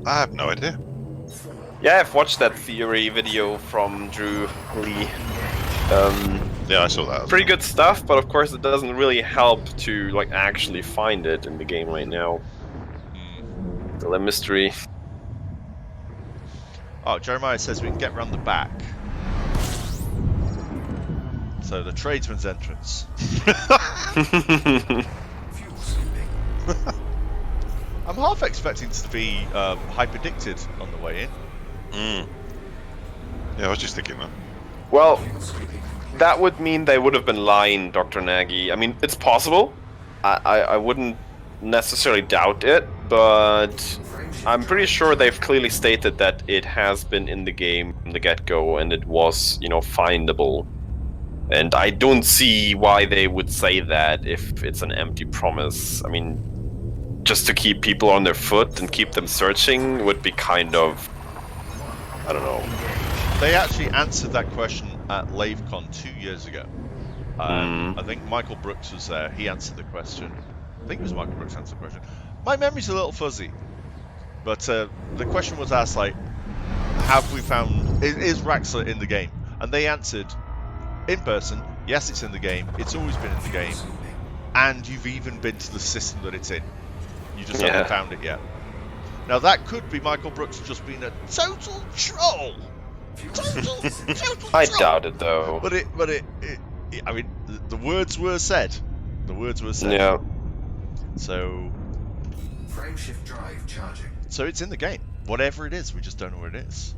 [SPEAKER 2] I have no idea.
[SPEAKER 5] Yeah, I've watched that theory video from Drew Lee.
[SPEAKER 2] Yeah, I saw that.
[SPEAKER 5] Pretty good stuff, but of course it doesn't really help to like actually find it in the game right now. Still a mystery.
[SPEAKER 1] Oh, Jeremiah says we can get round the back. So the tradesman's entrance.
[SPEAKER 10] Fuel sweeping.
[SPEAKER 1] I'm half expecting to be hyperdicted on the way in.
[SPEAKER 2] Yeah, I was just thinking that.
[SPEAKER 5] Well,
[SPEAKER 10] Fuel sweeping.
[SPEAKER 5] that would mean they would have been lying, Dr. Nagy. I mean, it's possible. I wouldn't necessarily doubt it, but I'm pretty sure they've clearly stated that it has been in the game from the get-go and it was, you know, findable. And I don't see why they would say that if it's an empty promise. I mean, just to keep people on their foot and keep them searching would be kind of, I don't know.
[SPEAKER 1] They actually answered that question at LaveCon 2 years ago. I think Michael Brooks was there. He answered the question. I think it was Michael Brooks answered the question. My memory's a little fuzzy. But the question was asked, like, have we found... Is Raxxla in the game? And they answered, in person, yes, it's in the game. It's always been in the game. And you've even been to the system that it's in. You just haven't found it yet. Now, that could be Michael Brooks just being a total troll.
[SPEAKER 5] I doubt it, though.
[SPEAKER 1] But I mean, the words were said. The words were said.
[SPEAKER 5] Yeah.
[SPEAKER 1] So
[SPEAKER 10] Frameshift drive charging.
[SPEAKER 1] So it's in the game. Whatever it is, we just don't know what it is.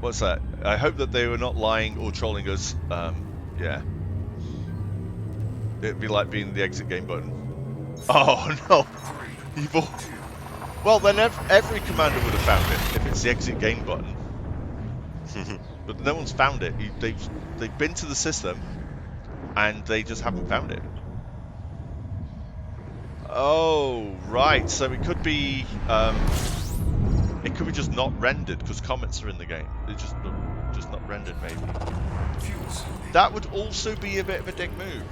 [SPEAKER 1] What's that? I hope that they were not lying or trolling us. Yeah. It'd be like being the exit game button. Oh no! Evil. Well, then every commander would have found it if it's the exit game button. But no one's found it. They've been to the system, and they just haven't found it. Oh, right. So it could be just not rendered because comments are in the game. It's just not rendered, maybe. That would also be a bit of a dick move.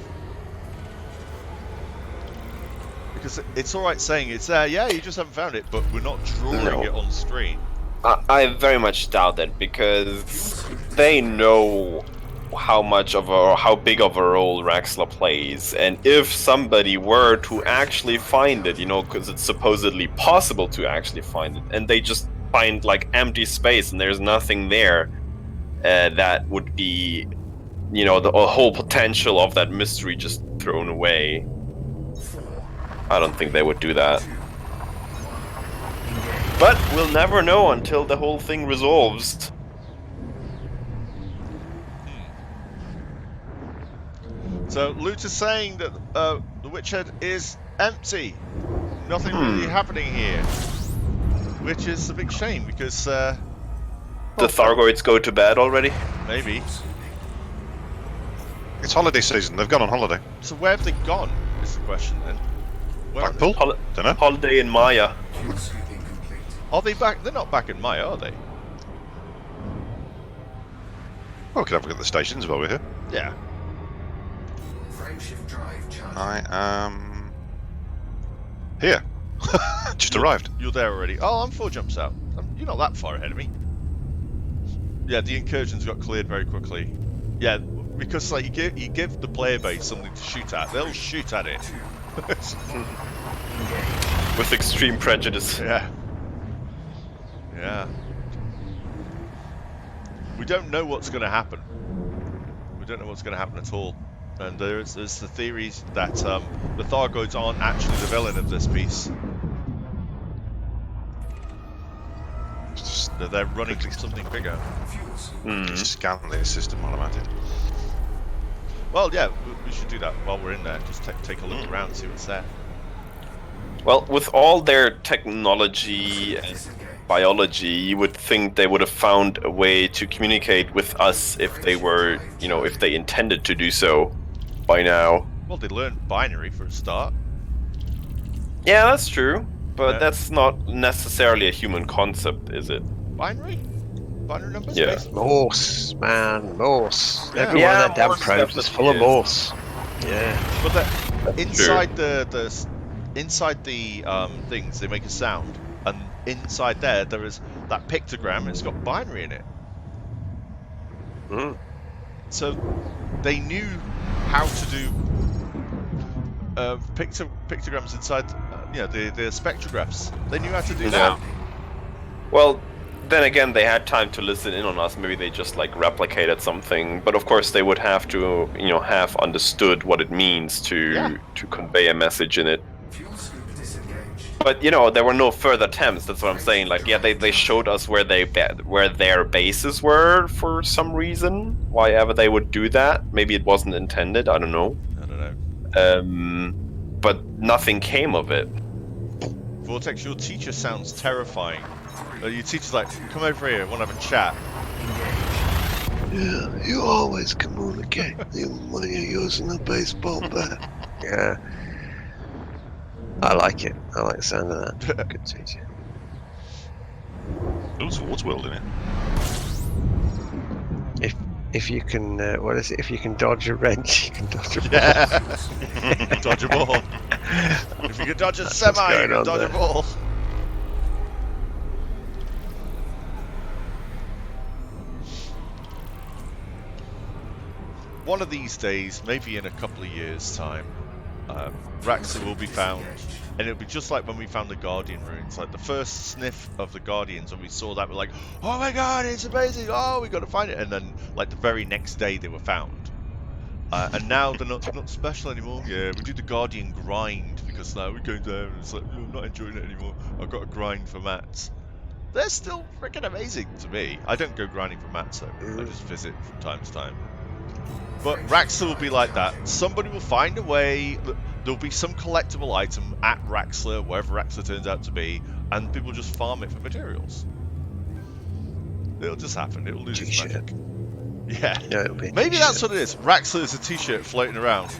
[SPEAKER 1] Because it's all right saying it's there, yeah, you just haven't found it, but we're not drawing it on screen.
[SPEAKER 5] I very much doubt that because they know how big of a role Raxxla plays, and if somebody were to actually find it, you know, because it's supposedly possible to actually find it, and they just find like empty space and there's nothing there, that would be, you know, the whole potential of that mystery just thrown away. I don't think they would do that. But we'll never know until the whole thing resolves.
[SPEAKER 1] So Loot is saying that the Witch Head is empty. Nothing really happening here. Which is a big shame because...
[SPEAKER 5] the Thargoids go to bed already?
[SPEAKER 1] Maybe.
[SPEAKER 2] It's holiday season. They've gone on holiday.
[SPEAKER 1] So where have they gone, is the question then? Where
[SPEAKER 2] Blackpool? Don't know.
[SPEAKER 5] Holiday in Maya.
[SPEAKER 1] Are they back? They're not back in Maya, are they?
[SPEAKER 2] Well, we can have a look at the stations while we're here.
[SPEAKER 1] Yeah.
[SPEAKER 10] Frameshift drive charging.
[SPEAKER 2] I am here. Just arrived.
[SPEAKER 1] You're there already. Oh, I'm 4 jumps out. You're not that far ahead of me. Yeah, the incursions got cleared very quickly. Yeah, because like you give the player base something to shoot at, they'll shoot at it.
[SPEAKER 5] With extreme prejudice.
[SPEAKER 1] Yeah. Yeah. We don't know what's going to happen. We don't know what's going to happen at all. And there's the theories that the Thargoids aren't actually the villain of this piece. They're running from something bigger.
[SPEAKER 2] Just scan the system while I'm at it.
[SPEAKER 1] Well, yeah, we should do that while we're in there. Just take a look around, see what's there.
[SPEAKER 5] Well, with all their technology and biology, you would think they would have found a way to communicate with us if they were, if they intended to do so by now.
[SPEAKER 1] Well, they learned binary for a start.
[SPEAKER 5] Yeah, that's true, but
[SPEAKER 1] Yeah.
[SPEAKER 5] that's not necessarily a human concept, is it?
[SPEAKER 1] Binary? Binary numbers?
[SPEAKER 5] Yeah.
[SPEAKER 1] Basically?
[SPEAKER 4] Morse, man, Morse.
[SPEAKER 1] Yeah.
[SPEAKER 4] Every one
[SPEAKER 5] Yeah,
[SPEAKER 4] of their damn
[SPEAKER 5] Morse
[SPEAKER 4] probes is full of
[SPEAKER 5] definitely
[SPEAKER 4] Morse. Yeah.
[SPEAKER 1] But
[SPEAKER 5] That's
[SPEAKER 1] inside inside the things, they make a sound, and inside there is that pictogram. It's got binary in it.
[SPEAKER 4] Mm.
[SPEAKER 1] So they knew how to do pictograms inside, the spectrographs. They knew how to do that.
[SPEAKER 5] Well, then again, they had time to listen in on us. Maybe they just replicated something. But of course, they would have to, have understood what it means to convey a message in it. But there were no further attempts. That's what I'm saying. They showed us where their bases were for some reason. Why ever they would do that? Maybe it wasn't intended. I don't know. But nothing came of it.
[SPEAKER 1] Vortex, your teacher sounds terrifying. Your teacher's like, come over here, I want to have a chat.
[SPEAKER 4] Yeah, you always communicate when you're using a baseball bat. Yeah. I like it. I like the sound of that. Good teacher.
[SPEAKER 2] There's water world in it.
[SPEAKER 4] If you can, what is it? If you can dodge a wrench, you can dodge a ball.
[SPEAKER 1] Yeah. Dodge a ball. If you can dodge a semi, you can dodge a ball. One of these days, maybe in a couple of years' time, Raxxla will be found, and it'll be just like when we found the Guardian ruins. Like the first sniff of the Guardians, when we saw that, we're like, "Oh my God, it's amazing! Oh, we got to find it!" And then, like the very next day, they were found. And now they're not special anymore. Yeah, we do the Guardian grind because now we're going down. And it's like, I'm not enjoying it anymore. I've got to grind for mats. They're still freaking amazing to me. I don't go grinding for mats though. I just visit from time to time. But Raxxla will be like that. Somebody will find a way. There'll be some collectible item at Raxxla, wherever Raxxla turns out to be, and people just farm it for materials. It'll just happen. It'll lose its magic. Yeah.
[SPEAKER 4] It'll be
[SPEAKER 1] Maybe that's what it is. Raxxla is a t-shirt floating around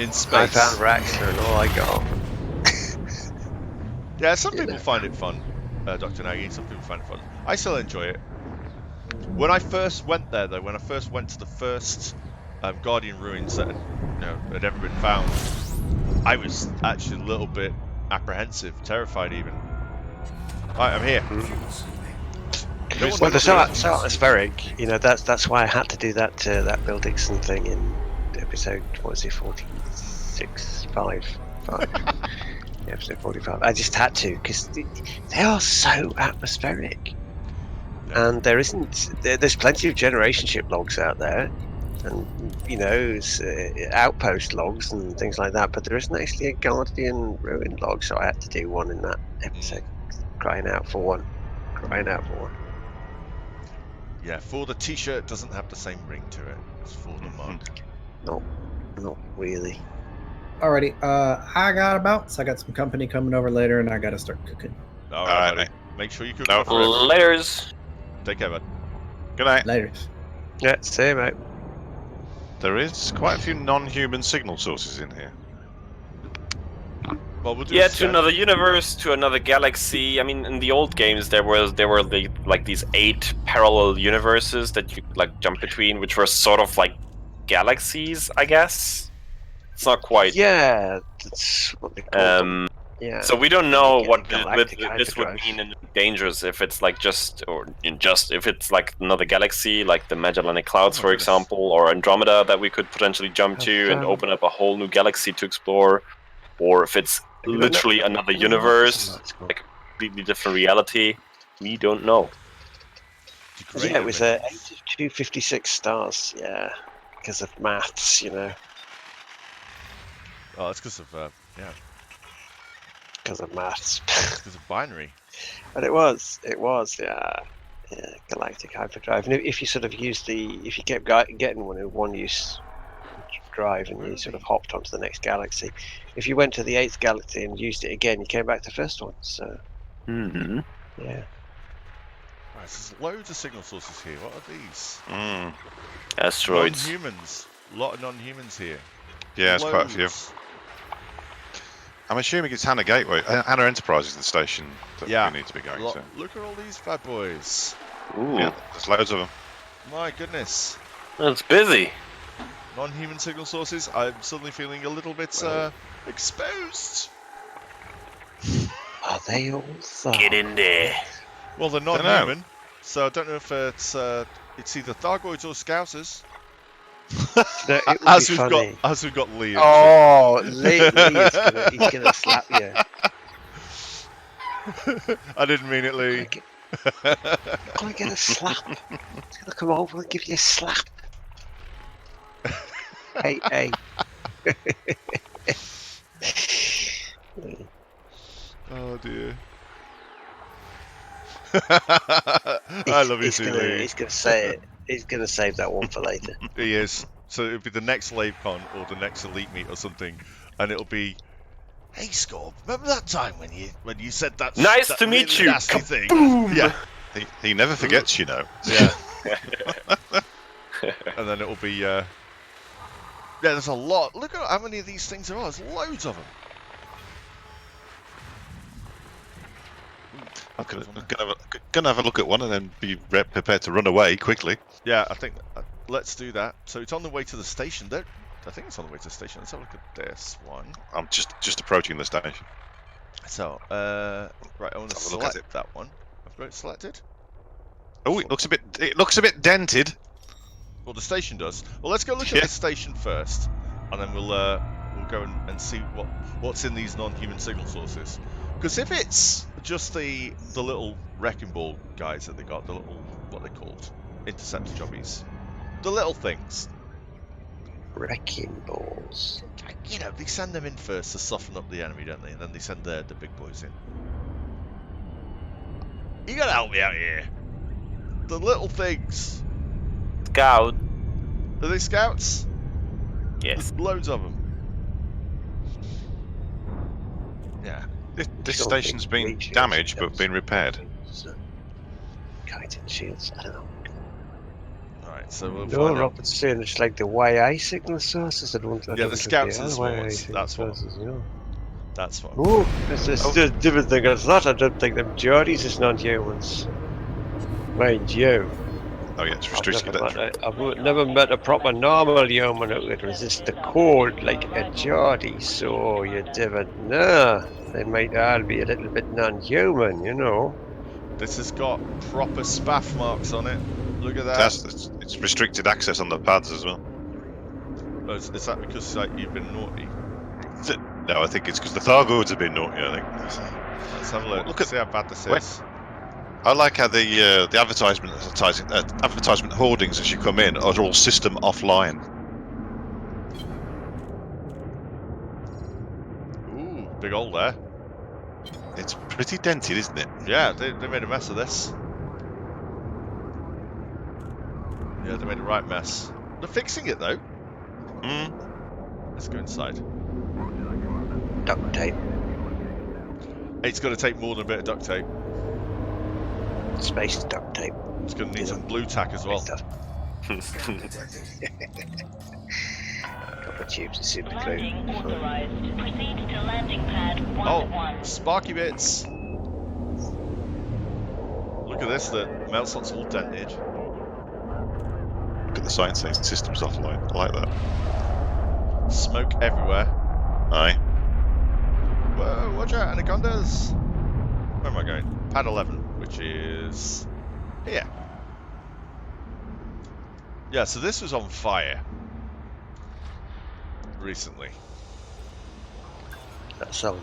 [SPEAKER 1] in space.
[SPEAKER 4] I found Raxxla and all I got.
[SPEAKER 1] Yeah, some people find it fun, Dr. Nagy. Some people find it fun. I still enjoy it. When I first went there, though, when I first went to the first Guardian ruins that had ever been found, I was actually a little bit apprehensive, terrified even. Right, I'm here.
[SPEAKER 4] Well, they're so atmospheric, that's why I had to do that Bill Dixon thing in episode, 46? 5. Episode 45. I just had to, because they are so atmospheric. And there's plenty of generation ship logs out there, and outpost logs and things like that, but there isn't actually a Guardian ruin log, so I had to do one in that episode. Crying out for one.
[SPEAKER 1] Yeah, for the t-shirt doesn't have the same ring to it as for the mug.
[SPEAKER 4] Not really.
[SPEAKER 8] Alrighty, I got a bounce. I got some company coming over later, and I gotta start cooking.
[SPEAKER 1] All right, mate. Make sure you cook.
[SPEAKER 5] Laters.
[SPEAKER 1] Take care, bud.
[SPEAKER 2] Good night.
[SPEAKER 8] Laters.
[SPEAKER 4] Yeah, see you, mate.
[SPEAKER 2] There is quite a few non-human signal sources in here.
[SPEAKER 1] Well, we'll do
[SPEAKER 5] to another universe, to another galaxy. I mean, in the old games, there were these 8 parallel universes that you could jump between, which were sort of like galaxies, I guess. It's not quite.
[SPEAKER 4] Yeah, that's what they call them. Yeah.
[SPEAKER 5] So we don't know what
[SPEAKER 4] galactic
[SPEAKER 5] this would
[SPEAKER 4] hyperdrive.
[SPEAKER 5] mean in Dangerous, if it's if it's like another galaxy, like the Magellanic Clouds, for example, or Andromeda that we could potentially jump to and open up a whole new galaxy to explore, or if it's literally another universe, like a completely different reality. We don't know.
[SPEAKER 4] Yeah, it was 8 of 256 stars. Yeah, because of maths,
[SPEAKER 1] Oh, that's because of yeah.
[SPEAKER 4] because of maths.
[SPEAKER 1] Because of binary.
[SPEAKER 4] But it was, yeah, galactic hyperdrive. And if you sort of if you kept getting one use drive and you sort of hopped onto the next galaxy, if you went to the 8th galaxy and used it again, you came back to the first one. So, yeah.
[SPEAKER 1] Right, so there's loads of signal sources here. What are these?
[SPEAKER 5] Asteroids.
[SPEAKER 1] Non-humans. A lot of non-humans here.
[SPEAKER 2] Yeah, there's quite a few. I'm assuming it's Hannah Gateway. Hannah Enterprise is the station that we need to be going to.
[SPEAKER 1] Look at all these bad boys.
[SPEAKER 5] Ooh.
[SPEAKER 2] Yeah, there's loads of them.
[SPEAKER 1] My goodness.
[SPEAKER 5] It's busy.
[SPEAKER 1] Non-human signal sources. I'm suddenly feeling a little bit exposed.
[SPEAKER 4] Are they all there?
[SPEAKER 5] Get in there.
[SPEAKER 1] Well, they're non-human, so I don't know if it's either Thargoids or Scousers.
[SPEAKER 4] No, it would
[SPEAKER 1] as
[SPEAKER 4] be
[SPEAKER 1] we've
[SPEAKER 4] funny.
[SPEAKER 1] got Lee.
[SPEAKER 4] Oh, Lee he's gonna slap you.
[SPEAKER 1] I didn't mean it, Lee.
[SPEAKER 4] Gonna get a slap. He's gonna come over and give you a slap. Hey.
[SPEAKER 1] Oh dear. I love you too, Lee.
[SPEAKER 4] He's gonna say it. He's gonna save that one for later.
[SPEAKER 1] He is. So it'll be the next LaveCon or the next Elite Meet or something, and it'll be, "Hey Scorb, remember that time when you said that?
[SPEAKER 5] Nice
[SPEAKER 1] that
[SPEAKER 5] to meet
[SPEAKER 1] really
[SPEAKER 5] you."
[SPEAKER 1] Nasty thing?
[SPEAKER 5] Kaboom!
[SPEAKER 1] Yeah.
[SPEAKER 2] He never forgets, you know.
[SPEAKER 1] Yeah. And then it'll be. Yeah, there's a lot. Look at how many of these things there are. There's loads of them.
[SPEAKER 2] I'm gonna have a look at one and then be prepared to run away quickly.
[SPEAKER 1] Yeah, I think let's do that. So it's on the way to the station. I think it's on the way to the station. Let's have a look at this one.
[SPEAKER 2] I'm just approaching the station.
[SPEAKER 1] So, right, I want to select that one. I've got it selected.
[SPEAKER 2] Oh, it looks a bit dented.
[SPEAKER 1] Well, the station does. Well, let's go look at the station first, and then we'll go and see what's in these non-human signal sources. Because if it's just the little wrecking ball guys that they got, the little, what are they called, interceptor jobbies, the little things.
[SPEAKER 4] Wrecking balls.
[SPEAKER 1] You know, they send them in first to soften up the enemy, don't they? And then they send the big boys in. You gotta help me out here. The little things.
[SPEAKER 5] Scout.
[SPEAKER 1] Are they scouts?
[SPEAKER 5] Yes.
[SPEAKER 1] There's loads of them. Yeah.
[SPEAKER 2] This station's been damaged but been repaired.
[SPEAKER 4] Guidance shields, I don't know.
[SPEAKER 1] Right, so we'll
[SPEAKER 4] No,
[SPEAKER 1] find out.
[SPEAKER 4] Robert's saying it's like the YA signal sources.
[SPEAKER 1] Yeah, the scouts are the small ones. That's one. That's one.
[SPEAKER 4] Oh, it's a different thing. I thought. I don't think them Geordies is non-humans. Mind you.
[SPEAKER 2] Oh yeah, it's restricted.
[SPEAKER 4] I've never met a proper normal human who could resist the cold like a Geordie, so you never know. They might all be a little bit non-human, you know.
[SPEAKER 1] This has got proper spaff marks on it. Look at that.
[SPEAKER 2] It's restricted access on the pads as well.
[SPEAKER 1] Oh, is that because you've been naughty?
[SPEAKER 2] No, I think it's because the Thargoids have been naughty, I think.
[SPEAKER 1] Let's have a look. Look at see how bad this is.
[SPEAKER 2] I like how the advertisement hoardings as you come in are all system offline.
[SPEAKER 1] Ooh, big hole there.
[SPEAKER 2] It's pretty dented, isn't it?
[SPEAKER 1] Yeah, they made a mess of this. Yeah, they made a right mess. They're fixing it though. Let's go inside.
[SPEAKER 4] Duct tape.
[SPEAKER 1] It's going to take more than a bit of duct tape.
[SPEAKER 4] Space duct tape.
[SPEAKER 1] It's going to need some blue tack as well.
[SPEAKER 4] Couple of tubes of super glue.
[SPEAKER 1] Oh, sparky bits. Look at this, the mail slot's all dented.
[SPEAKER 2] Look at the sign saying systems offline. I like that.
[SPEAKER 1] Smoke everywhere.
[SPEAKER 2] Aye.
[SPEAKER 1] Whoa, watch out, anacondas! Where am I going? Pad 11, which is here. Yeah, so this was on fire recently.
[SPEAKER 4] That's on.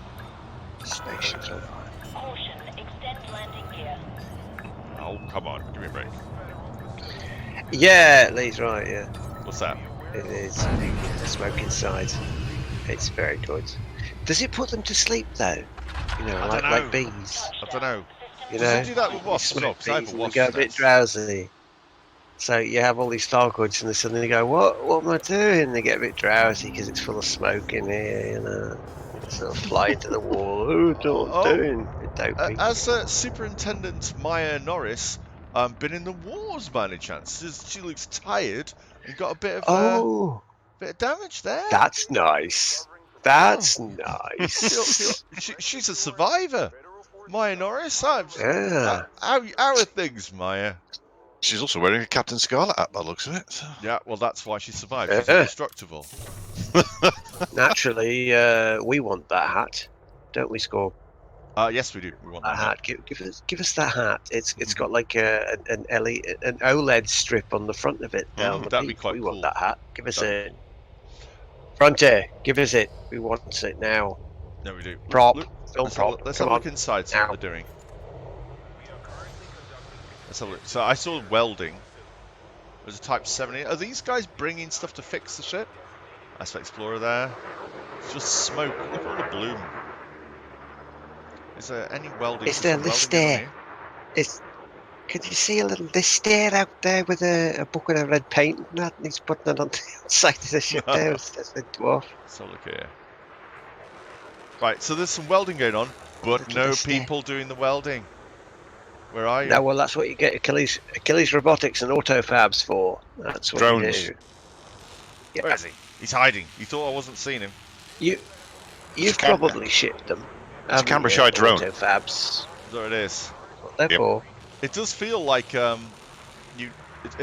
[SPEAKER 4] Station's on fire.
[SPEAKER 7] Caution, extend landing gear.
[SPEAKER 1] Oh, come on, give me a break.
[SPEAKER 4] Yeah, Lee's right, yeah.
[SPEAKER 1] What's that?
[SPEAKER 4] It is. The smoke inside. It's very good. Does it put them to sleep though? You know,
[SPEAKER 1] I
[SPEAKER 4] like
[SPEAKER 1] dunno.
[SPEAKER 4] bees.
[SPEAKER 1] I don't know.
[SPEAKER 4] You
[SPEAKER 1] Does
[SPEAKER 4] know,
[SPEAKER 1] it do that with
[SPEAKER 4] you
[SPEAKER 1] wasps as well?
[SPEAKER 4] smoke
[SPEAKER 1] 'Cause I have
[SPEAKER 4] bees
[SPEAKER 1] a
[SPEAKER 4] and they
[SPEAKER 1] wasp's
[SPEAKER 4] go a bit
[SPEAKER 1] nest.
[SPEAKER 4] drowsy. So you have all these Thargoids and they suddenly go, what am I doing? They get a bit drowsy because it's full of smoke in here, you know. Sort of fly into the wall. Oh, don't know what I'm doing. Bit dopey.
[SPEAKER 1] As Superintendent Maya Norris, been in the wars by any chance? She looks tired and got a bit of bit of damage there.
[SPEAKER 4] That's nice. That's nice.
[SPEAKER 1] She's a survivor, Maya Norris.
[SPEAKER 4] Yeah.
[SPEAKER 1] How are things, Maya?
[SPEAKER 2] She's also wearing a Captain Scarlet hat by the looks of it. So.
[SPEAKER 1] Yeah, well, that's why she survived. She's
[SPEAKER 4] Yeah.
[SPEAKER 1] indestructible.
[SPEAKER 4] Naturally, we want that hat, don't we, Score?
[SPEAKER 1] Yes, we do. We want that
[SPEAKER 4] hat. Give us that hat. It's got like an OLED strip on the front of it down the
[SPEAKER 1] that'd be
[SPEAKER 4] peak.
[SPEAKER 1] quite
[SPEAKER 4] We
[SPEAKER 1] cool.
[SPEAKER 4] want that hat. Give us it. Frontier, give us it. We want it now.
[SPEAKER 1] No, we do.
[SPEAKER 4] Prop.
[SPEAKER 1] Let's have a look inside, see what they're doing. Let's have a look. So I saw welding. There's a Type 70. Are these guys bringing stuff to fix the ship? That's Explorer there. It's just smoke. Look at all the bloom. Is there any welding?
[SPEAKER 4] Is there a list there? Could you see a little list there out there with a bucket of red paint and that? And he's putting it on the outside of the ship there. That's the dwarf.
[SPEAKER 1] Let's have a look here. Right, so there's some welding going on, but no people doing the welding. Where are you?
[SPEAKER 4] No, well, that's what you get Achilles Robotics and Autofabs for. That's what
[SPEAKER 2] Drones.
[SPEAKER 4] you do.
[SPEAKER 1] Yeah. Where is he? He's hiding. You thought I wasn't seeing him.
[SPEAKER 4] You've probably shipped them.
[SPEAKER 2] It's a Canberra Shy drone.
[SPEAKER 4] Autofabs.
[SPEAKER 1] There it is.
[SPEAKER 4] What they're for.
[SPEAKER 1] It does feel like it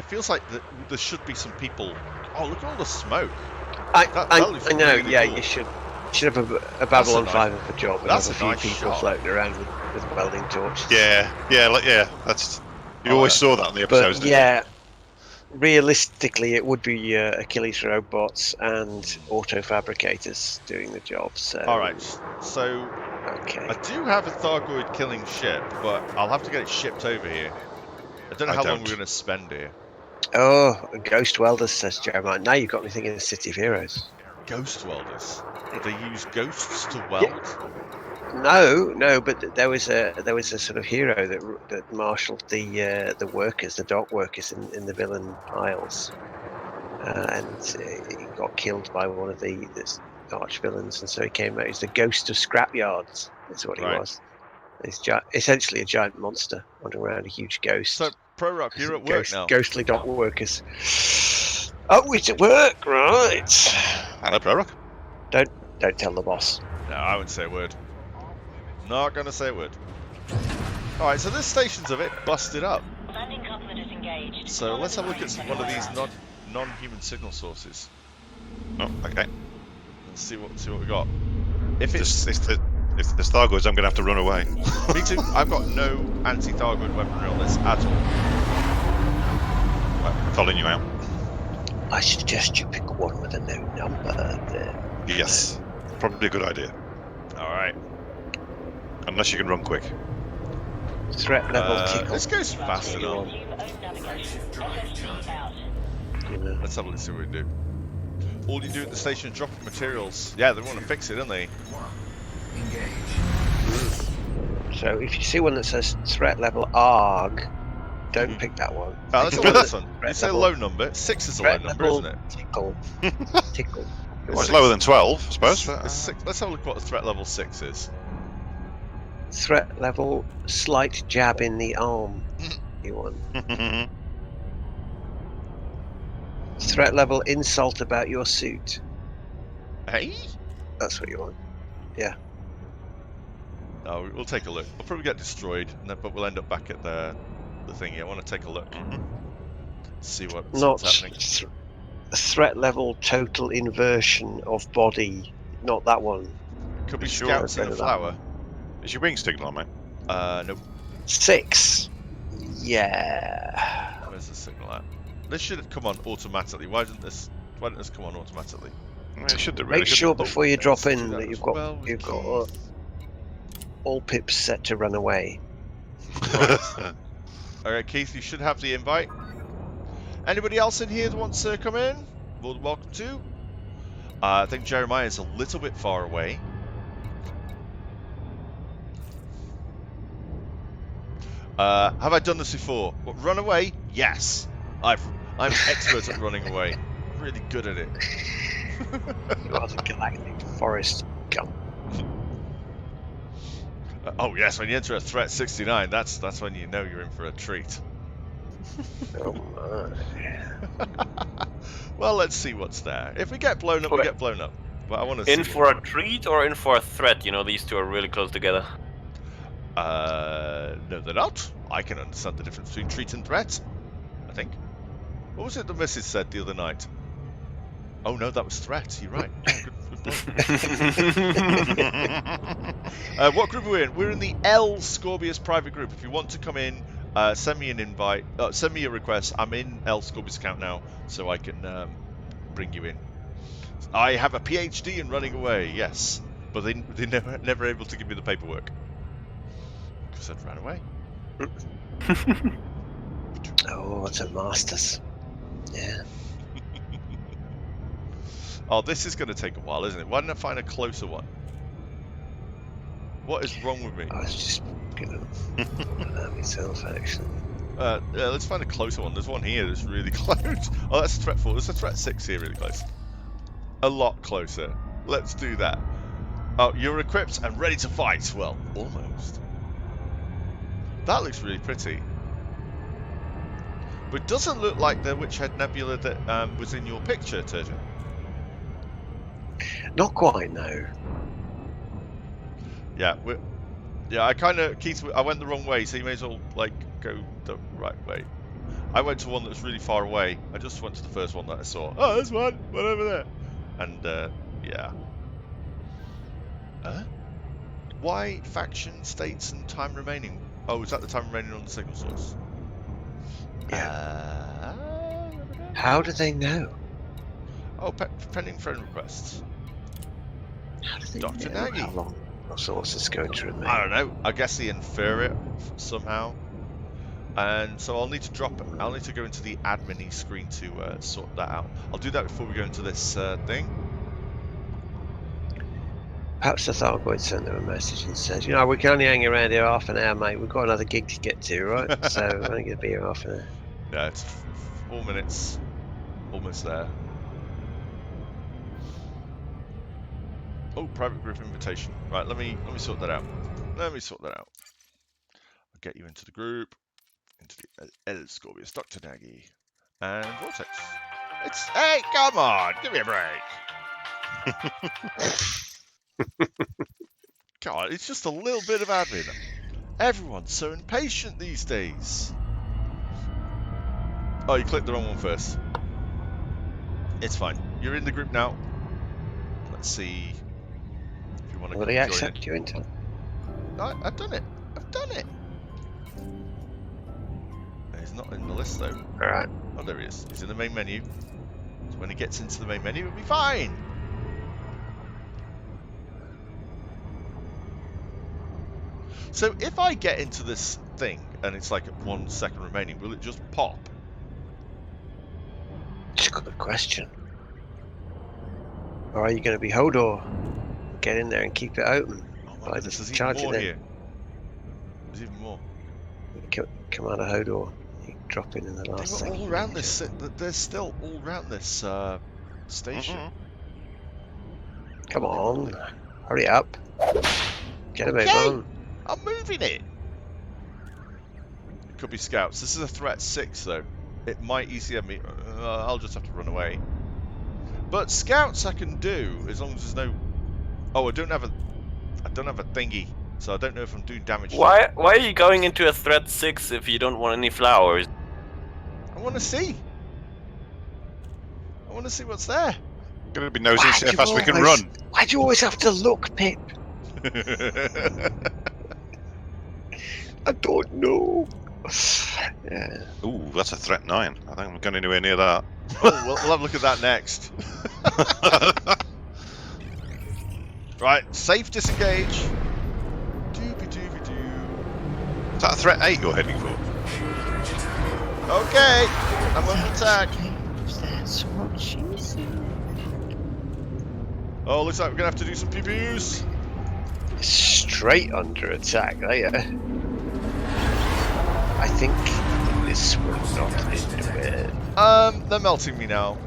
[SPEAKER 1] feels like there should be some people. Oh, look at all the smoke.
[SPEAKER 4] I know.
[SPEAKER 1] Really
[SPEAKER 4] Yeah,
[SPEAKER 1] cool.
[SPEAKER 4] you should have a Babylon 5 of a job and have a few people floating around with welding torches.
[SPEAKER 2] Yeah. That's you always saw that in the episodes.
[SPEAKER 4] But yeah, realistically, it would be Achilles robots and auto fabricators doing the job. So
[SPEAKER 1] all right, so
[SPEAKER 4] okay.
[SPEAKER 1] I do have a Thargoid killing ship, but I'll have to get it shipped over here. I don't know how long we're going to spend here.
[SPEAKER 4] Oh, Ghost Welders, says Jeremiah. Now you've got me thinking of City of Heroes.
[SPEAKER 1] Ghost Welders? They use ghosts to weld?
[SPEAKER 4] Yeah. No, but there was a sort of hero that marshaled the workers, the dock workers in the villain Isles, and he got killed by one of the arch villains, and so he came out. He's the ghost of scrapyards. That's what he was. He's essentially a giant monster wandering around, a huge ghost.
[SPEAKER 1] So, Pro Rock, you're at work now.
[SPEAKER 4] Ghostly dock workers. Oh, it's at work, right?
[SPEAKER 2] Hello, Pro Rock.
[SPEAKER 4] Don't tell the boss.
[SPEAKER 1] No, I wouldn't say a word. Not gonna say a word. Alright, so this station's a bit busted up.
[SPEAKER 7] Landing coupler disengaged.
[SPEAKER 1] So let's have a look at one of these non-human signal sources.
[SPEAKER 2] Oh, okay.
[SPEAKER 1] Let's see what we got. If
[SPEAKER 2] there's Thargoids, I'm gonna have to run away.
[SPEAKER 1] Me too. I've got no anti-Thargoid weaponry on this at all.
[SPEAKER 2] I'm following you out.
[SPEAKER 4] I suggest you pick one with a no number there.
[SPEAKER 2] Yes. Probably a good idea.
[SPEAKER 1] Alright.
[SPEAKER 2] Unless you can run quick.
[SPEAKER 4] Threat level tickle.
[SPEAKER 1] This goes fast enough. Let's have a look and see what we do. All you do at the station is drop materials. Yeah, they want to fix it, don't they?
[SPEAKER 4] So if you see one that says threat level ARG, don't pick that one.
[SPEAKER 1] Oh, let's look at this one. It's a low number. 6 is a low number, isn't it?
[SPEAKER 4] Tickle. Tickle.
[SPEAKER 2] It's lower than 12, I suppose.
[SPEAKER 1] Let's have a look at what the threat level 6 is.
[SPEAKER 4] Threat level slight jab in the arm. You want. Threat level insult about your suit.
[SPEAKER 1] Hey?
[SPEAKER 4] That's what you want. Yeah.
[SPEAKER 1] No, we'll take a look. We'll probably get destroyed, but we'll end up back at the thingy. I want to take a look. See what's happening.
[SPEAKER 4] Threat level total inversion of body. Not that one.
[SPEAKER 1] Could be scouts in a flower.
[SPEAKER 2] Is your wing signal on, mate?
[SPEAKER 1] Nope.
[SPEAKER 4] 6. Yeah.
[SPEAKER 1] Where's the signal at? This should come on automatically. Why didn't this come on automatically?
[SPEAKER 2] Well, it should do, really.
[SPEAKER 4] Make sure before you drop in that you've got all pips set to run away.
[SPEAKER 1] Alright, Keith, you should have the invite. Anybody else in here that wants to come in? More than welcome to. I think Jeremiah is a little bit far away. Have I done this before? What, run away? Yes. I'm expert at running away. Really good at it.
[SPEAKER 4] You are the galactic forest gump.
[SPEAKER 1] Oh yes, when you enter a threat 69, that's when you know you're in for a treat.
[SPEAKER 4] Oh my.
[SPEAKER 1] Well, let's see what's there. If we get blown up, we
[SPEAKER 5] Wait.
[SPEAKER 1] get blown up. But I want to see.
[SPEAKER 5] In for a treat or in for a threat? You know, these two are really close together.
[SPEAKER 1] No, they're not. I can understand the difference between treat and threat. I think. What was it the missus said the other night? Oh no, that was threat. You're right. Yeah, good point. What group are we in? We're in the L Scorpius private group. If you want to come in, send me an invite. Send me a request. I'm in L Scorpius account now, so I can bring you in. I have a PhD in running away. Yes, but they're never able to give me the paperwork because I'd ran away.
[SPEAKER 4] Oh, it's a master's. Yeah.
[SPEAKER 1] Oh, this is going to take a while, isn't it? Why don't I find a closer one? What is wrong with me?
[SPEAKER 4] I was just gonna allow myself actually.
[SPEAKER 1] Let's find a closer one. There's one here that's really close. Oh, that's a threat 4. There's a threat 6 here, really close. A lot closer. Let's do that. Oh, you're equipped and ready to fight. Well, almost. That looks really pretty. But it doesn't look like the Witchhead Nebula that was in your picture, Turgeon.
[SPEAKER 4] Not quite, no.
[SPEAKER 1] Yeah, I kind of, Keith, I went the wrong way, so you may as well, like, go the right way. I went to one that was really far away. I just went to the first one that I saw. Oh, there's one over there. And, yeah. Why faction, states, and time remaining? Oh, is that the time remaining on the signal source?
[SPEAKER 4] Yeah. How do they know?
[SPEAKER 1] Oh, pending friend requests.
[SPEAKER 4] How do they
[SPEAKER 1] Dr.
[SPEAKER 4] know
[SPEAKER 1] Nagy.
[SPEAKER 4] how long the source is going to remain?
[SPEAKER 1] I don't know. I guess they infer it somehow. And so I'll need to I'll need to go into the admin screen to sort that out. I'll do that before we go into this thing.
[SPEAKER 4] Perhaps the Thargoid sent them a message and said, you know, we can only hang around here half an hour, mate. We've got another gig to get to, right? So we're only going to be here half an hour.
[SPEAKER 1] Yeah, it's 4 minutes. Almost there. Oh, private group invitation. Right, let me sort that out. Let me sort that out. I'll get you into the group. Into the El Scorpius, Dr. Nagy, and Vortex. Hey, come on, give me a break. God, it's just a little bit of admin. Everyone's so impatient these days. Oh, you clicked the wrong one first. It's fine. You're in the group now. Let's see if you want to.
[SPEAKER 4] Will they accept you into?
[SPEAKER 1] I've done it. I've done it. He's not in the list though.
[SPEAKER 4] Alright.
[SPEAKER 1] Oh, there he is. He's in the main menu. So when he gets into the main menu, it'll be fine. So if I get into this thing and it's like 1 second remaining, will it just pop?
[SPEAKER 4] It's a good question. Or are you going to be Hodor? Get in there and keep it open.
[SPEAKER 1] Oh my goodness, there's even more here. There's even more.
[SPEAKER 4] Come out of Hodor. You drop in the last second.
[SPEAKER 1] All around this. There's still all around this station.
[SPEAKER 4] Come on, hurry up. Get a move on.
[SPEAKER 1] I'm moving it. It could be scouts. This is a threat 6 though. It might easily have me. I'll just have to run away. But scouts I can do as long as there's no. Oh, I don't have a thingy, so I don't know if I'm doing damage.
[SPEAKER 5] Why are you going into a threat 6 if you don't want any flowers?
[SPEAKER 1] I want to see. I want to see what's there.
[SPEAKER 2] Gonna be nosy and see how fast we can run.
[SPEAKER 4] Why do you always have to look, Pip? I don't know. Yeah.
[SPEAKER 2] Ooh, that's a threat 9. I think I'm going anywhere near that.
[SPEAKER 1] Oh, we'll have a look at that next. Right, safe disengage. Doobie-doobie-doo.
[SPEAKER 2] Is that a threat 8 you're heading for?
[SPEAKER 1] Okay, I'm under attack.
[SPEAKER 3] That's what she said.
[SPEAKER 1] Oh, looks like we're gonna have to do some PPUs.
[SPEAKER 4] Straight under attack, there. think this will not into it.
[SPEAKER 1] They're melting me now.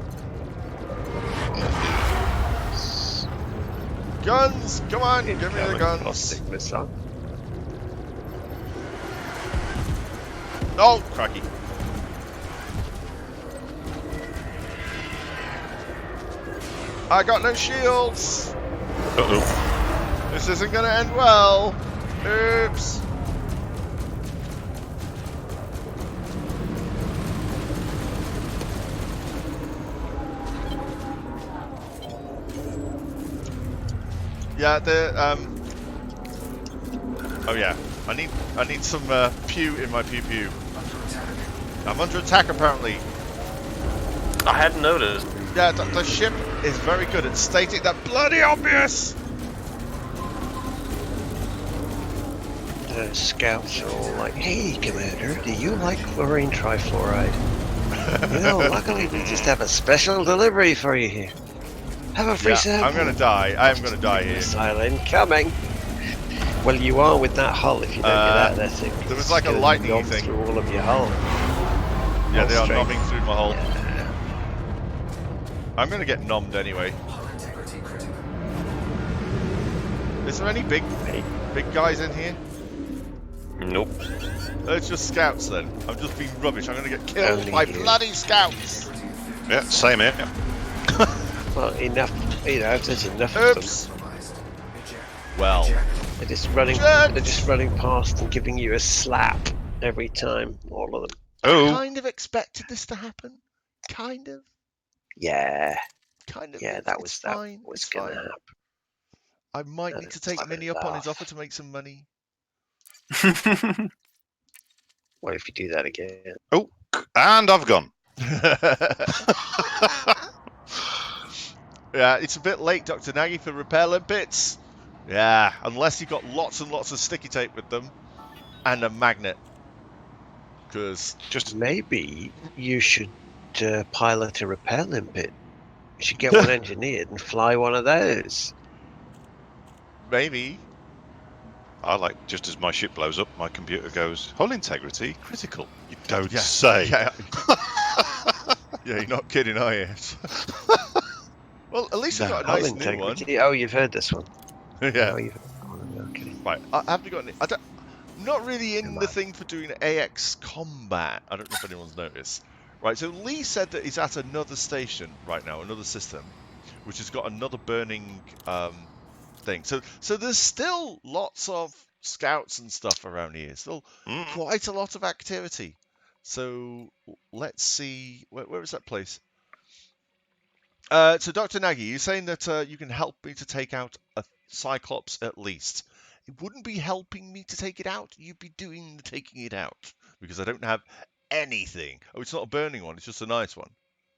[SPEAKER 1] Guns! Come on, give me the guns.
[SPEAKER 4] Plastic missile.
[SPEAKER 1] Oh, cracky. I got no shields.
[SPEAKER 2] Uh-oh.
[SPEAKER 1] This isn't gonna end well. Oops. Yeah, oh yeah, I need some pew in my pew pew. I'm under attack apparently.
[SPEAKER 5] I hadn't noticed.
[SPEAKER 1] Yeah, the ship is very good at stating that bloody obvious.
[SPEAKER 4] The scouts are all like, "Hey, Commander, do you like chlorine trifluoride? Luckily we just have a special delivery for you here. Have a free sample."
[SPEAKER 1] I'm gonna die. I am gonna die here.
[SPEAKER 4] Missile incoming. Well, you are with that hull if you don't get out of that thing.
[SPEAKER 1] There was like a lightning thing
[SPEAKER 4] through all of your hull.
[SPEAKER 1] Yeah, they are
[SPEAKER 4] strength.
[SPEAKER 1] nomming through my hull.
[SPEAKER 4] Yeah.
[SPEAKER 1] I'm gonna get nommed anyway. Is there any big guys in here?
[SPEAKER 5] Nope.
[SPEAKER 1] It's just scouts then. I'm just being rubbish. I'm gonna get killed
[SPEAKER 4] Only
[SPEAKER 1] by
[SPEAKER 4] you.
[SPEAKER 1] bloody scouts.
[SPEAKER 2] Yeah, same here.
[SPEAKER 4] Well, enough. If there's enough of
[SPEAKER 1] Oops. Well,
[SPEAKER 4] them, they're just running past and giving you a slap every time. All of them.
[SPEAKER 2] Oh,
[SPEAKER 1] kind of expected this to happen. Kind of.
[SPEAKER 4] Yeah.
[SPEAKER 1] Kind of.
[SPEAKER 4] Yeah,
[SPEAKER 1] It's
[SPEAKER 4] that was
[SPEAKER 1] fine.
[SPEAKER 4] was
[SPEAKER 1] It's
[SPEAKER 4] gonna
[SPEAKER 1] fine.
[SPEAKER 4] happen.
[SPEAKER 1] I might need to take
[SPEAKER 4] Let
[SPEAKER 1] Minnie
[SPEAKER 4] it
[SPEAKER 1] up on his
[SPEAKER 4] laugh.
[SPEAKER 1] offer to make some money.
[SPEAKER 4] What if you do that again?
[SPEAKER 2] oh, and I've gone.
[SPEAKER 1] Yeah, it's a bit late, Dr. Nagy, for repellent bits. Yeah, unless you've got lots and lots of sticky tape with them and a magnet. Because
[SPEAKER 2] Just
[SPEAKER 4] Maybe you should pilot a repellent bit. You should get one engineered and fly one of those.
[SPEAKER 1] maybe.
[SPEAKER 2] I like just as my ship blows up, my computer goes hull integrity critical. You don't
[SPEAKER 1] Yeah,
[SPEAKER 2] say.
[SPEAKER 1] Yeah. Yeah, you're not kidding, are you? Well, at least you've got a
[SPEAKER 4] Hull
[SPEAKER 1] nice new one.
[SPEAKER 4] integrity. Oh, you've heard this one.
[SPEAKER 1] Yeah.
[SPEAKER 4] Oh, you've heard that one. Okay.
[SPEAKER 1] Right, I haven't got any. I'm not really in the thing for doing AX combat. I don't know if anyone's noticed. Right, so Lee said that he's at another station right now, another system, which has got another burning thing. So there's still lots of scouts and stuff around here. Still quite a lot of activity. So let's see. Where is that place? So Dr. Nagy, you're saying that you can help me to take out a Cyclops at least. It wouldn't be helping me to take it out. You'd be doing the taking it out because I don't have anything. Oh, it's not a burning one. It's just a nice one.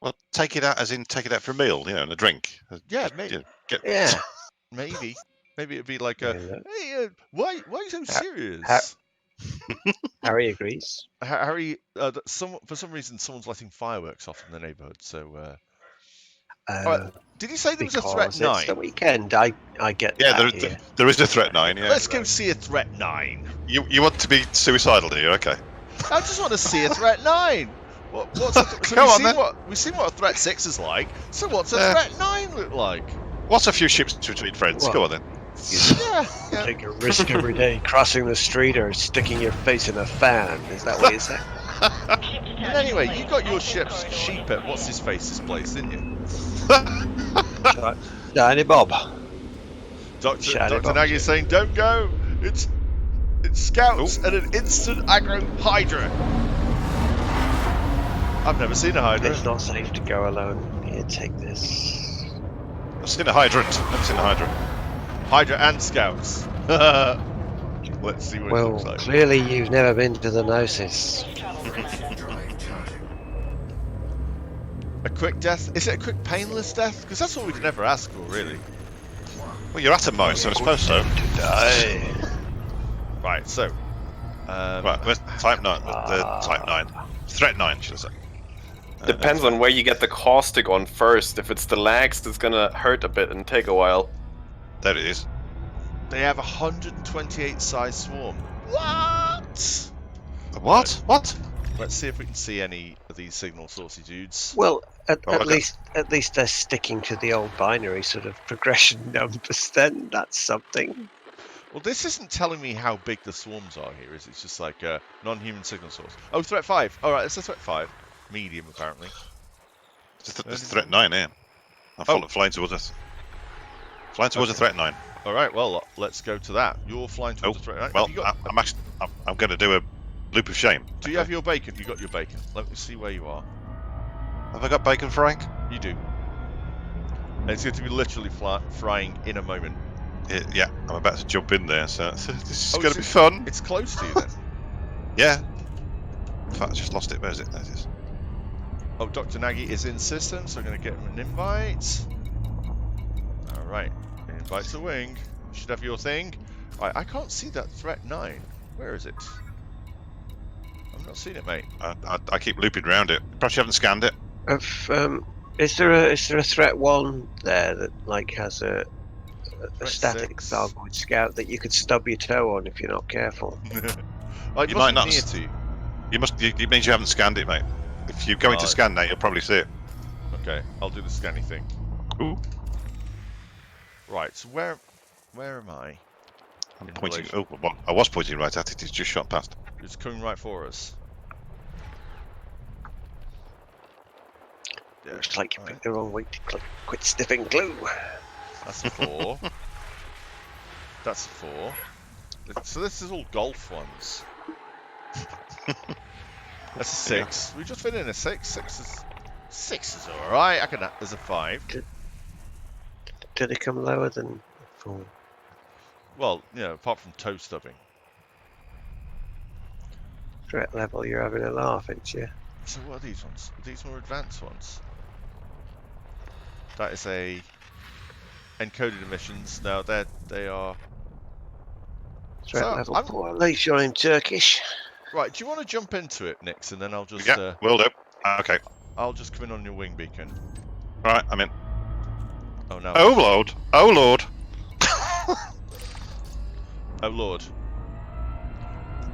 [SPEAKER 2] Well, take it out as in take it out for a meal, and a drink.
[SPEAKER 1] Yeah, maybe.
[SPEAKER 4] Yeah.
[SPEAKER 1] Maybe. Maybe it'd be like a,
[SPEAKER 4] Yeah.
[SPEAKER 1] hey, why are you so serious?
[SPEAKER 4] Harry agrees.
[SPEAKER 1] Harry, for some reason, someone's letting fireworks off in the neighbourhood. So, did he say there was a threat
[SPEAKER 4] Because
[SPEAKER 1] 9?
[SPEAKER 4] it's the weekend. I get
[SPEAKER 2] Yeah,
[SPEAKER 4] that here.
[SPEAKER 2] there is a threat 9. Yeah.
[SPEAKER 1] Let's go see a threat 9.
[SPEAKER 2] You want to be suicidal, do you? Okay.
[SPEAKER 1] I just want to see a threat 9. What's a
[SPEAKER 2] Go on, then.
[SPEAKER 1] We've seen what a threat 6 is like. So what's a
[SPEAKER 2] Yeah.
[SPEAKER 1] threat 9 look like?
[SPEAKER 2] What's a few ships between friends?
[SPEAKER 4] What?
[SPEAKER 2] Go on then.
[SPEAKER 1] Yeah.
[SPEAKER 4] Take a risk every day crossing the street or sticking your face in a fan. Is that what you say?
[SPEAKER 1] And anyway, you got your ship's sheep at what's his face's place, didn't you?
[SPEAKER 4] Danny Bob.
[SPEAKER 1] Dr. Nagy is saying, don't go. It's scouts and an instant aggro Hydra. I've never seen a Hydra.
[SPEAKER 4] It's not safe to go alone. Here, take this.
[SPEAKER 2] I've seen a hydrant. Never seen a hydrant.
[SPEAKER 1] Hydra and scouts. Let's see what it
[SPEAKER 4] Well,
[SPEAKER 1] looks like.
[SPEAKER 4] clearly you've never been to the Gnosis.
[SPEAKER 1] A quick death? Is it a quick painless death? Because that's what we'd never ask for, really.
[SPEAKER 2] Well, you're at a mine, so I suppose so.
[SPEAKER 4] To die.
[SPEAKER 1] Right, so.
[SPEAKER 2] Right, where's Type 9? Type 9. Threat 9, should I say.
[SPEAKER 5] Depends on where you get the caustic on first. If it's the lags, it's gonna hurt a bit and take a while.
[SPEAKER 2] There it is.
[SPEAKER 1] They have 128 size swarm. What?
[SPEAKER 2] What? What?
[SPEAKER 1] Let's see if we can see any of these signal sources, dudes.
[SPEAKER 4] Well, at
[SPEAKER 2] okay.
[SPEAKER 4] least they're sticking to the old binary sort of progression numbers. Then that's something.
[SPEAKER 1] Well, this isn't telling me how big the swarms are here, is it? It's just like a non-human signal source. Oh, threat 5. All right, it's a threat 5. Medium, apparently.
[SPEAKER 2] There's threat 9 here. I'm flying towards us. Flying towards a threat 9.
[SPEAKER 1] All right, well, let's go to that. You're flying towards the threat 9.
[SPEAKER 2] Well, I'm going to do a loop of shame.
[SPEAKER 1] Do you have your bacon? You got your bacon. Let me see where you are.
[SPEAKER 2] Have I got bacon frying?
[SPEAKER 1] You do. And it's going to be literally frying in a moment.
[SPEAKER 2] Yeah, I'm about to jump in there, so this is going to be fun.
[SPEAKER 1] It's close to you then.
[SPEAKER 2] Yeah. In fact, I just lost it. Where is it? There it is.
[SPEAKER 1] Oh, Dr. Nagy is in system, so we're going to get him an invite. All right, invite to wing. You should have your thing. All right, I can't see that threat 9. Where is it? I'm not seeing it, mate.
[SPEAKER 2] I keep looping around it. Perhaps you haven't scanned it.
[SPEAKER 4] Is there a threat 1 there that like has a static Thargoid scout that you could stub your toe on if you're not careful?
[SPEAKER 2] You might not. It means you haven't scanned it, mate. If you go into scan now, you'll probably see it.
[SPEAKER 1] Okay, I'll do the scanning thing.
[SPEAKER 2] Ooh.
[SPEAKER 1] Right, so where am I?
[SPEAKER 2] I'm pointing. Oh, well, I was pointing right at it. It's just shot past.
[SPEAKER 1] It's coming right for us.
[SPEAKER 4] Looks like you picked the wrong way to quit sniffing glue.
[SPEAKER 1] That's a 4. That's a 4. So this is all golf ones. That's a 6. Yeah. We just fit in a 6. 6 is all right. I can. There's a 5.
[SPEAKER 4] Did it come lower than 4?
[SPEAKER 1] Well, apart from toe stubbing.
[SPEAKER 4] Threat level, you're having a laugh, ain't you?
[SPEAKER 1] So what are these ones? Are these more advanced ones? That is a encoded emissions. Now they are.
[SPEAKER 4] Threat level 4. At least you're in Turkish.
[SPEAKER 1] Right, do you want to jump into it, Nix, and then I'll just...
[SPEAKER 2] Yeah, will do. Okay.
[SPEAKER 1] I'll just come in on your wing beacon.
[SPEAKER 2] Right, I'm in.
[SPEAKER 1] Oh, no.
[SPEAKER 2] Oh, Lord. Oh, Lord.
[SPEAKER 1] Oh, Lord.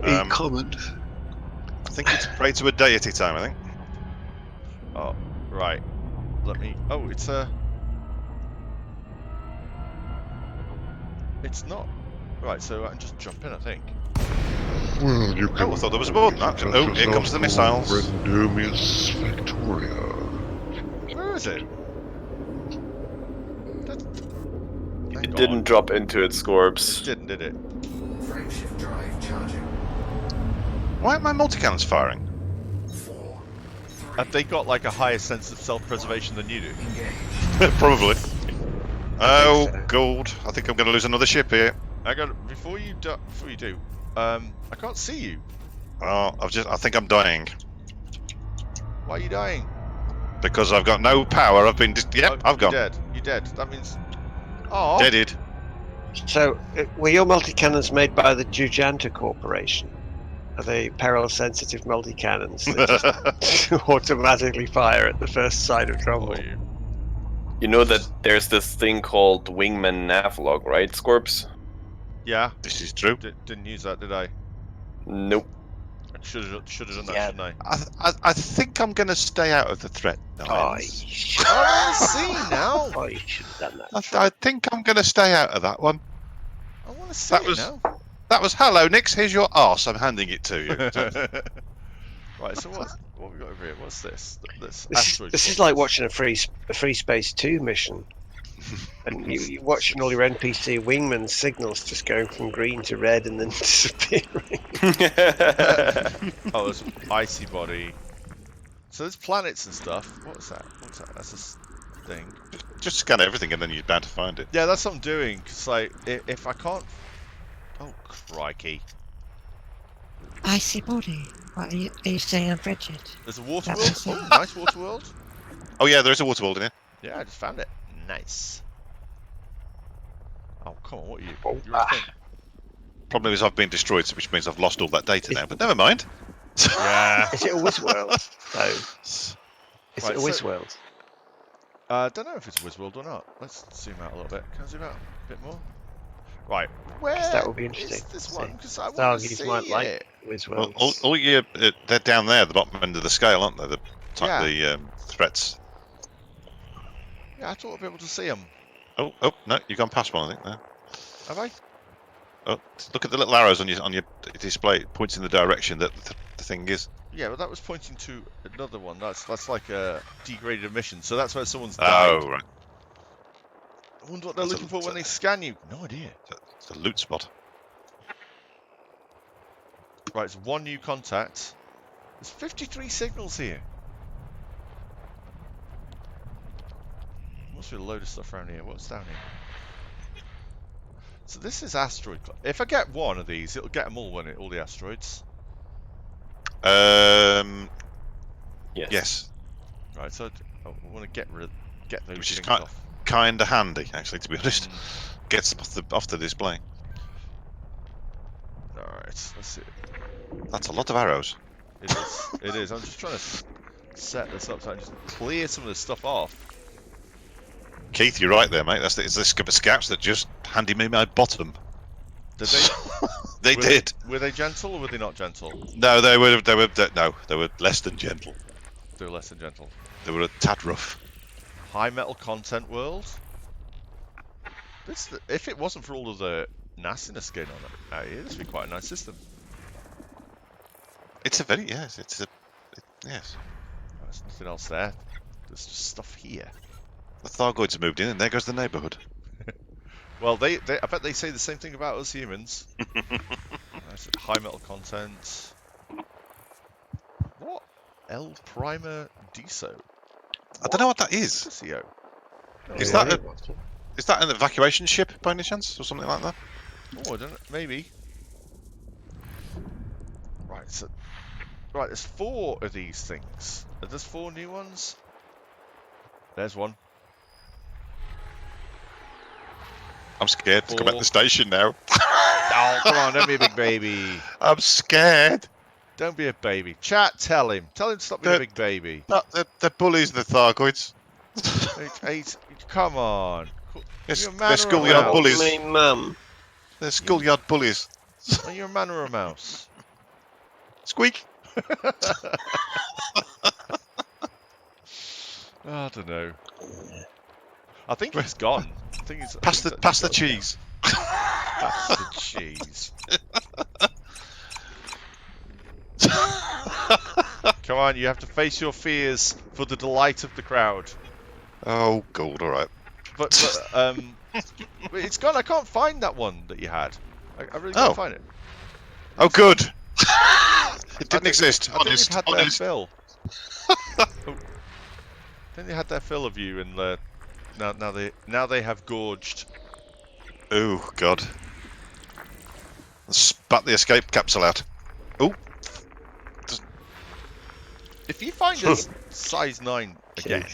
[SPEAKER 4] Incoming.
[SPEAKER 2] I think it's pray to a deity time, I think.
[SPEAKER 1] Oh, right. Let me... Oh, it's a... It's not... Right, so I can just jump in, I think.
[SPEAKER 6] Well, you can.
[SPEAKER 2] I thought there was more than that. Oh, here comes the missiles.
[SPEAKER 6] Rendumius Factoria.
[SPEAKER 1] Where is it?
[SPEAKER 5] It didn't drop into its Scorps.
[SPEAKER 1] It didn't, did it?
[SPEAKER 10] Frameshift drive charging.
[SPEAKER 2] Why aren't my multi-cannons firing?
[SPEAKER 10] 4.
[SPEAKER 1] Have they got like a higher sense of self-preservation than you do?
[SPEAKER 10] Engage.
[SPEAKER 2] Probably. Oh, God. I think I'm going to lose another ship here.
[SPEAKER 1] I got before you do. I can't see you.
[SPEAKER 2] Oh, I think I'm dying.
[SPEAKER 1] Why are you dying?
[SPEAKER 2] Because I've got no power. I've been. I've gone.
[SPEAKER 1] You're dead. You're dead. That means. Oh.
[SPEAKER 2] Deaded.
[SPEAKER 4] So, were your multi-cannons made by the Jujanta Corporation? Are they peril-sensitive multi-cannons that just automatically fire at the first sign of trouble?
[SPEAKER 5] You know that there's this thing called Wingman Navlog, right, Scorps?
[SPEAKER 1] Yeah.
[SPEAKER 2] This is true.
[SPEAKER 1] Didn't use that, did I?
[SPEAKER 5] Nope.
[SPEAKER 1] I should have done that, shouldn't I?
[SPEAKER 2] I think I'm going to stay out of the threat.
[SPEAKER 4] I
[SPEAKER 1] see now.
[SPEAKER 4] Oh, you should have done that.
[SPEAKER 2] I think I'm going to stay out of that one.
[SPEAKER 1] I want to see it now.
[SPEAKER 2] That was hello, Nix. Here's your arse. I'm handing it to you.
[SPEAKER 1] Right. So what we got over here? What's this?
[SPEAKER 4] This is like watching a Free Space 2 mission. And you're watching all your NPC wingman signals just going from green to red and then disappearing.
[SPEAKER 1] Oh, there's icy body. So there's planets and stuff. What's that? That's a thing.
[SPEAKER 2] Just scan everything and then you're bound to find it.
[SPEAKER 1] Yeah, that's what I'm doing. Because like, if I can't... Oh, crikey.
[SPEAKER 3] Icy body. What, are you saying I'm frigid?
[SPEAKER 1] There's a water world. Oh, nice water world.
[SPEAKER 2] Oh yeah, there is a water world in here.
[SPEAKER 1] Yeah, I just found it. Nice. Oh, come on, what are you? You're a thing.
[SPEAKER 2] Problem is I've been destroyed, which means I've lost all that data now, but never mind.
[SPEAKER 1] Yeah.
[SPEAKER 4] Is it a Wizworld? No. Is it a Wizworld?
[SPEAKER 1] I don't know if it's a Wizworld or not. Let's zoom out a little bit. Can I zoom out a bit more? Right. Where
[SPEAKER 4] that would be interesting
[SPEAKER 1] is this
[SPEAKER 4] to
[SPEAKER 1] one?
[SPEAKER 4] see.
[SPEAKER 1] Because I want to
[SPEAKER 4] Thargoids
[SPEAKER 1] see
[SPEAKER 4] might like
[SPEAKER 1] it.
[SPEAKER 4] whiz
[SPEAKER 2] Well,
[SPEAKER 4] worlds.
[SPEAKER 2] all you they're down there, at the bottom end of the scale, aren't they?
[SPEAKER 1] Yeah.
[SPEAKER 2] The threats.
[SPEAKER 1] Yeah, I thought I'd be able to see them.
[SPEAKER 2] Oh, no, you've gone past one, I think. Now.
[SPEAKER 1] Have I?
[SPEAKER 2] Oh, look at the little arrows on your display. It points in the direction that the thing is.
[SPEAKER 1] Yeah, but that was pointing to another one. That's like a degraded emission. So that's where someone's died.
[SPEAKER 2] Oh, right.
[SPEAKER 1] I wonder what they're looking for when they scan you. No idea.
[SPEAKER 2] It's a loot spot.
[SPEAKER 1] Right, it's one new contact. There's 53 signals here. Must be a load of stuff around here. What's down here? So this is asteroid. If I get one of these, it'll get them all, won't it? All the asteroids.
[SPEAKER 2] Yes.
[SPEAKER 1] Right, so I want to get those
[SPEAKER 2] Which is
[SPEAKER 1] things off.
[SPEAKER 2] kind of handy, actually, to be honest. Gets off the display.
[SPEAKER 1] All right, let's see.
[SPEAKER 2] That's a lot of arrows.
[SPEAKER 1] It is. It is. I'm just trying to set this up so I can just clear some of this stuff off.
[SPEAKER 2] Keith, you're right there, mate. It's the scouts that just handed me my bottom.
[SPEAKER 1] Did they?
[SPEAKER 2] They did.
[SPEAKER 1] Were they gentle or were they not gentle?
[SPEAKER 2] No, they were less than gentle.
[SPEAKER 1] They were less than gentle.
[SPEAKER 2] They were a tad rough.
[SPEAKER 1] High metal content world. If it wasn't for all of the nastiness going on out here, this would be quite a nice system.
[SPEAKER 2] It's a very yes. Yes.
[SPEAKER 1] There's nothing else there. There's just stuff here.
[SPEAKER 2] The Thargoids have moved in, and there goes the neighbourhood.
[SPEAKER 1] Well, I bet they say the same thing about us humans. High metal content. What? L Primer Deso.
[SPEAKER 2] I don't know what that is.
[SPEAKER 1] Deso.
[SPEAKER 2] Is that an evacuation ship by any chance, or something like that?
[SPEAKER 1] Oh, I don't know. Maybe. Right. So, there's 4 of these things. Are there 4 new ones? There's one.
[SPEAKER 2] I'm scared to come back to the station now.
[SPEAKER 1] Oh, come on, don't be a big baby.
[SPEAKER 2] I'm scared.
[SPEAKER 1] Don't be a baby. Chat, tell him. Tell him to stop being a big baby.
[SPEAKER 2] They're bullies, the Thargoids.
[SPEAKER 1] Come on.
[SPEAKER 2] They're schoolyard bullies.
[SPEAKER 4] Me, mum.
[SPEAKER 2] They're schoolyard bullies.
[SPEAKER 1] Are you a man or a mouse?
[SPEAKER 2] Squeak.
[SPEAKER 1] I don't know. I think he's gone. I think he's
[SPEAKER 2] pass the cheese.
[SPEAKER 1] Pass the cheese. Come on, you have to face your fears for the delight of the crowd.
[SPEAKER 2] Oh, God, all right.
[SPEAKER 1] But it's gone. I can't find that one that you had. I really can't find it.
[SPEAKER 2] Oh, good. It didn't exist.
[SPEAKER 1] I think you've had their fill. I think they had their fill of you, and now they have gorged.
[SPEAKER 2] Oh God! Spat the escape capsule out. Oh.
[SPEAKER 1] If you find a size 9 again,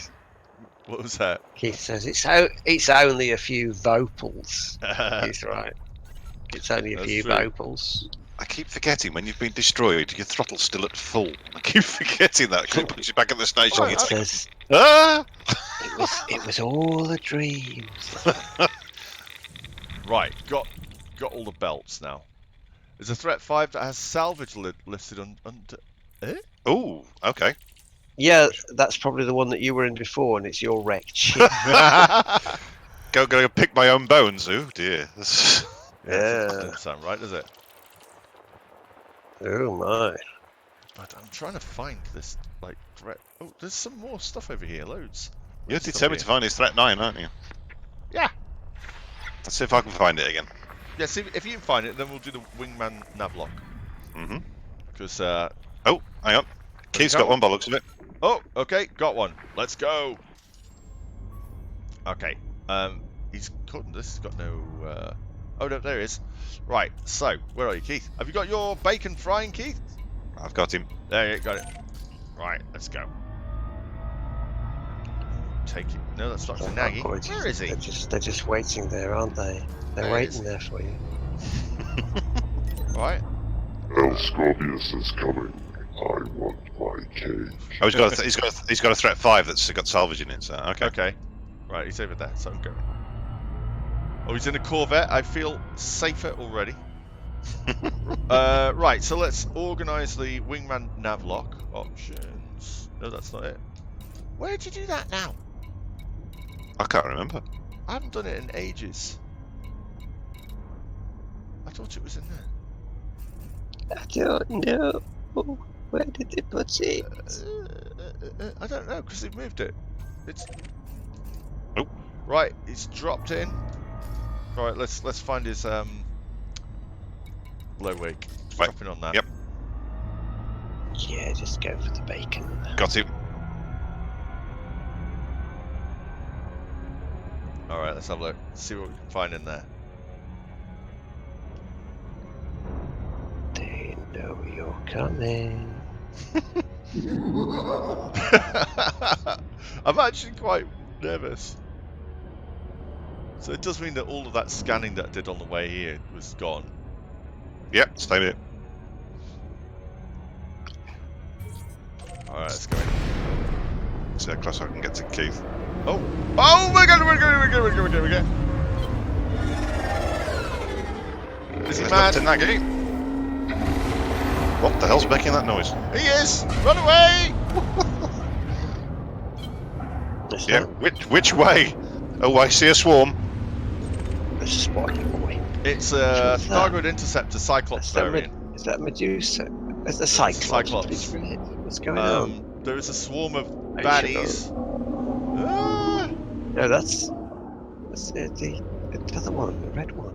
[SPEAKER 1] what was that?
[SPEAKER 4] Keith says it's only a few vocals. He's right. It's only a few vocals.
[SPEAKER 2] I keep forgetting when you've been destroyed, your throttle's still at full. I keep forgetting that because it puts you back at the station.
[SPEAKER 4] It says, it was all a dream.
[SPEAKER 1] Right, got all the belts now. There's a threat 5 that has salvage listed under.
[SPEAKER 2] Oh, okay.
[SPEAKER 4] Yeah, that's probably the one that you were in before, and it's your wrecked ship.
[SPEAKER 2] Go pick my own bones. Oh dear.
[SPEAKER 1] That doesn't sound right, does it?
[SPEAKER 4] Oh my.
[SPEAKER 1] But I'm trying to find this threat. Oh, there's some more stuff over here. Loads.
[SPEAKER 2] You're determined to find his threat 9, aren't you?
[SPEAKER 1] Yeah.
[SPEAKER 2] Let's see if I can find it again.
[SPEAKER 1] Yeah, see if you can find it, then we'll do the wingman navlock.
[SPEAKER 2] Mm-hmm.
[SPEAKER 1] Because
[SPEAKER 2] oh, hang on. Keith's got one by the looks of it.
[SPEAKER 1] Oh, okay, got one. Let's go. Okay. He's got. This has got no. Oh no, there he is. Right. So, where are you, Keith? Have you got your bacon frying, Keith?
[SPEAKER 2] I've got him.
[SPEAKER 1] There you got it. Right, let's go. Take it. No, that's Dr. Nagy. Where is he?
[SPEAKER 4] They're just waiting there, aren't they? They're waiting there for you.
[SPEAKER 1] Right.
[SPEAKER 6] El Scorpius is coming. I want my cake.
[SPEAKER 2] Oh, he's got a threat 5 that's got salvage in it. So okay.
[SPEAKER 1] Okay. Right, he's over there. So I'm going. Oh, he's in a Corvette. I feel safer already. Right, so let's organise the wingman navlock options. No, that's not it. Where did you do that now?
[SPEAKER 2] I can't remember.
[SPEAKER 1] I haven't done it in ages. I thought it was in there.
[SPEAKER 4] I don't know. Where did they put it?
[SPEAKER 1] I don't know, because they've moved it. It's...
[SPEAKER 2] Oh.
[SPEAKER 1] Right, it's dropped in. Right, let's find his low wake. It's
[SPEAKER 2] Right.
[SPEAKER 1] dropping on that.
[SPEAKER 2] Yep.
[SPEAKER 4] Yeah, just go for the bacon.
[SPEAKER 2] Got it.
[SPEAKER 1] Alright, let's have a look. See what we can find in there.
[SPEAKER 4] They know you're coming.
[SPEAKER 1] I'm actually quite nervous. So it does mean that all of that scanning that I did on the way here was gone.
[SPEAKER 2] Yep, stay with it.
[SPEAKER 1] Alright, let's go in.
[SPEAKER 2] See how close I can get to Keith.
[SPEAKER 1] Oh! Oh my god, we're good. Is he mad?
[SPEAKER 2] Dr. Nagy. What the hell's making that noise?
[SPEAKER 1] He is! Run away!
[SPEAKER 2] Yeah, which way? Oh, I see a swarm.
[SPEAKER 4] There's a sparky boy.
[SPEAKER 1] It's a Thargoid Interceptor Cyclops variant.
[SPEAKER 4] Is that Medusa? It's a Cyclops. What's going on?
[SPEAKER 1] There is a swarm of baddies. Ah!
[SPEAKER 4] No, that's the other one, the red one.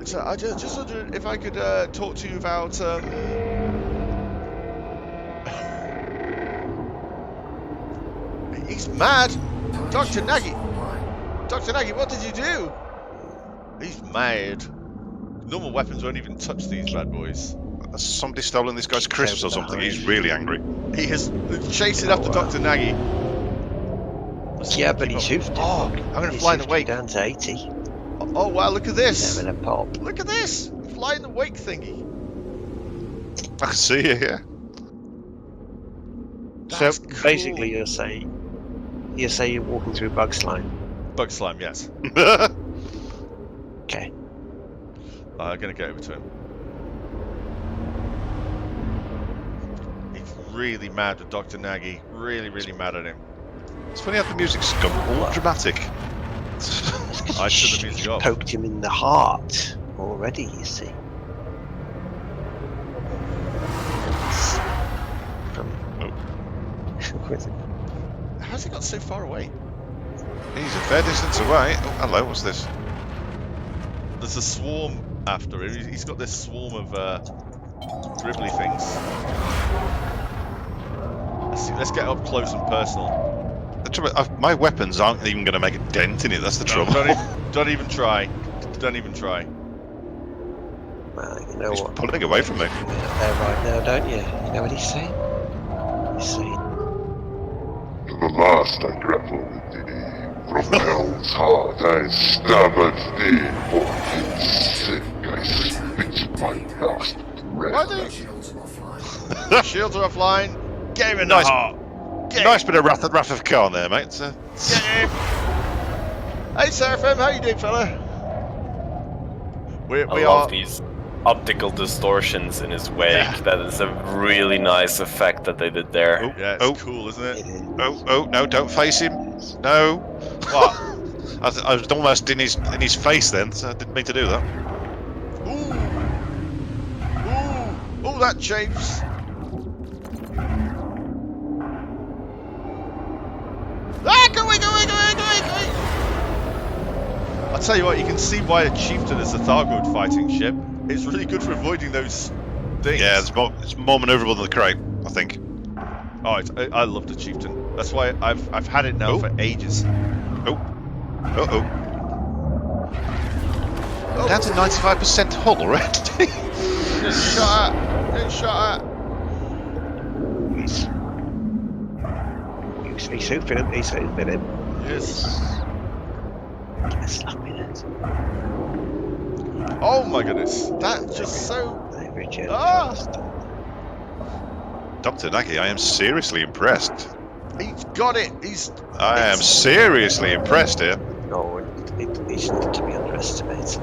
[SPEAKER 1] So I just wondered if I could talk to you about He's mad! Dr. Nagy! Dr. Nagy, what did you do? He's mad. Normal weapons won't even touch these bad boys.
[SPEAKER 2] Has somebody stolen this guy's crisps or something? He's really angry.
[SPEAKER 1] He is chasing after Dr. Nagy.
[SPEAKER 4] Yeah, but he's hoofed.
[SPEAKER 1] Oh, I'm going to fly in the wake.
[SPEAKER 4] Down to 80.
[SPEAKER 1] Oh, wow, look at this.
[SPEAKER 4] Having a pop.
[SPEAKER 1] Look at this. Fly in the wake thingy.
[SPEAKER 2] I can see you here.
[SPEAKER 1] That's
[SPEAKER 4] So
[SPEAKER 1] cool.
[SPEAKER 4] basically you're saying you're walking through bug slime.
[SPEAKER 1] Bug slime, yes.
[SPEAKER 4] Okay.
[SPEAKER 1] I'm going to get over to him. He's really mad with Dr. Nagy. Really, really mad at him.
[SPEAKER 2] It's funny how the music's gone all dramatic.
[SPEAKER 1] I turned the music off.
[SPEAKER 4] Poked him in the heart already, you see.
[SPEAKER 1] How's he got so far away?
[SPEAKER 2] He's a fair distance away. Oh, hello, what's this?
[SPEAKER 1] There's a swarm after him. He's got this swarm of dribbly things. Let's get up close and personal.
[SPEAKER 2] The trouble, my weapons aren't even going to make a dent in it. That's the trouble.
[SPEAKER 1] Don't even try. Don't even try.
[SPEAKER 4] Well, you know
[SPEAKER 2] He's
[SPEAKER 4] what?
[SPEAKER 2] pulling away from me.
[SPEAKER 4] You're there right now, don't you? You know what he's saying? He's saying,
[SPEAKER 6] To the last I grapple with thee. From hell's heart I stab at thee. For in sick I spit my last breath.
[SPEAKER 1] Shields are offline. Get him in the
[SPEAKER 2] Nice.
[SPEAKER 1] heart.
[SPEAKER 2] Nice bit of Wrath of Khan there, mate.
[SPEAKER 1] Get him. Hey, Seraphim, how you doing, fella? We
[SPEAKER 5] I
[SPEAKER 1] are.
[SPEAKER 5] love these optical distortions in his wake.
[SPEAKER 1] Yeah.
[SPEAKER 5] That is a really nice effect that they did there.
[SPEAKER 2] Oh,
[SPEAKER 1] Yeah, it's cool, isn't it?
[SPEAKER 2] Oh, no, don't face him. No.
[SPEAKER 1] What?
[SPEAKER 2] I was almost in his face then, so I didn't mean to do that.
[SPEAKER 1] Ooh. Ooh. Ooh, that chafes. Ah, go away. I'll tell you what, you can see why a chieftain is a Thargoid fighting ship. It's really good for avoiding those things.
[SPEAKER 2] Yeah, it's more manoeuvrable than the crate, I think.
[SPEAKER 1] Oh, I love the chieftain. That's why I've had it now for ages.
[SPEAKER 2] Oh. Uh-oh. Down to 95% hull already.
[SPEAKER 1] Getting shot at.
[SPEAKER 4] he's hoofing him. He's hoofing him.
[SPEAKER 1] Yes.
[SPEAKER 4] Get a slap in it.
[SPEAKER 1] Oh my goodness. That's just so...
[SPEAKER 4] Hey, Richard.
[SPEAKER 1] Ah!
[SPEAKER 2] Dr. Nagy, I am seriously impressed.
[SPEAKER 1] He's got it.
[SPEAKER 2] I am seriously impressed here.
[SPEAKER 4] Oh, He's not to be underestimated.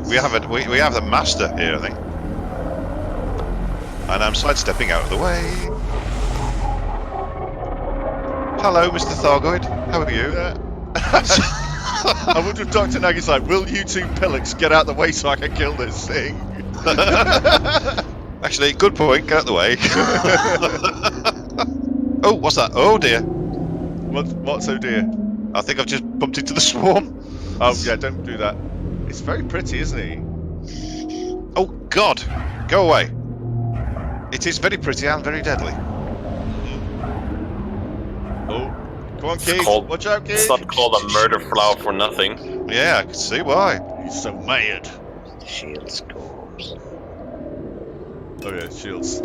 [SPEAKER 2] We have the master here, I think. And I'm sidestepping out of the way. Hello, Mr. Thargoid. How are you?
[SPEAKER 1] I wonder if Dr. Nagy's like, will you two pillocks get out the way so I can kill this thing?
[SPEAKER 2] Actually, good point. Get out the way. Oh, what's that? Oh dear.
[SPEAKER 1] What's oh dear?
[SPEAKER 2] I think I've just bumped into the swarm.
[SPEAKER 1] Oh yeah, don't do that. It's very pretty, isn't he?
[SPEAKER 2] Oh God, go away. It is very pretty and very deadly.
[SPEAKER 1] Oh, come on, Keith. Watch out, Keith.
[SPEAKER 5] It's not called a murder flower for nothing.
[SPEAKER 2] Yeah, I can see why.
[SPEAKER 1] He's so mad.
[SPEAKER 4] Shield scores.
[SPEAKER 1] Oh yeah, shields.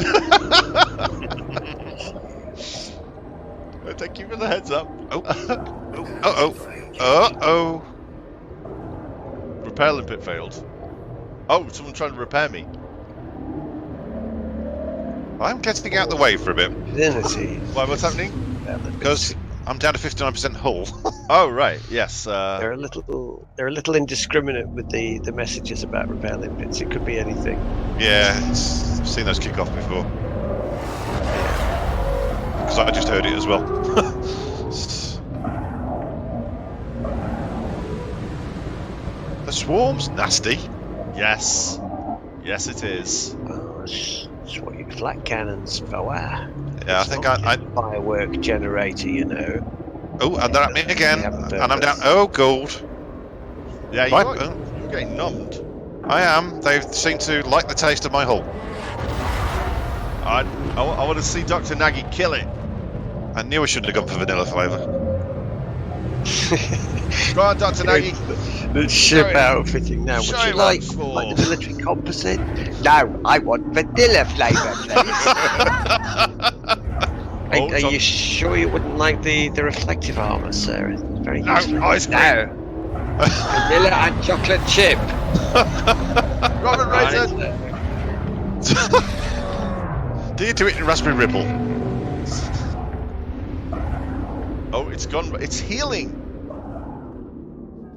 [SPEAKER 1] Thank you for the heads up.
[SPEAKER 2] Oh. Uh-oh.
[SPEAKER 1] Repair limpet failed. Oh, someone trying to repair me.
[SPEAKER 2] I'm getting out the way for a bit.
[SPEAKER 4] Divinity.
[SPEAKER 1] Why, what's happening?
[SPEAKER 2] Because I'm down to 59% hull.
[SPEAKER 1] Oh, right, yes.
[SPEAKER 4] They're a little indiscriminate with the messages about repair limpets. It could be anything.
[SPEAKER 2] Yeah, I've seen those kick off before. Because I just heard it as well. The swarm's nasty.
[SPEAKER 1] Yes. Yes, it is.
[SPEAKER 4] Oh, it's what you flat cannons for.
[SPEAKER 2] Yeah, I
[SPEAKER 4] It's
[SPEAKER 2] think
[SPEAKER 4] not
[SPEAKER 2] I.
[SPEAKER 4] a firework generator, you know.
[SPEAKER 2] Oh, and they're at me again.
[SPEAKER 4] They have a
[SPEAKER 2] And I'm down.
[SPEAKER 4] purpose.
[SPEAKER 2] Oh, gold.
[SPEAKER 1] Yeah, you're getting numbed.
[SPEAKER 2] I am. They seem to like the taste of my hull.
[SPEAKER 1] I want to see Dr. Nagy kill it.
[SPEAKER 2] I knew I shouldn't have gone for vanilla flavour.
[SPEAKER 1] Go on, Dr. Nagy.
[SPEAKER 4] The ship
[SPEAKER 1] Show it.
[SPEAKER 4] outfitting now.
[SPEAKER 1] Show
[SPEAKER 4] Would you
[SPEAKER 1] it
[SPEAKER 4] like
[SPEAKER 1] what's for.
[SPEAKER 4] the military composite? No, I want vanilla flavour, please.
[SPEAKER 1] Oh,
[SPEAKER 4] Are you sure you wouldn't like the reflective armour, sir? It's very
[SPEAKER 1] No,
[SPEAKER 4] useful.
[SPEAKER 1] ice cream.
[SPEAKER 4] No. Vanilla and chocolate chip.
[SPEAKER 1] Robert Raisin.
[SPEAKER 2] Do you do it in Raspberry Ripple?
[SPEAKER 1] Oh, it's gone. It's healing.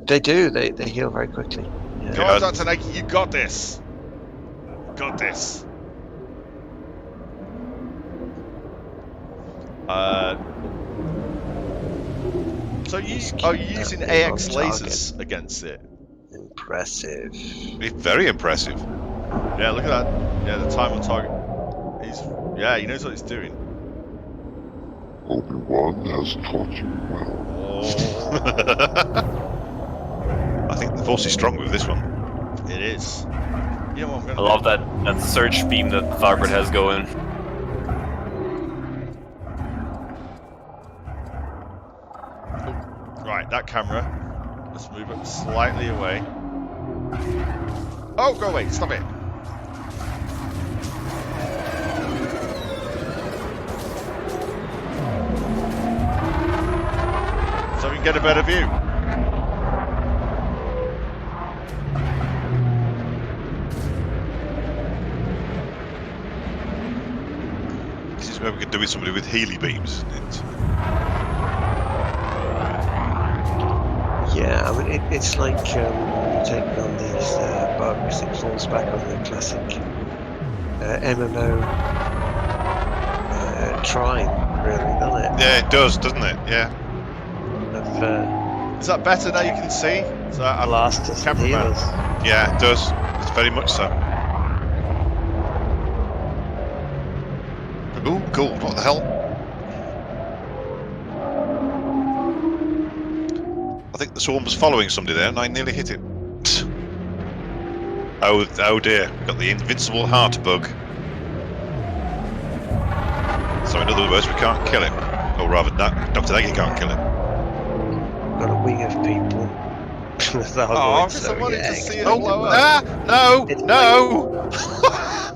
[SPEAKER 4] They do. They heal very quickly. Yeah.
[SPEAKER 1] Go on, Dr. Nagy. You got this. Got this. So are you using AX lasers against it?
[SPEAKER 4] Impressive.
[SPEAKER 2] Very impressive.
[SPEAKER 1] Yeah, look at that. Yeah, the time on target. He knows what he's doing.
[SPEAKER 6] Obi-Wan has taught you well.
[SPEAKER 2] I think the force is stronger with this one.
[SPEAKER 1] It is. You know what I'm
[SPEAKER 5] I
[SPEAKER 1] gonna
[SPEAKER 5] love that search beam that Thargoid has going.
[SPEAKER 1] Right, that camera. Let's move it slightly away. Oh, go away! Stop it! So we can get a better view.
[SPEAKER 2] This is where we could do with somebody with Healy beams, isn't it?
[SPEAKER 4] Yeah, I mean, it's like taking on these bugs. It falls back on the classic MMO trine, really, doesn't it?
[SPEAKER 2] Yeah, it does, doesn't it? Yeah.
[SPEAKER 1] Is that better now you can see? So
[SPEAKER 4] blasters and healers.
[SPEAKER 2] Yeah, it does. It's very much so. Ooh, gold. What the hell? I think the swarm was following somebody there, and I nearly hit it. Oh dear. We've got the invincible heart bug. So in other words, we can't kill it. Or rather, Dr. Nagy can't kill it.
[SPEAKER 4] Got a wing of people.
[SPEAKER 1] Oh, because I wanted to see it blow up.
[SPEAKER 2] No!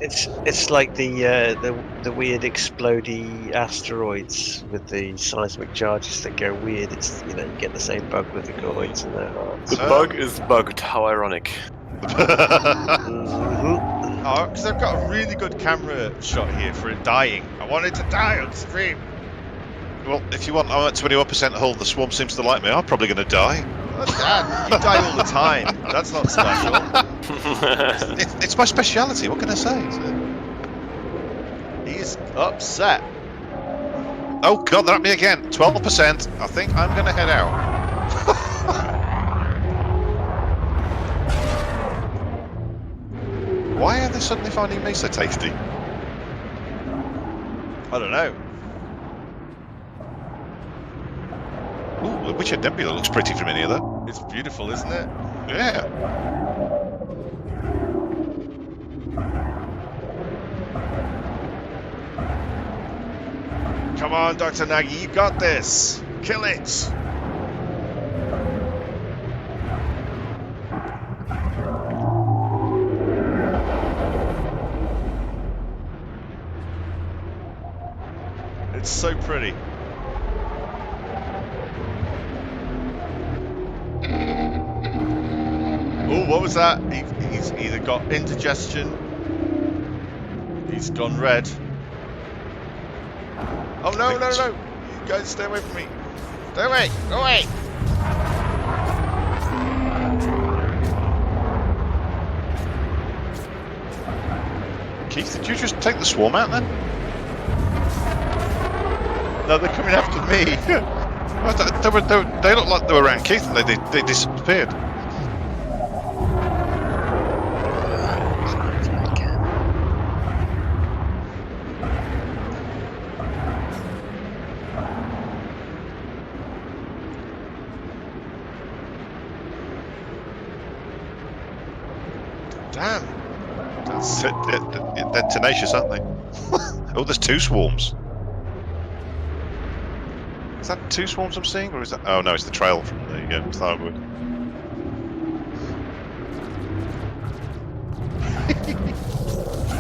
[SPEAKER 4] It's like the weird explodey asteroids with the seismic charges that go weird. It's you get the same bug with the Thargoids and their hearts.
[SPEAKER 5] The bug is bugged. How ironic.
[SPEAKER 1] Oh, because I've got a really good camera shot here for it dying. I want it to die on screen.
[SPEAKER 2] Well, if you want, I'm at 21% hull. The swarm seems to like me. I'm probably going to die.
[SPEAKER 1] Oh, Dad, you die all the time. That's not special.
[SPEAKER 2] It's my speciality. What can I say?
[SPEAKER 1] He's upset.
[SPEAKER 2] Oh God, they're at me again. 12%. I think I'm going to head out. Why are they suddenly finding me so tasty?
[SPEAKER 1] I don't know.
[SPEAKER 2] Ooh, the Witcher Nebula looks pretty from in here, though.
[SPEAKER 1] It's beautiful, isn't it?
[SPEAKER 2] Yeah.
[SPEAKER 1] Come on, Dr. Nagy, you got this. Kill it. It's so pretty. Oh, what was that? He's either got indigestion. He's gone red. Oh no, no, no! You guys stay away from me. Stay away! Go away!
[SPEAKER 2] Keith, did you just take the swarm out then?
[SPEAKER 1] No, they're coming after me.
[SPEAKER 2] They looked like they were around Keith and they disappeared.
[SPEAKER 1] Damn.
[SPEAKER 2] They're tenacious, aren't they? Oh, there's 2 swarms. Is that 2 swarms I'm seeing, or is that? Oh no, it's the trail from the Thargoid.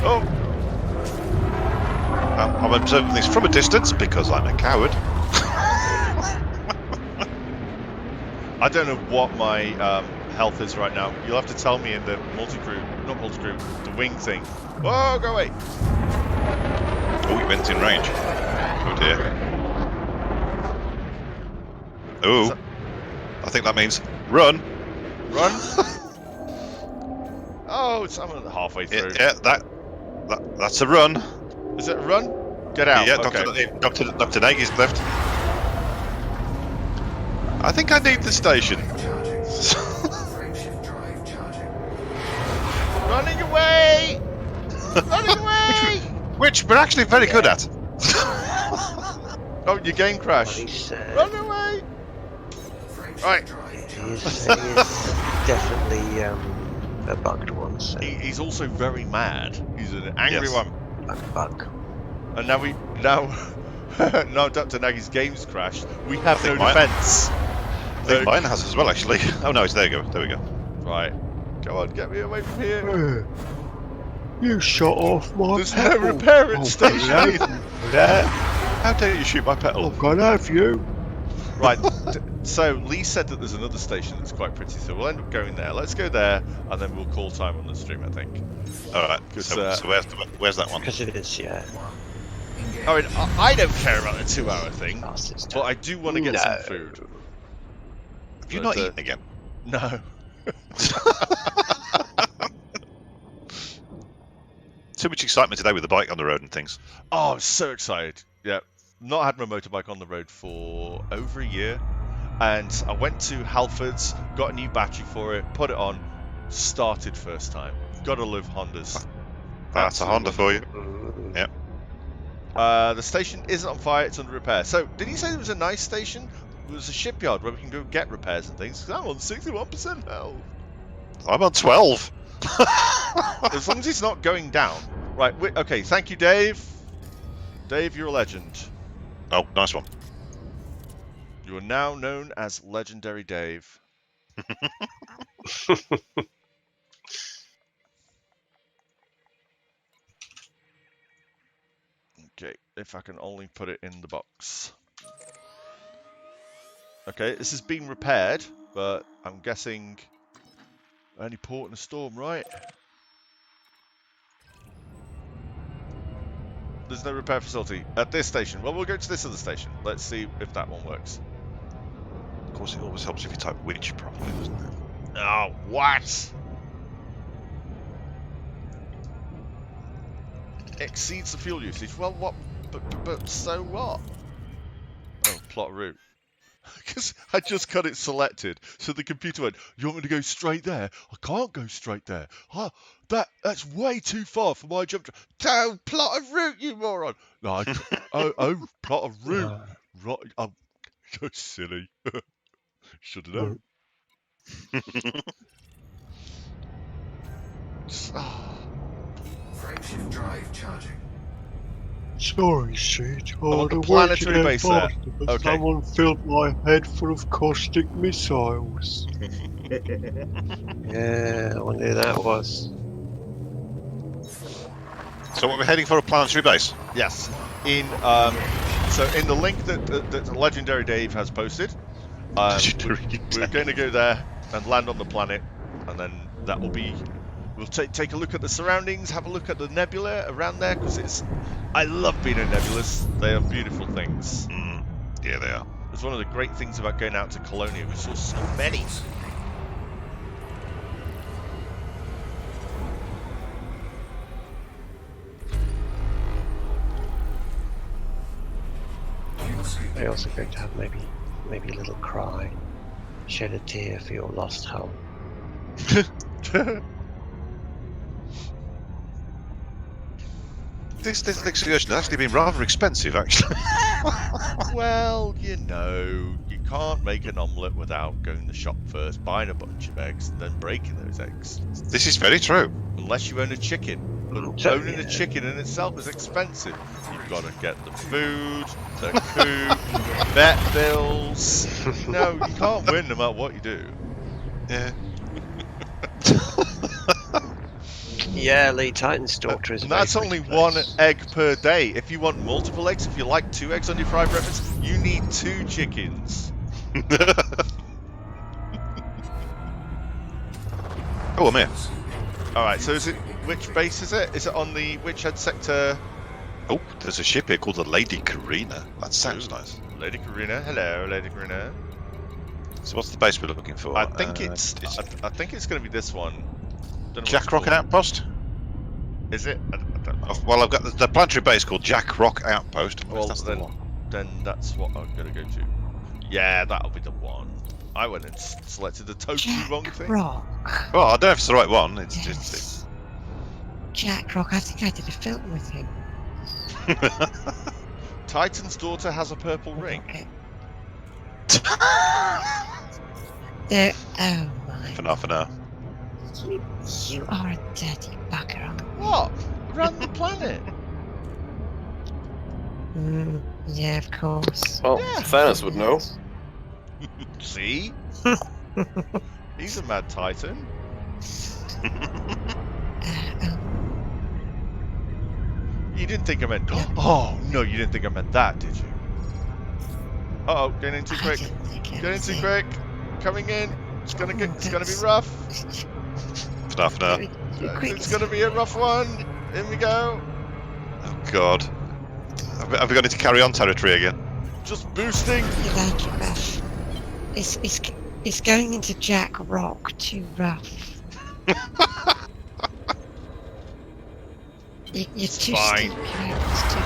[SPEAKER 2] Oh, I'm observing this from a distance because I'm a coward.
[SPEAKER 1] I don't know what my health is right now. You'll have to tell me in the not multi-crew, the wing thing. Whoa, go away!
[SPEAKER 2] Oh, he went in range. Oh dear. Oh, I think that means run.
[SPEAKER 1] Run? Oh, I'm halfway through.
[SPEAKER 2] Yeah, that's a run.
[SPEAKER 1] Is it a run? Get out.
[SPEAKER 2] Yeah,
[SPEAKER 1] okay.
[SPEAKER 2] Dr. Nagy's left. I think I need the station.
[SPEAKER 1] Running away! Running away!
[SPEAKER 2] Which we're actually very good at.
[SPEAKER 1] Oh, your game crashed. Run away! Right.
[SPEAKER 4] It is definitely a bugged one. So.
[SPEAKER 1] He's also very mad. He's an angry one.
[SPEAKER 4] A bug.
[SPEAKER 1] And now Dr. Nagy's game's crashed. We have no
[SPEAKER 2] mine-
[SPEAKER 1] defense.
[SPEAKER 2] I think mine has as well, actually. Oh no, there you go. There we go.
[SPEAKER 1] Right. Come on, get me away from here.
[SPEAKER 4] You shot off my
[SPEAKER 1] There's no repairing station.
[SPEAKER 2] How dare you shoot my petal?
[SPEAKER 4] I'm gonna have you.
[SPEAKER 1] Right. So Lee said that there's another station that's quite pretty, so we'll end up going there. Let's go there, and then we'll call time on the stream, I think.
[SPEAKER 2] All right. So where's that one?
[SPEAKER 4] Because it is, yeah.
[SPEAKER 1] I mean, I don't care about the 2-hour thing, but I do want to get some food.
[SPEAKER 2] Have you not eaten again?
[SPEAKER 1] No.
[SPEAKER 2] Too much excitement today with the bike on the road and things.
[SPEAKER 1] Oh, I'm so excited. Yeah. Not had my motorbike on the road for over a year. And I went to Halfords, got a new battery for it, put it on, started first time. Gotta love Hondas.
[SPEAKER 2] That's a Honda for you. Yep.
[SPEAKER 1] The station isn't on fire, it's under repair. So, did he say there was a nice station? There was a shipyard where we can go get repairs and things? Because I'm on 61% health.
[SPEAKER 2] I'm on 12.
[SPEAKER 1] As long as it's not going down. Right, okay, thank you, Dave. Dave, you're a legend.
[SPEAKER 2] Oh, nice one.
[SPEAKER 1] You are now known as Legendary Dave. Okay, if I can only put it in the box. Okay, this has been repaired, but I'm guessing only port in a storm, right? There's no repair facility at this station. Well, we'll go to this other station. Let's see if that one works.
[SPEAKER 2] Of course, it always helps if you type witch properly, doesn't it?
[SPEAKER 1] Oh, what? Exceeds the fuel usage. Well, what? But so what? Oh, plot route. Because I just got it selected, so the computer went, "You want me to go straight there? I can't go straight there. Oh, that's way too far for my jump. Don't plot a route, you moron!" No, oh, plot a route. Right, I'm so silly. Should have known.
[SPEAKER 10] Frameshift drive charging.
[SPEAKER 13] Sorry, Sid.
[SPEAKER 1] I want the
[SPEAKER 13] I'd have
[SPEAKER 1] planetary
[SPEAKER 13] waited
[SPEAKER 1] base there.
[SPEAKER 13] faster, but
[SPEAKER 1] Okay.
[SPEAKER 13] someone filled my head full of caustic missiles.
[SPEAKER 4] Yeah, I wonder who that was.
[SPEAKER 2] So what, we're heading for a planetary base?
[SPEAKER 1] Yes. In so in the link that Legendary Dave has posted, we're going to go there and land on the planet, and then that will be. We'll take a look at the surroundings, have a look at the nebula around there, because I love being in nebulas. They are beautiful things.
[SPEAKER 2] Yeah, they are.
[SPEAKER 1] It's one of the great things about going out to Colonia. We saw so many.
[SPEAKER 4] They're also going to have maybe a little cry, shed a tear for your lost home.
[SPEAKER 2] This excursion has actually been rather expensive, actually.
[SPEAKER 1] Well, you know, you can't make an omelette without going to the shop first, buying a bunch of eggs, and then breaking those eggs.
[SPEAKER 2] This is very true.
[SPEAKER 1] Unless you own a chicken. But owning a chicken in itself is expensive. You've got to get the food, the coop, vet bills. No, you can't win no matter what you do.
[SPEAKER 2] Yeah.
[SPEAKER 4] Yeah, Lee Titan's daughter is.
[SPEAKER 1] And that's only one egg per day. If you want multiple eggs, if you like 2 eggs on your fried breakfast, you need 2 chickens.
[SPEAKER 2] Oh, I'm here.
[SPEAKER 1] Alright, so which base is it? Is it on the Witchhead sector?
[SPEAKER 2] Oh, there's a ship here called the Lady Karina. That sounds nice.
[SPEAKER 1] Lady Karina, hello, Lady Karina.
[SPEAKER 2] So what's the base we're looking for?
[SPEAKER 1] I think I think it's going to be this one.
[SPEAKER 2] Jack Rock Outpost?
[SPEAKER 1] Is it? I don't know.
[SPEAKER 2] Oh, well, I've got the planetary base called Jack Rock Outpost.
[SPEAKER 1] Well,
[SPEAKER 2] That's the one.
[SPEAKER 1] then that's what I'm going to go to. Yeah, that'll be the one. I went and selected the totally wrong thing.
[SPEAKER 3] Rock.
[SPEAKER 2] Well, I don't know if it's the right one. It's
[SPEAKER 3] Yes.
[SPEAKER 2] just.
[SPEAKER 3] Jack Rock, I think I did a film with him.
[SPEAKER 1] Titan's daughter has a purple ring.
[SPEAKER 3] There. Oh my.
[SPEAKER 2] For now.
[SPEAKER 3] You are a dirty bugger, aren't you?
[SPEAKER 1] What? Around the planet?
[SPEAKER 3] Yeah, of course.
[SPEAKER 5] Well,
[SPEAKER 1] Yeah.
[SPEAKER 5] Thanos would know.
[SPEAKER 1] See? He's a mad Titan. You didn't think I meant... Oh, no, you didn't think I meant that, did you? Uh-oh, getting in too quick. Getting too quick. Coming in. It's gonna be rough.
[SPEAKER 2] For now.
[SPEAKER 1] It's gonna be a rough one. In we go.
[SPEAKER 2] Oh, God. Have we got into carry-on territory again?
[SPEAKER 1] Just boosting.
[SPEAKER 3] You like it rough. It's going into Jack Rock too rough. You're too
[SPEAKER 1] fine.
[SPEAKER 3] steep. You're too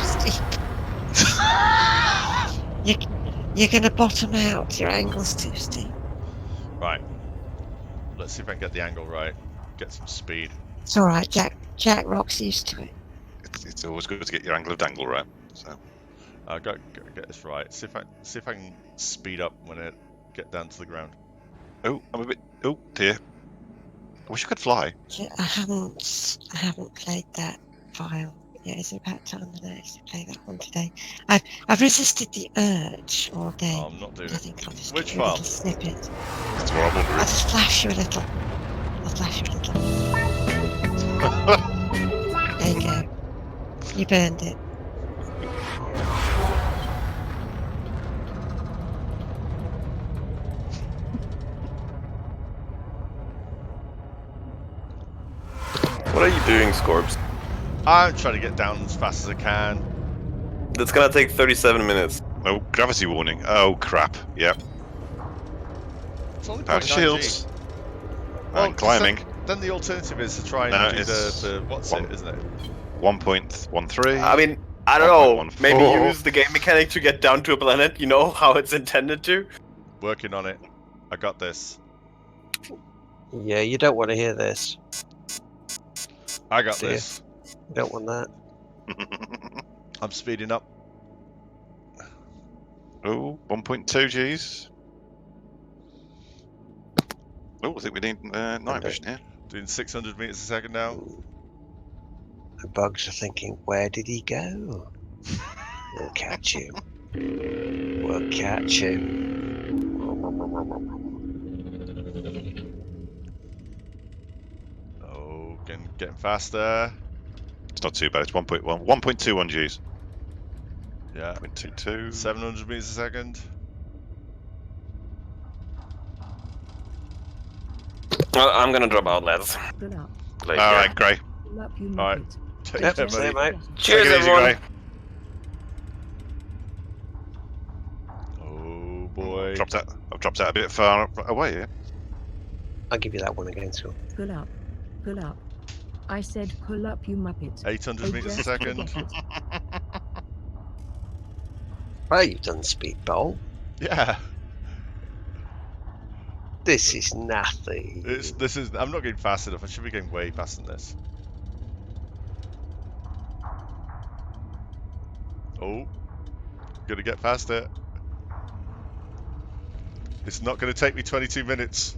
[SPEAKER 3] steep. You're gonna bottom out. Your angle's too steep.
[SPEAKER 1] Right. Let's see if I can get the angle right. Get some speed.
[SPEAKER 3] It's all right. Jack Rock's used to it.
[SPEAKER 2] It's always good to get your angle of dangle right. So.
[SPEAKER 1] I got to get this right. See if I can speed up when I get down to the ground.
[SPEAKER 2] Oh, I'm a bit. Oh dear. I wish I could fly.
[SPEAKER 3] Yeah, I haven't played that file. Yeah, it's about time that I actually play that one today. I've resisted the urge all day.
[SPEAKER 1] Oh, I'm not doing
[SPEAKER 3] I think I'll just
[SPEAKER 1] Which
[SPEAKER 3] give you a
[SPEAKER 1] file?
[SPEAKER 3] little snippet.
[SPEAKER 2] It's horrible.
[SPEAKER 3] I'll just flash you a little. There you go. You burned it.
[SPEAKER 5] What are you doing, Scorbs?
[SPEAKER 1] I'm trying to get down as fast as I can.
[SPEAKER 5] That's gonna take 37 minutes.
[SPEAKER 2] Oh, gravity warning. Oh, crap. Yep.
[SPEAKER 1] It's only
[SPEAKER 2] Power
[SPEAKER 1] 0.9
[SPEAKER 2] shields.
[SPEAKER 1] G. Well,
[SPEAKER 2] And climbing.
[SPEAKER 1] Then the alternative is to try and
[SPEAKER 2] No,
[SPEAKER 1] do
[SPEAKER 2] it's
[SPEAKER 1] the what's it, isn't it?
[SPEAKER 2] 1.13.
[SPEAKER 5] I mean, I don't know.
[SPEAKER 2] 1.14.
[SPEAKER 5] Maybe use the game mechanic to get down to a planet. You know how it's intended to.
[SPEAKER 1] Working on it. I got this.
[SPEAKER 4] Yeah, you don't want to hear this.
[SPEAKER 1] I got
[SPEAKER 4] Do you?
[SPEAKER 1] this.
[SPEAKER 4] You don't want that.
[SPEAKER 1] I'm speeding up.
[SPEAKER 2] Oh, 1.2 Gs. Oh, I think we need night vision here.
[SPEAKER 1] Doing 600 meters a second now.
[SPEAKER 4] The bugs are thinking, where did he go? We'll catch him. We'll catch him.
[SPEAKER 1] Oh, getting faster.
[SPEAKER 2] It's not too bad. It's 1.1. 1.21 Gs.
[SPEAKER 1] Yeah.
[SPEAKER 2] 0.22.
[SPEAKER 1] 700 meters a second.
[SPEAKER 5] Well, I'm gonna drop out, lads.
[SPEAKER 11] Pull up.
[SPEAKER 5] Later.
[SPEAKER 2] All right, Gray.
[SPEAKER 11] Pull up, you
[SPEAKER 1] All right.
[SPEAKER 11] muppet.
[SPEAKER 1] Take
[SPEAKER 4] Yep,
[SPEAKER 1] care,
[SPEAKER 4] see you,
[SPEAKER 1] buddy.
[SPEAKER 4] mate.
[SPEAKER 5] Cheers,
[SPEAKER 2] Take it easy,
[SPEAKER 5] everyone.
[SPEAKER 2] Gray.
[SPEAKER 1] Oh boy.
[SPEAKER 2] I've dropped out a bit far away here.
[SPEAKER 4] I'll give you that one again, too.
[SPEAKER 11] Pull up. Pull up. I said pull up, you muppet.
[SPEAKER 1] 800 meters a
[SPEAKER 11] just
[SPEAKER 1] second.
[SPEAKER 11] forget it.
[SPEAKER 4] Well, you've done speedball.
[SPEAKER 1] Yeah.
[SPEAKER 4] This is nothing.
[SPEAKER 1] This is. I'm not getting fast enough. I should be getting way faster than this. Oh, gonna get faster. It's not gonna take me 22 minutes.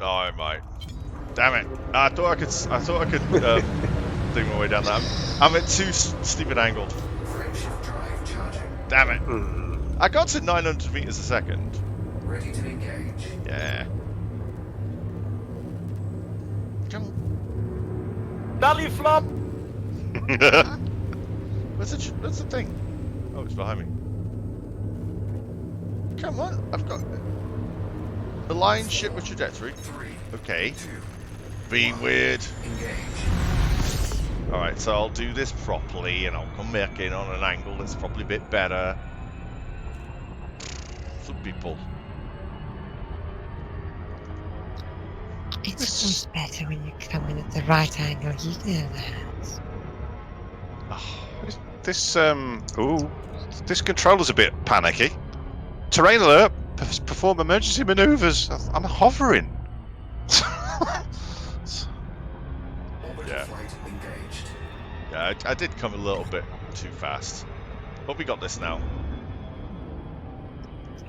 [SPEAKER 1] Oh, I might. Damn it! I thought I could dig my way down that. I'm at too steep an angle.
[SPEAKER 10] Frameshift drive charging.
[SPEAKER 1] Damn it! I got to 900 meters a second.
[SPEAKER 10] Ready to engage.
[SPEAKER 1] Yeah. Come on.
[SPEAKER 5] Belly flop!
[SPEAKER 1] Where's the thing? Oh, it's behind me. Come on, I've got align ship with trajectory.
[SPEAKER 10] 3,
[SPEAKER 1] Okay.
[SPEAKER 10] 2,
[SPEAKER 1] Being weird.
[SPEAKER 10] engage.
[SPEAKER 1] Alright, so I'll do this properly and I'll come back in on an angle that's probably a bit better. Some people.
[SPEAKER 3] It's always better when you come in at the right angle. You know that.
[SPEAKER 2] This controller's a bit panicky. Terrain alert. Perform emergency maneuvers. I'm hovering.
[SPEAKER 1] Yeah.
[SPEAKER 10] Flight engaged.
[SPEAKER 1] Yeah, I did come a little bit too fast. But we got this now.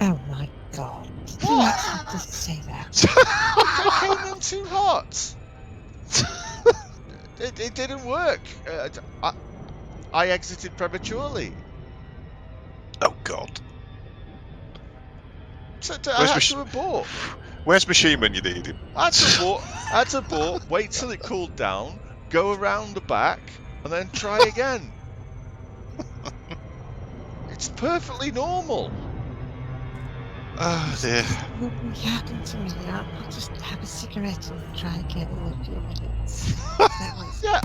[SPEAKER 3] Oh my god. Who actually does say that?
[SPEAKER 1] I came in too hot. It didn't work. I exited prematurely.
[SPEAKER 2] Oh God.
[SPEAKER 1] So I had to abort.
[SPEAKER 2] Where's Machine when you need him?
[SPEAKER 1] I had to abort, wait till it cooled down, go around the back, and then try again. It's perfectly normal.
[SPEAKER 2] Oh dear.
[SPEAKER 3] What will happen to me? I'll just have a cigarette and try again in a few minutes. That was...
[SPEAKER 1] Yeah,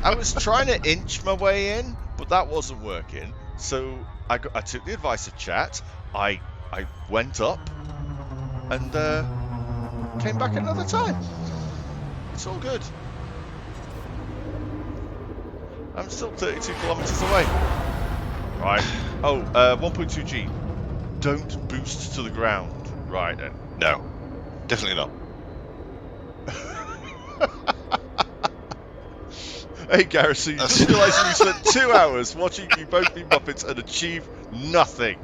[SPEAKER 1] I was trying to inch my way in, but that wasn't working. So I took the advice of chat. I went up and came back another time. It's all good. I'm still 32 kilometers away. Right. Oh, 1.2 G. Don't boost to the ground. Right then.
[SPEAKER 2] No, definitely not.
[SPEAKER 1] Hey Garrison, you just realised you spent 2 hours watching you both be Muppets and achieve nothing.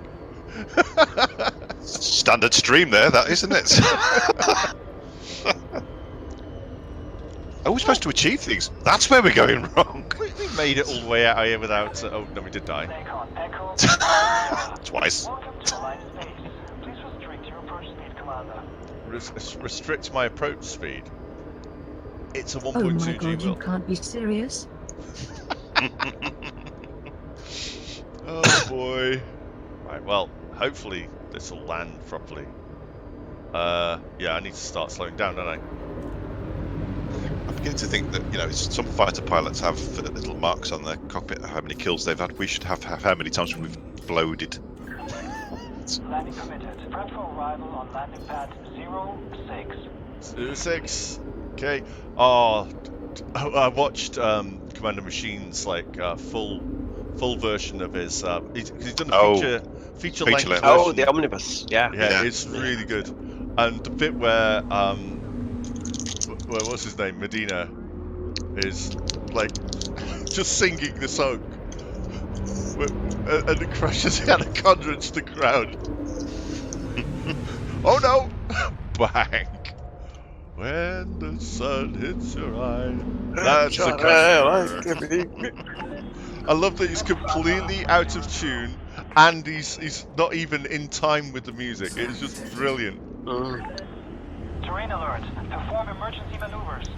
[SPEAKER 2] Standard stream there, that isn't it? Are we supposed to achieve things? That's where we're going wrong.
[SPEAKER 1] We made it all the way out here without. Oh no, we did die.
[SPEAKER 2] Twice.
[SPEAKER 1] Restrict my approach speed. It's a 1.2
[SPEAKER 11] Oh my
[SPEAKER 1] G
[SPEAKER 11] god, you
[SPEAKER 1] wheel.
[SPEAKER 11] can't be serious.
[SPEAKER 1] Oh boy. Right, well, hopefully this will land properly. Yeah, I need to start slowing down, don't I?
[SPEAKER 2] I'm beginning to think that, you know, some fighter pilots have little marks on their cockpit of how many kills they've had. We should have how many times we've bloated.
[SPEAKER 14] Landing committed. Prep for arrival on landing pad 06.
[SPEAKER 1] 06. Okay. Oh, I watched Commander Machine's like full version of his. He's done a feature length version.
[SPEAKER 4] Oh, the omnibus. Yeah.
[SPEAKER 1] Yeah, it's really good. And the bit where what's his name? Medina is like just singing the song. And it crashes Anaconda into the ground. Oh no! Bang! When the sun hits your eye. That's a customer. I love that he's completely out of tune and he's not even in time with the music. It's just brilliant.
[SPEAKER 14] Terrain alert. Perform emergency maneuvers.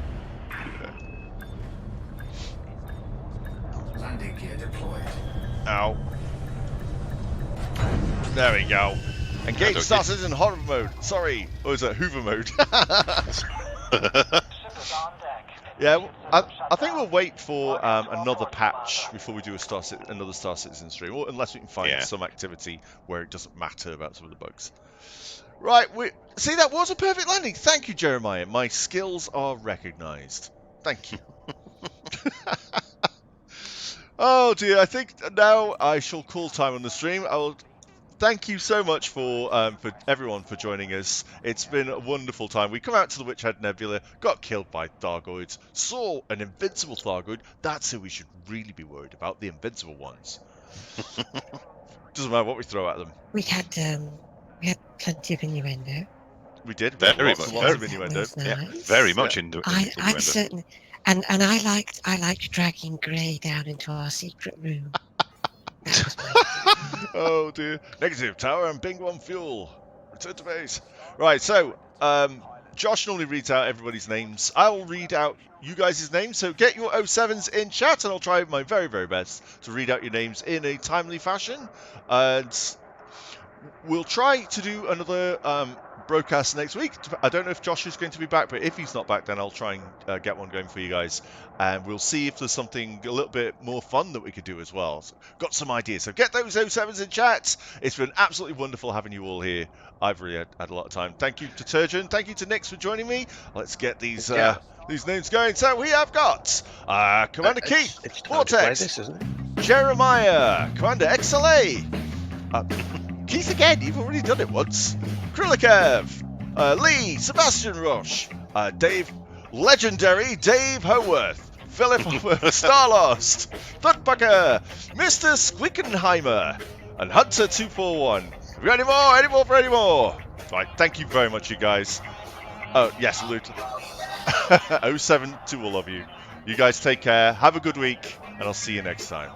[SPEAKER 10] Landing gear deployed.
[SPEAKER 1] Ow. There we go. Engage starters in hover mode. Sorry. Or is it Hoover mode? Yeah, I think we'll wait for another patch before we do another Star Citizen stream, or unless we can find some activity where it doesn't matter about some of the bugs. Right, see, that was a perfect landing. Thank you, Jeremiah. My skills are recognised. Thank you. Oh dear, I think now I shall call time on the stream. I will thank you so much for everyone for joining us. It's been a wonderful time. We come out to the Witchhead Nebula, got killed by Thargoids, saw an invincible Thargoid. That's who we should really be worried about, the invincible ones. Doesn't matter what we throw at them.
[SPEAKER 3] We had plenty of innuendo.
[SPEAKER 1] We did.
[SPEAKER 2] Very
[SPEAKER 1] lots of innuendo.
[SPEAKER 2] Yeah, very much innuendo.
[SPEAKER 3] I certainly, and I liked dragging Grey down into our secret room. That was my
[SPEAKER 1] Oh dear. Negative. Tower and Bing 1 fuel. Return to base. Right, so Josh normally reads out everybody's names. I will read out you guys' names, so get your 07s in chat and I'll try my very, very best to read out your names in a timely fashion. And we'll try to do another broadcast next week. I don't know if Josh is going to be back, but if he's not back, then I'll try and get one going for you guys. And we'll see if there's something a little bit more fun that we could do as well. So, got some ideas. So get those 07s in chat. It's been absolutely wonderful having you all here. I've really had a lot of time. Thank you to Turgeon. Thank you to Nix for joining me. Let's get these names going. So we have got Commander Keith, Vortex,
[SPEAKER 4] this, isn't it?
[SPEAKER 1] Jeremiah, Commander XLA, Keith again, you've already done it once. Krillikev, Lee, Sebastian Roche, Dave, legendary Dave Howarth, Philip Starlost, Thudbucker, Mr. Squickenheimer, and Hunter241. Have we got any more for any more? Right, thank you very much, you guys. Oh, yes, salute. 07 to all of you. You guys take care, have a good week, and I'll see you next time.